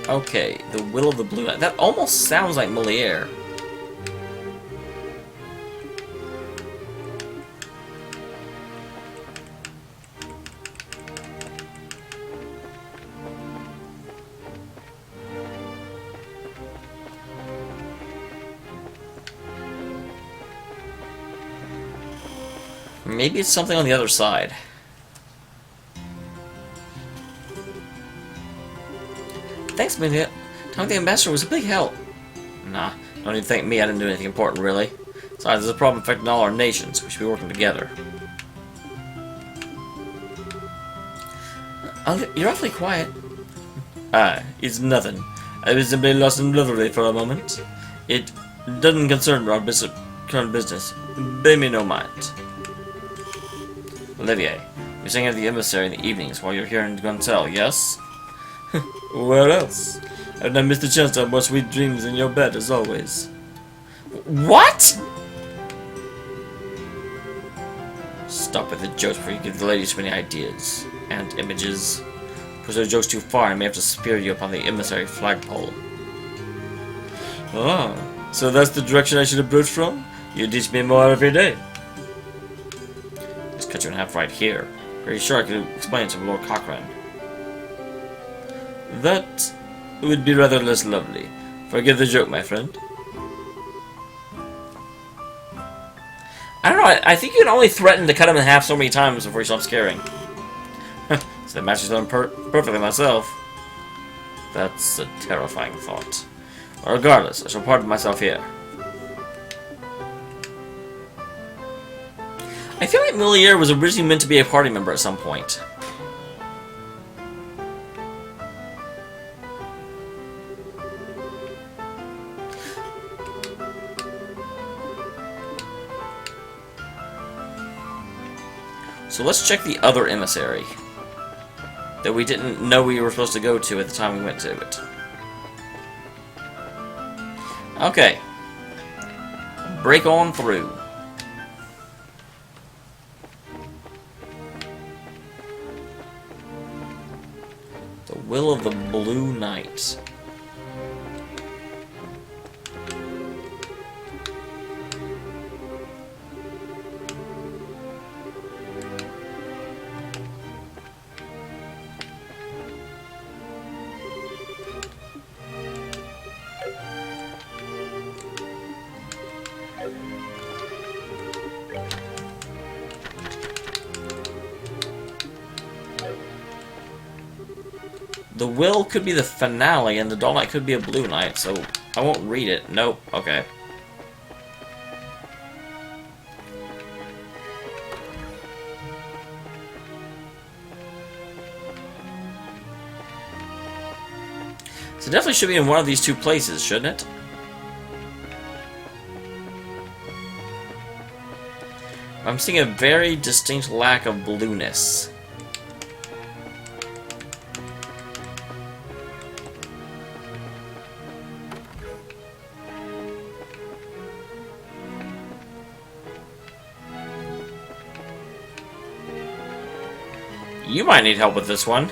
Okay, the Will of the Blue Knight. That almost sounds like Moliere. Maybe it's something on the other side. Talking to the ambassador was a big help. Nah, don't even thank me. I didn't do anything important, really. Besides, there's a problem affecting all our nations. We should be working together. You're awfully quiet. It's nothing. I was simply lost in reverie for a moment. It doesn't concern our current business. Pay me no mind. Olivier, you're staying at the emissary in the evenings while you're here in Gontel, yes? Where else? And I missed the chance to have more sweet dreams in your bed, as always. What? Stop with the jokes before you give the ladies too many ideas. And images. Push those jokes too far, I may have to spear you up on the emissary flagpole. Ah, so that's the direction I should approach from? You teach me more every day. Just cut you in half right here. Pretty sure I could explain to Lord Cochrane. That would be rather less lovely. Forgive the joke, my friend. I don't know, I think you can only threaten to cut him in half so many times before he stops caring. So that matches them perfectly myself. That's a terrifying thought. But regardless, I shall pardon myself here. I feel like Moliere was originally meant to be a party member at some point. So let's check the other emissary that we didn't know we were supposed to go to at the time we went to it. Okay. Break on through. The Will of the Blue Knight. The will could be the finale, and the Dull Knight could be a Blue Knight, so I won't read it. Nope. Okay. So it definitely should be in one of these two places, shouldn't it? I'm seeing a very distinct lack of blueness. You might need help with this one.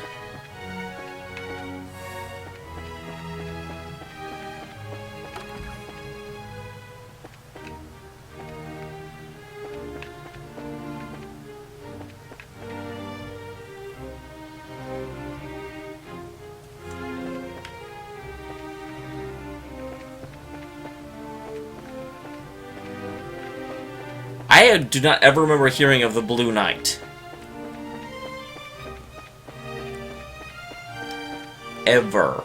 I do not ever remember hearing of the Blue Knight. Ever.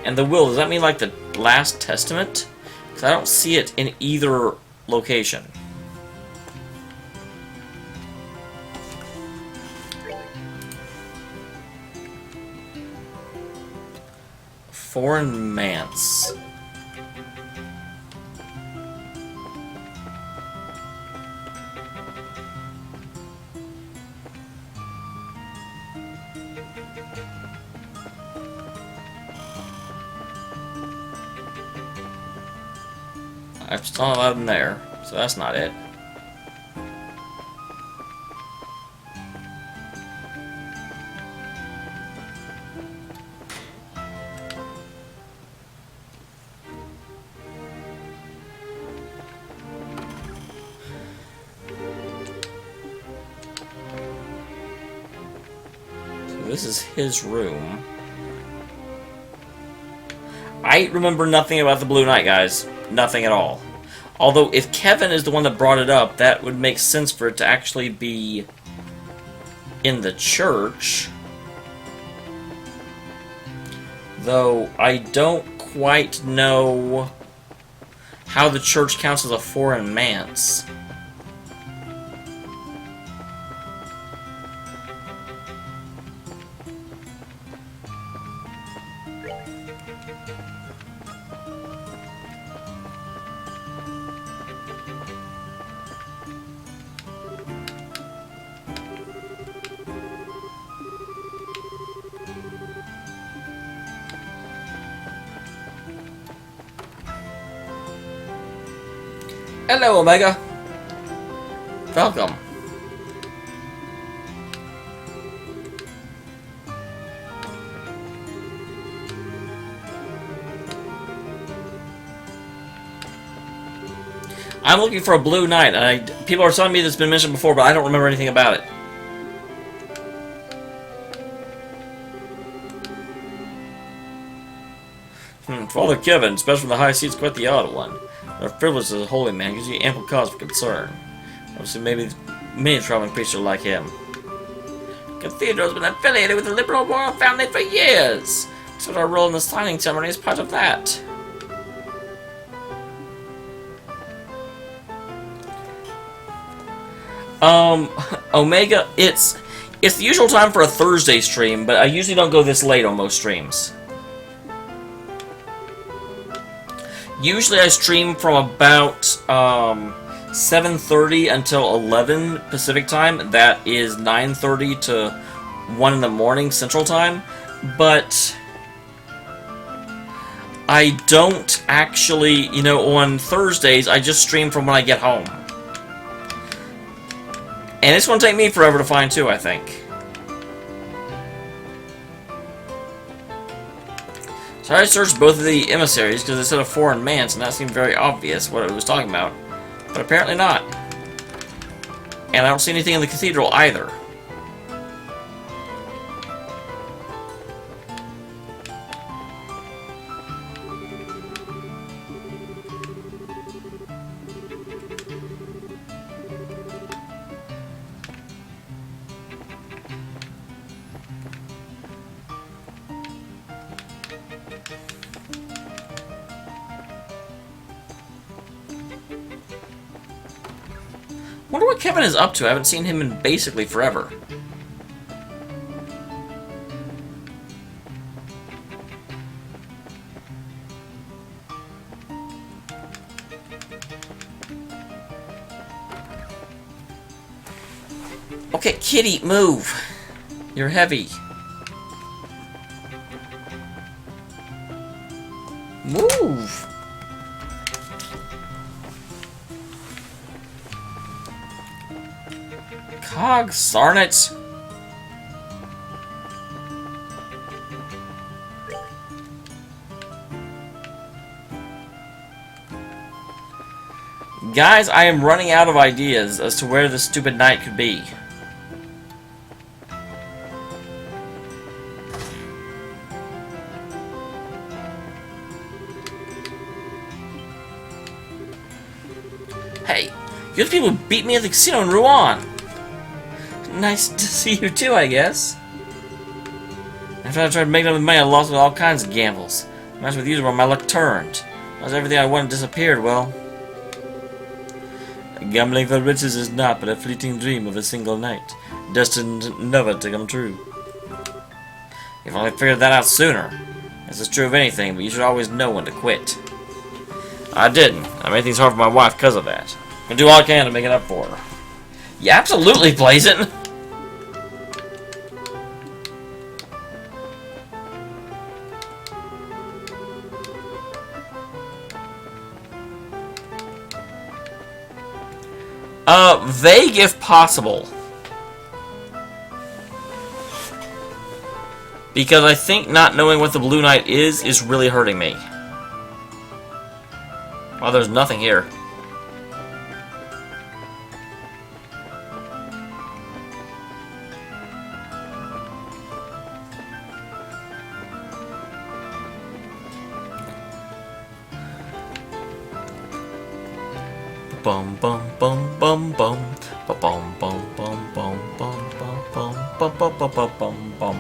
And the will, does that mean like the Last Testament? Because I don't see it in either location. Foreign Manse. I'm still not allowed in there, so that's not it. So this is his room. I remember nothing about the Blue Knight, guys. Nothing at all. Although, if Kevin is the one that brought it up, that would make sense for it to actually be in the church. Though I don't quite know how the church counts as a foreign manse. Hello, Omega. Welcome. I'm looking for a Blue Knight, and people are telling me this has been mentioned before, but I don't remember anything about it. Father Kevin, especially from the high seat's quite the odd one. Our privilege as a holy man gives you ample cause for concern. Obviously, maybe many traveling priests are like him. Cathedral has been affiliated with the liberal royal family for years, so our role in the signing ceremony is part of that. Omega, it's the usual time for a Thursday stream, but I usually don't go this late on most streams. Usually I stream from about 7:30 until 11 Pacific time. That is 9:30 to 1 in the morning Central time. But I don't actually, on Thursdays, I just stream from when I get home. And it's going to take me forever to find, too, I think. So I searched both of the emissaries because it said a foreign manse, and that seemed very obvious what it was talking about. But apparently not. And I don't see anything in the cathedral either. Wonder what Kevin is up to. I haven't seen him in basically forever. Okay, kitty, move. You're heavy. Move. Cog, darn it. Guys, I am running out of ideas as to where this stupid knight could be. Hey, you're the people who beat me at the casino in Rouen. Nice to see you too, I guess. After I tried making up with money, I lost with all kinds of gambles. Matched with you where my luck turned. As everything I wanted disappeared, well... Gambling for riches is not but a fleeting dream of a single night, destined never to come true. If I only figured that out sooner. This is true of anything, but you should always know when to quit. I didn't. I made things hard for my wife because of that. I'm gonna do all I can to make it up for her. Yeah, absolutely, Blazin'! Vague if possible. Because I think not knowing what the Blue Knight is really hurting me. Oh, there's nothing here. Bum bum bum bum bum bum bum bum bum bum bum bum bum bum bum bum bum.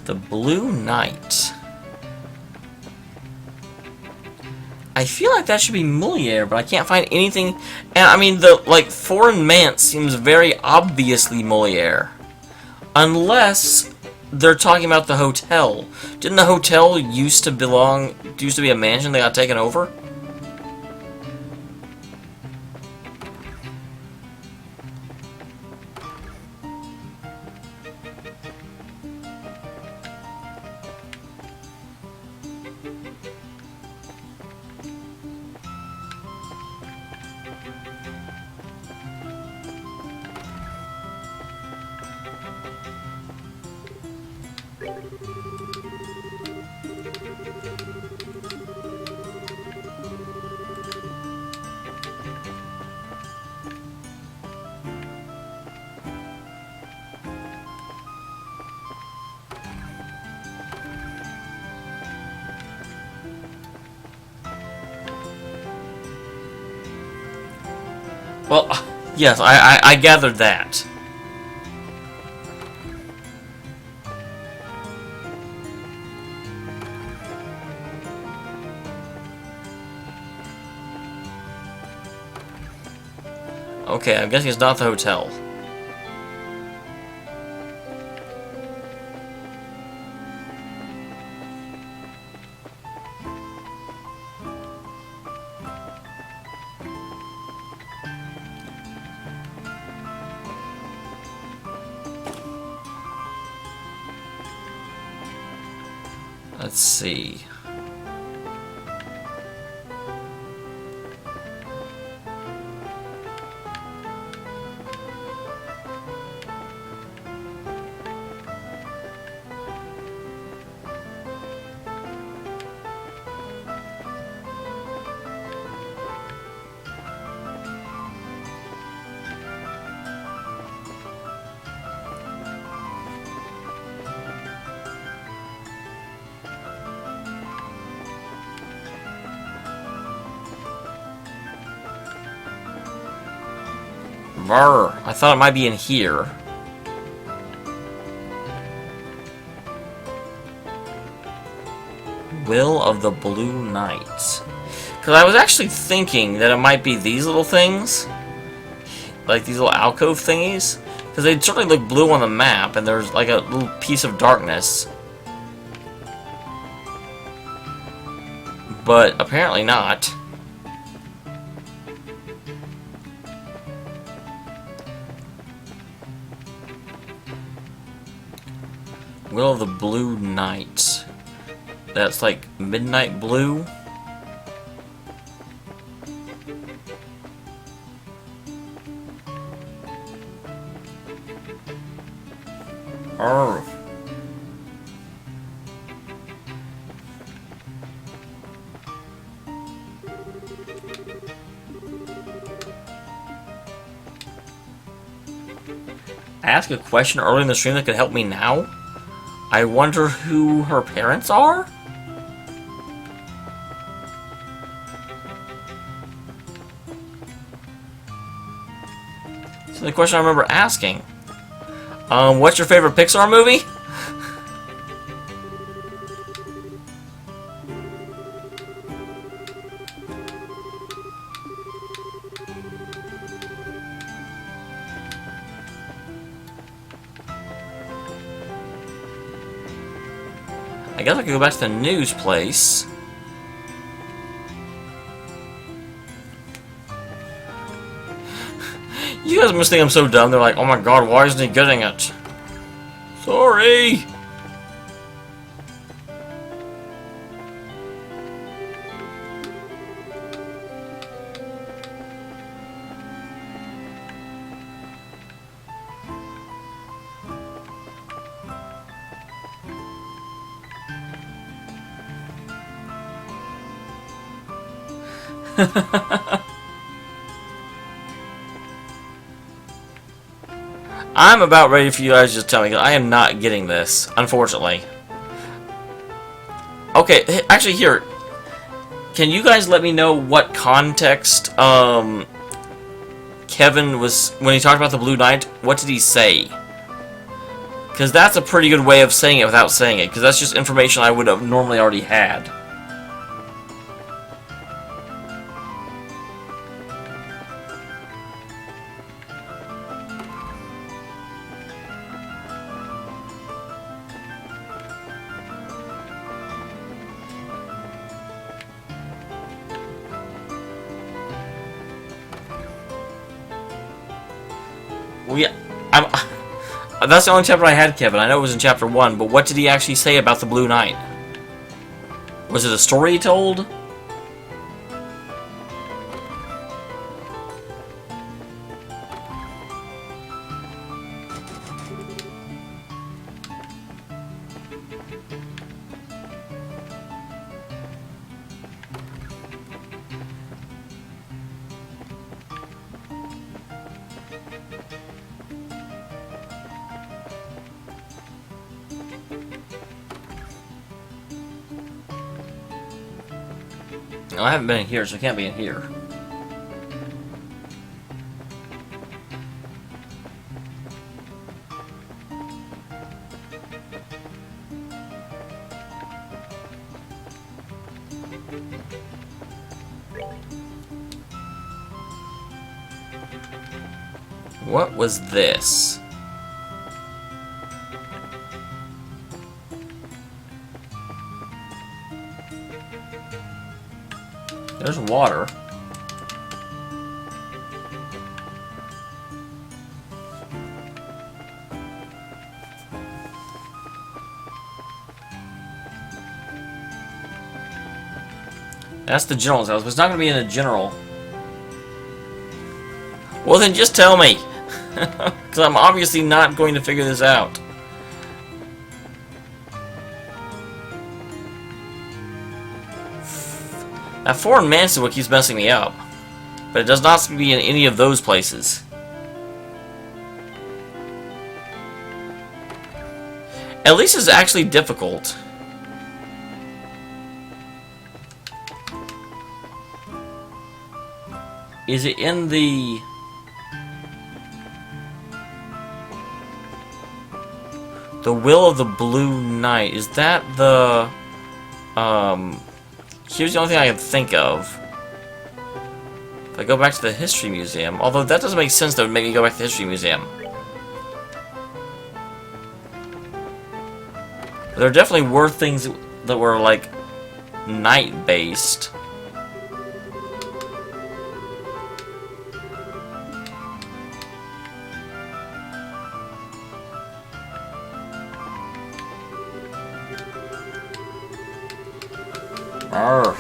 The Blue Knight. I feel like that should be Moliere, but I can't find anything. And I mean, the like foreign manse seems very obviously Moliere, unless they're talking about the hotel. Didn't the hotel used to be a mansion that got taken over? Well, yes, I gathered that. Okay, I'm guessing it's not the hotel. Let's see. Brr, I thought it might be in here. Will of the Blue Knight. Because I was actually thinking that it might be these little things. Like these little alcove thingies. Because they certainly look blue on the map, and there's like a little piece of darkness. But apparently not. Will of the Blue Knight. That's like midnight blue. Arr. Ask a question early in the stream that could help me now? I wonder who her parents are? That's the question I remember asking. What's your favorite Pixar movie? I guess I could go back to the news place. You guys must think I'm so dumb. They're like, oh my god, why isn't he getting it? Sorry! I'm about ready for you guys to just tell me, because I am not getting this, unfortunately. Okay, actually here, can you guys let me know what context Kevin was, when he talked about the Blue Knight, what did he say? Because that's a pretty good way of saying it without saying it. Because that's just information I would have normally already had. That's the only chapter I had, Kevin. I know it was in chapter 1, but what did he actually say about the Blue Knight? Was it a story he told? No, I haven't been in here, so it can't be in here. What was this? There's water. That's the general's house, but it's not going to be in a general. Well, then just tell me. Because I'm obviously not going to figure this out. That foreign man's what keeps messing me up. But it does not seem to be in any of those places. At least it's actually difficult. Is it in the... The Will of the Blue Knight? Is that the... Here's the only thing I can think of. If I go back to the History Museum... Although that doesn't make sense, that would make me go back to the History Museum. But there definitely were things that were, like, night-based. Arr.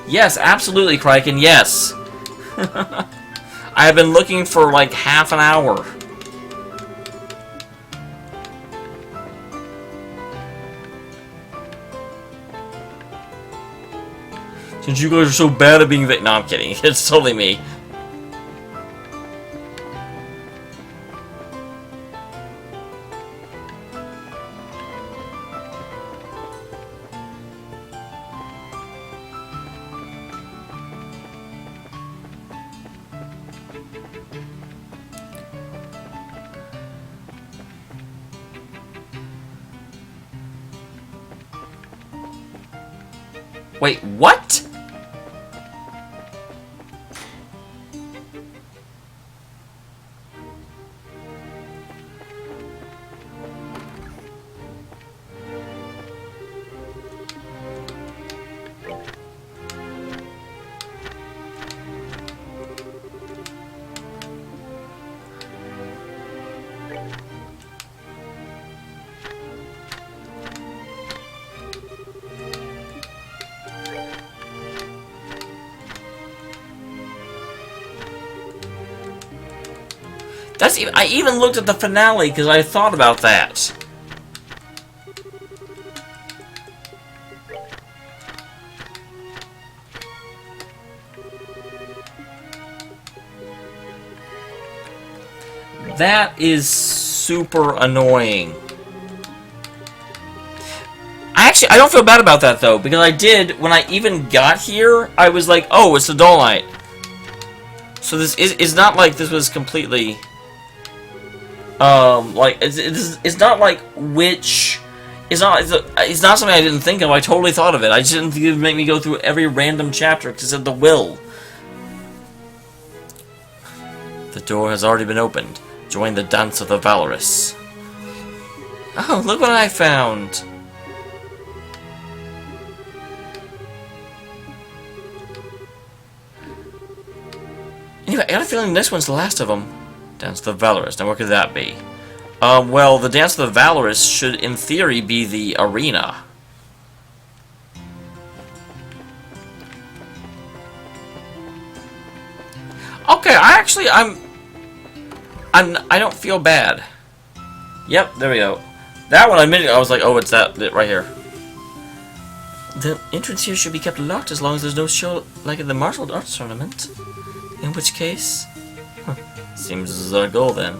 Yes, absolutely, Criken, yes. I have been looking for like half an hour. Since you guys are so bad at being no, I'm kidding. It's totally me. Wait, what? That's even, I even looked at the finale because I thought about that. That is super annoying. I don't feel bad about that though, because I did, when I even got here, I was like, oh, it's the Dolomite. So this is not like this was completely... Like it's not like which. It's not something I didn't think of. I totally thought of it. I just didn't think it would make me go through every random chapter because it said the will. The door has already been opened. Join the dance of the valorous. Oh, look what I found! Anyway, I got a feeling this one's the last of them. Dance of the valorous. Now, what could that be? Well, the Dance of the Valorous should, in theory, be the arena. Okay, I don't feel bad. Yep, there we go. That one, I was like, oh, it's that bit right here. The entrance here should be kept locked as long as there's no show like in the martial arts tournament. In which case, seems this is our goal then.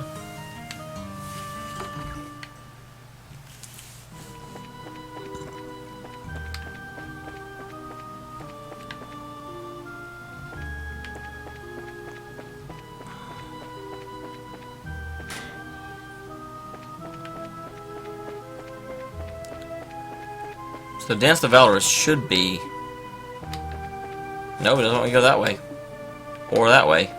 So Dance the Valorous should be... No, it doesn't want me to go that way. Or that way.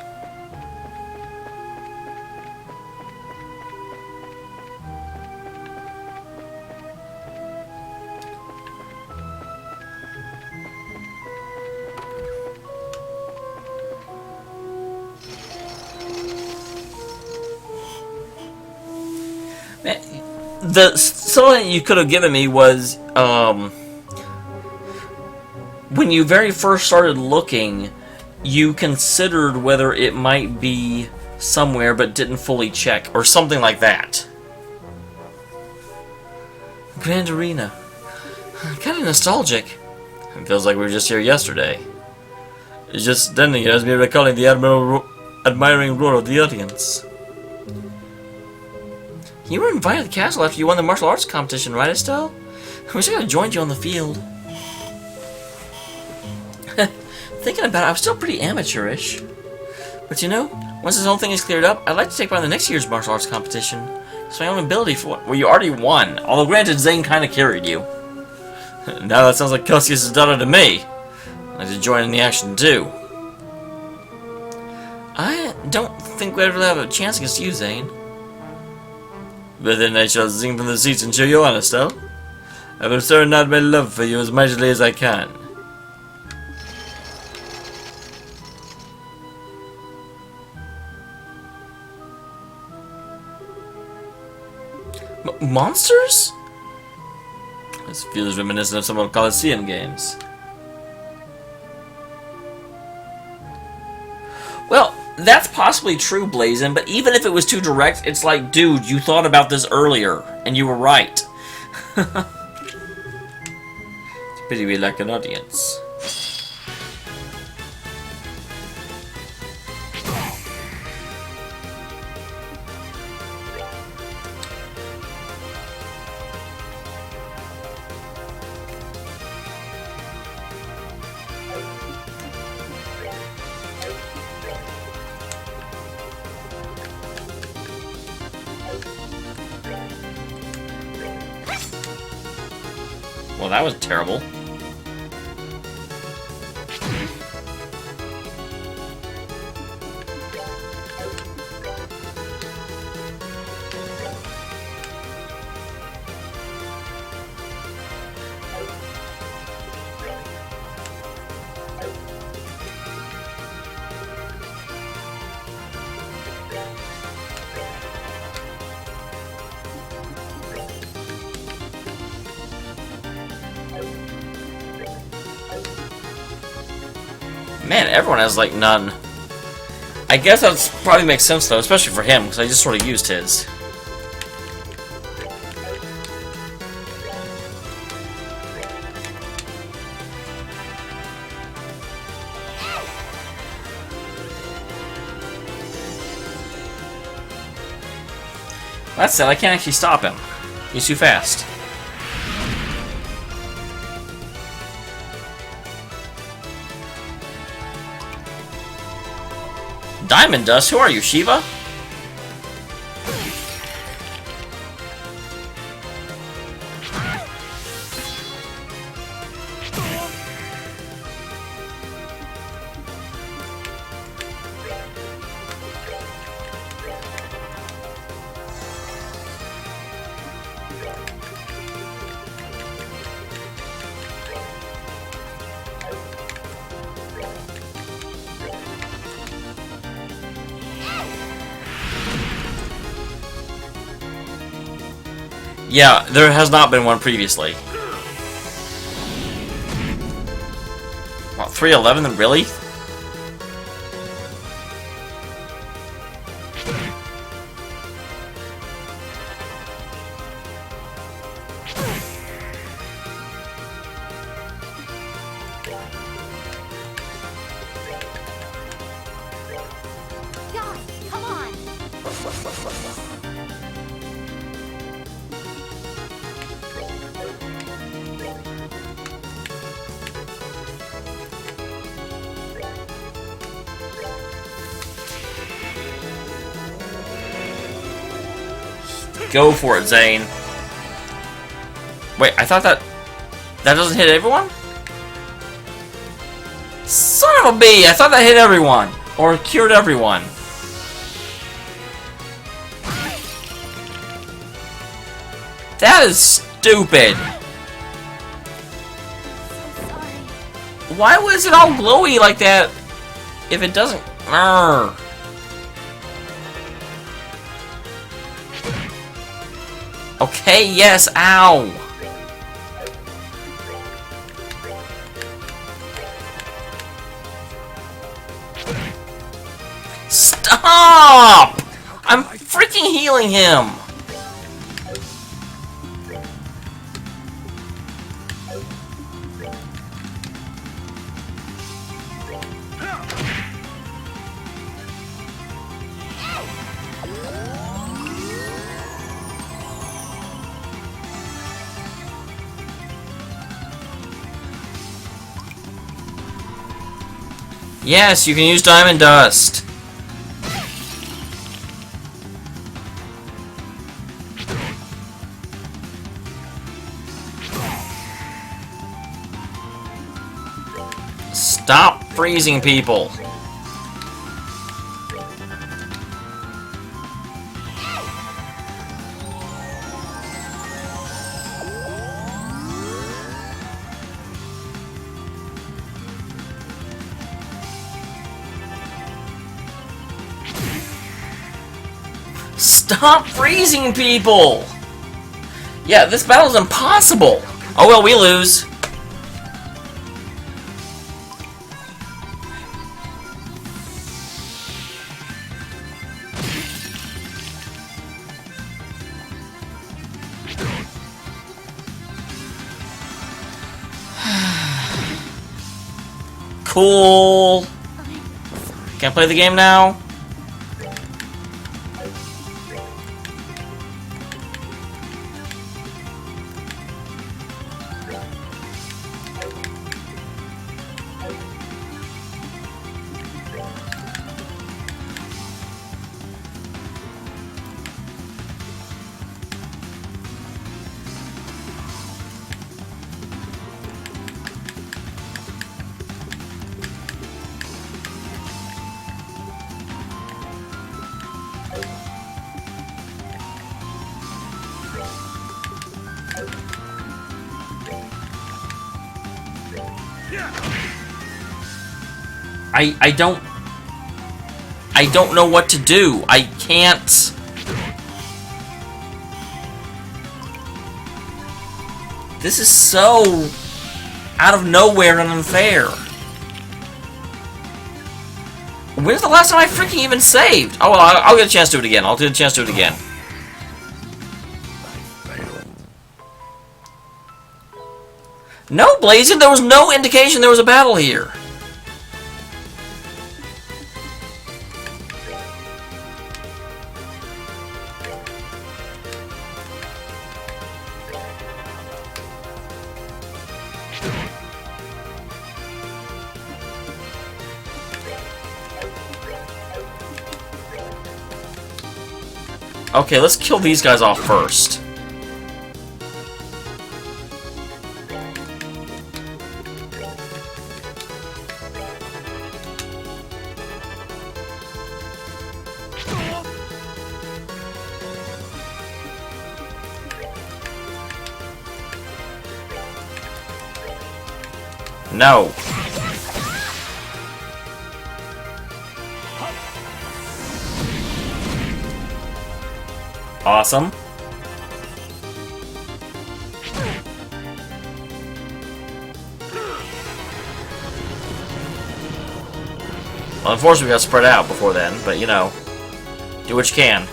The something you could have given me was when you very first started looking, you considered whether it might be somewhere but didn't fully check, or something like that. Grand Arena. Kind of nostalgic. It feels like we were just here yesterday. It's just standing here as me recalling the admiring roar of the audience. You were invited to the castle after you won the martial arts competition, right, Estelle? I wish I could have joined you on the field. Thinking about it, I was still pretty amateurish. But you know, once this whole thing is cleared up, I'd like to take part in the next year's martial arts competition. It's my own ability for it. Well, you already won. Although granted, Zane kind of carried you. Now that sounds like Celsius' daughter to me. I'd like to join in the action too. I don't think we'd ever have a chance against you, Zane. But then I shall sing from the seats and show you on, Estelle. I will turn out my love for you as mightily as I can. Monsters? This feels reminiscent of some old Coliseum games. Well, that's possibly true, Blazin', but even if it was too direct, it's like, dude, you thought about this earlier, and you were right. It's a pity we lack an audience. Well, that was terrible. Man, everyone has, like, none. I guess that probably makes sense, though, especially for him, because I just sort of used his. That said, I can't actually stop him. He's too fast. Diamond Dust? Who are you, Shiva? Yeah, there has not been one previously. What, 311 then? Really? Guys, come on. Go for it, Zane. Wait, I thought that doesn't hit everyone? Son of a bee! I thought that hit everyone. Or cured everyone. That is stupid. So sorry. Why was it all glowy like that if it doesn't... Arrgh. Okay, yes, ow. Stop! I'm freaking healing him. Yes, you can use diamond dust. Stop freezing people. Stop freezing people! Yeah, this battle's impossible! Oh well, we lose. Cool. Can I play the game now? I don't know what to do. I can't. This is so out of nowhere and unfair. When's the last time I freaking even saved? Oh well, I'll get a chance to do it again. I'll get a chance to do it again. No, Blazin', there was no indication there was a battle here. Okay, let's kill these guys off first. No. Awesome. Well, unfortunately, we got spread out before then, but you know, do what you can.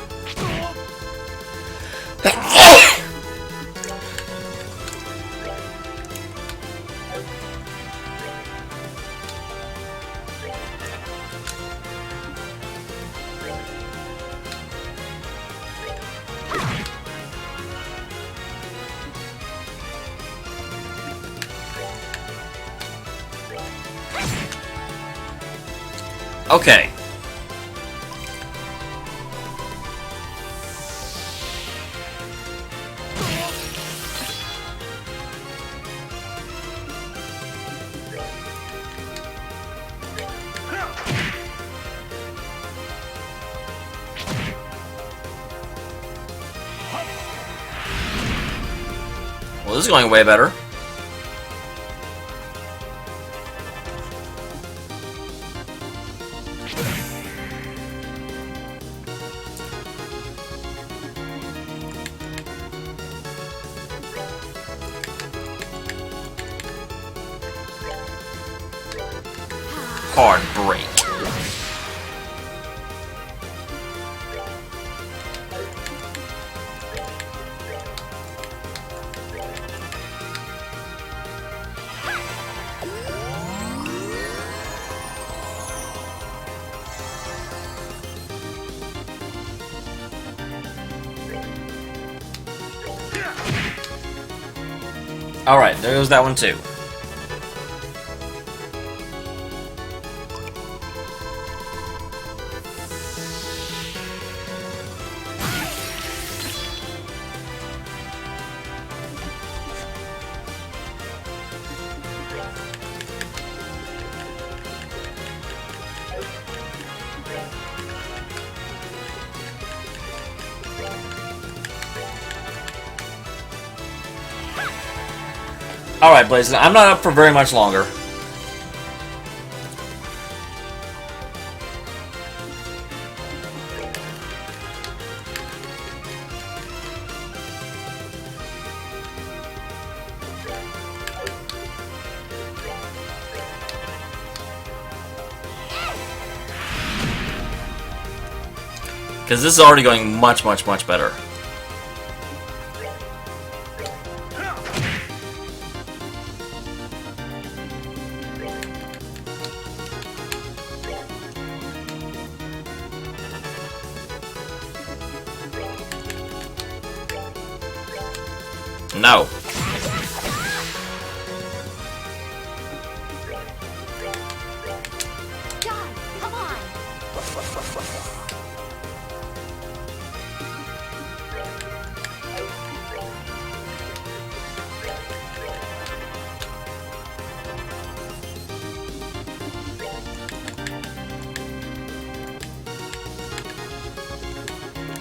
Okay. Well, this is going way better. Hard break. Alright, there goes that one too. Alright, Blazin', I'm not up for very much longer. Because this is already going much, much, much better. No. God, come on.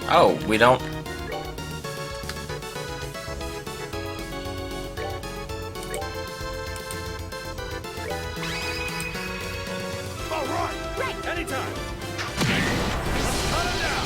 Oh, we don't... All right. Anytime. Cut him down.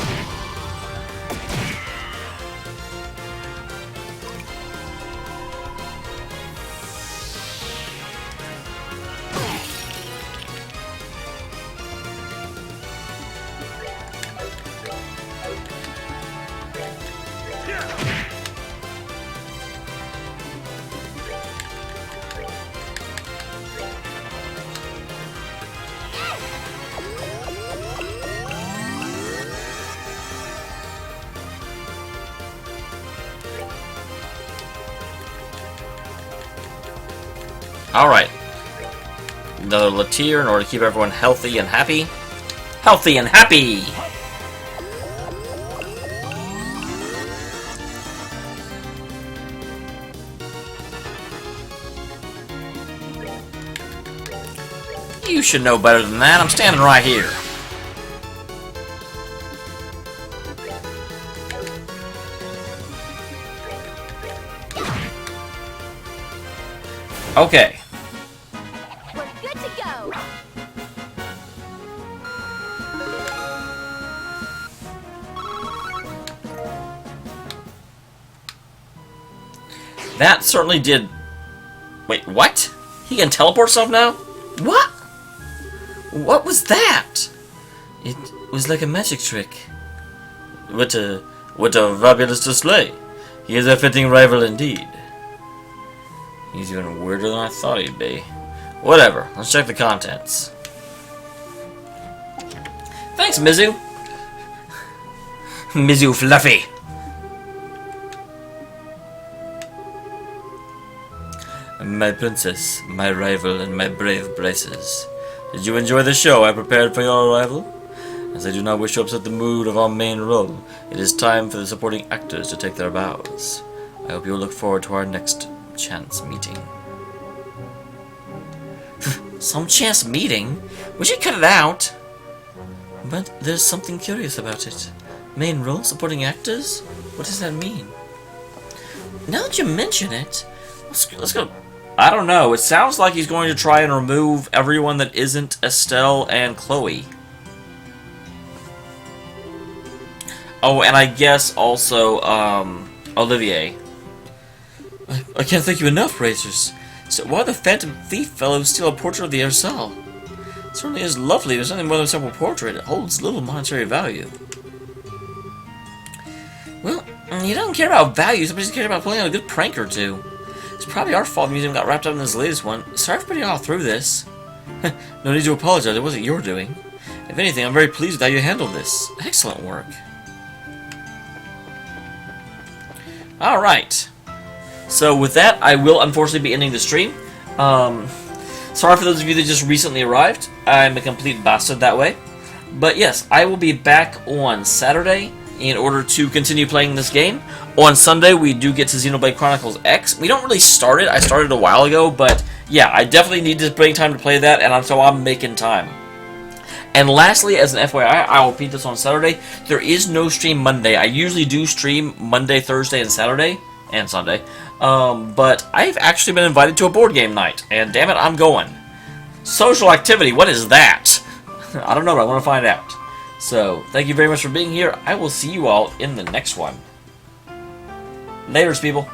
Alright. Another Latier in order to keep everyone healthy and happy. Healthy and happy! You should know better than that. I'm standing right here. Okay. We're good to go. That certainly did... Wait, what? He can teleport himself now? What? What was that? It was like a magic trick. What a fabulous display. He is a fitting rival indeed. He's even weirder than I thought he'd be. Whatever, let's check the contents. Thanks, Mizu. Mizu Fluffy. My princess, my rival, and my brave braces. Did you enjoy the show I prepared for your arrival? As I do not wish to upset the mood of our main role, it is time for the supporting actors to take their bows. I hope you will look forward to our next chance meeting. Some chance meeting? We should cut it out. But there's something curious about it. Main role, supporting actors? What does that mean? Now that you mention it, let's go. I don't know. It sounds like he's going to try and remove everyone that isn't Estelle and Chloe. Oh, and I guess also, Olivier. I can't thank you enough, Racers. So why the Phantom Thief fellow steal a portrait of the Ursal? It certainly is lovely. There's nothing more than a simple portrait. It holds little monetary value. Well, he doesn't care about value. Somebody's cared about pulling out a good prank or two. It's probably our fault the museum got wrapped up in this latest one. Sorry for putting you all through this. No need to apologize. It wasn't your doing. If anything, I'm very pleased with how you handled this. Excellent work. Alright. So with that, I will unfortunately be ending the stream. Sorry for those of you that just recently arrived. I'm a complete bastard that way. But yes, I will be back on Saturday in order to continue playing this game. On Sunday, we do get to Xenoblade Chronicles X. We don't really start it. I started a while ago, but yeah, I definitely need to bring time to play that, and so I'm making time. And lastly, as an FYI, I will repeat this on Saturday, there is no stream Monday. I usually do stream Monday, Thursday, and Saturday, and Sunday. But I've actually been invited to a board game night, and damn it, I'm going. Social activity, what is that? I don't know, but I want to find out. So, thank you very much for being here. I will see you all in the next one. Laters, people.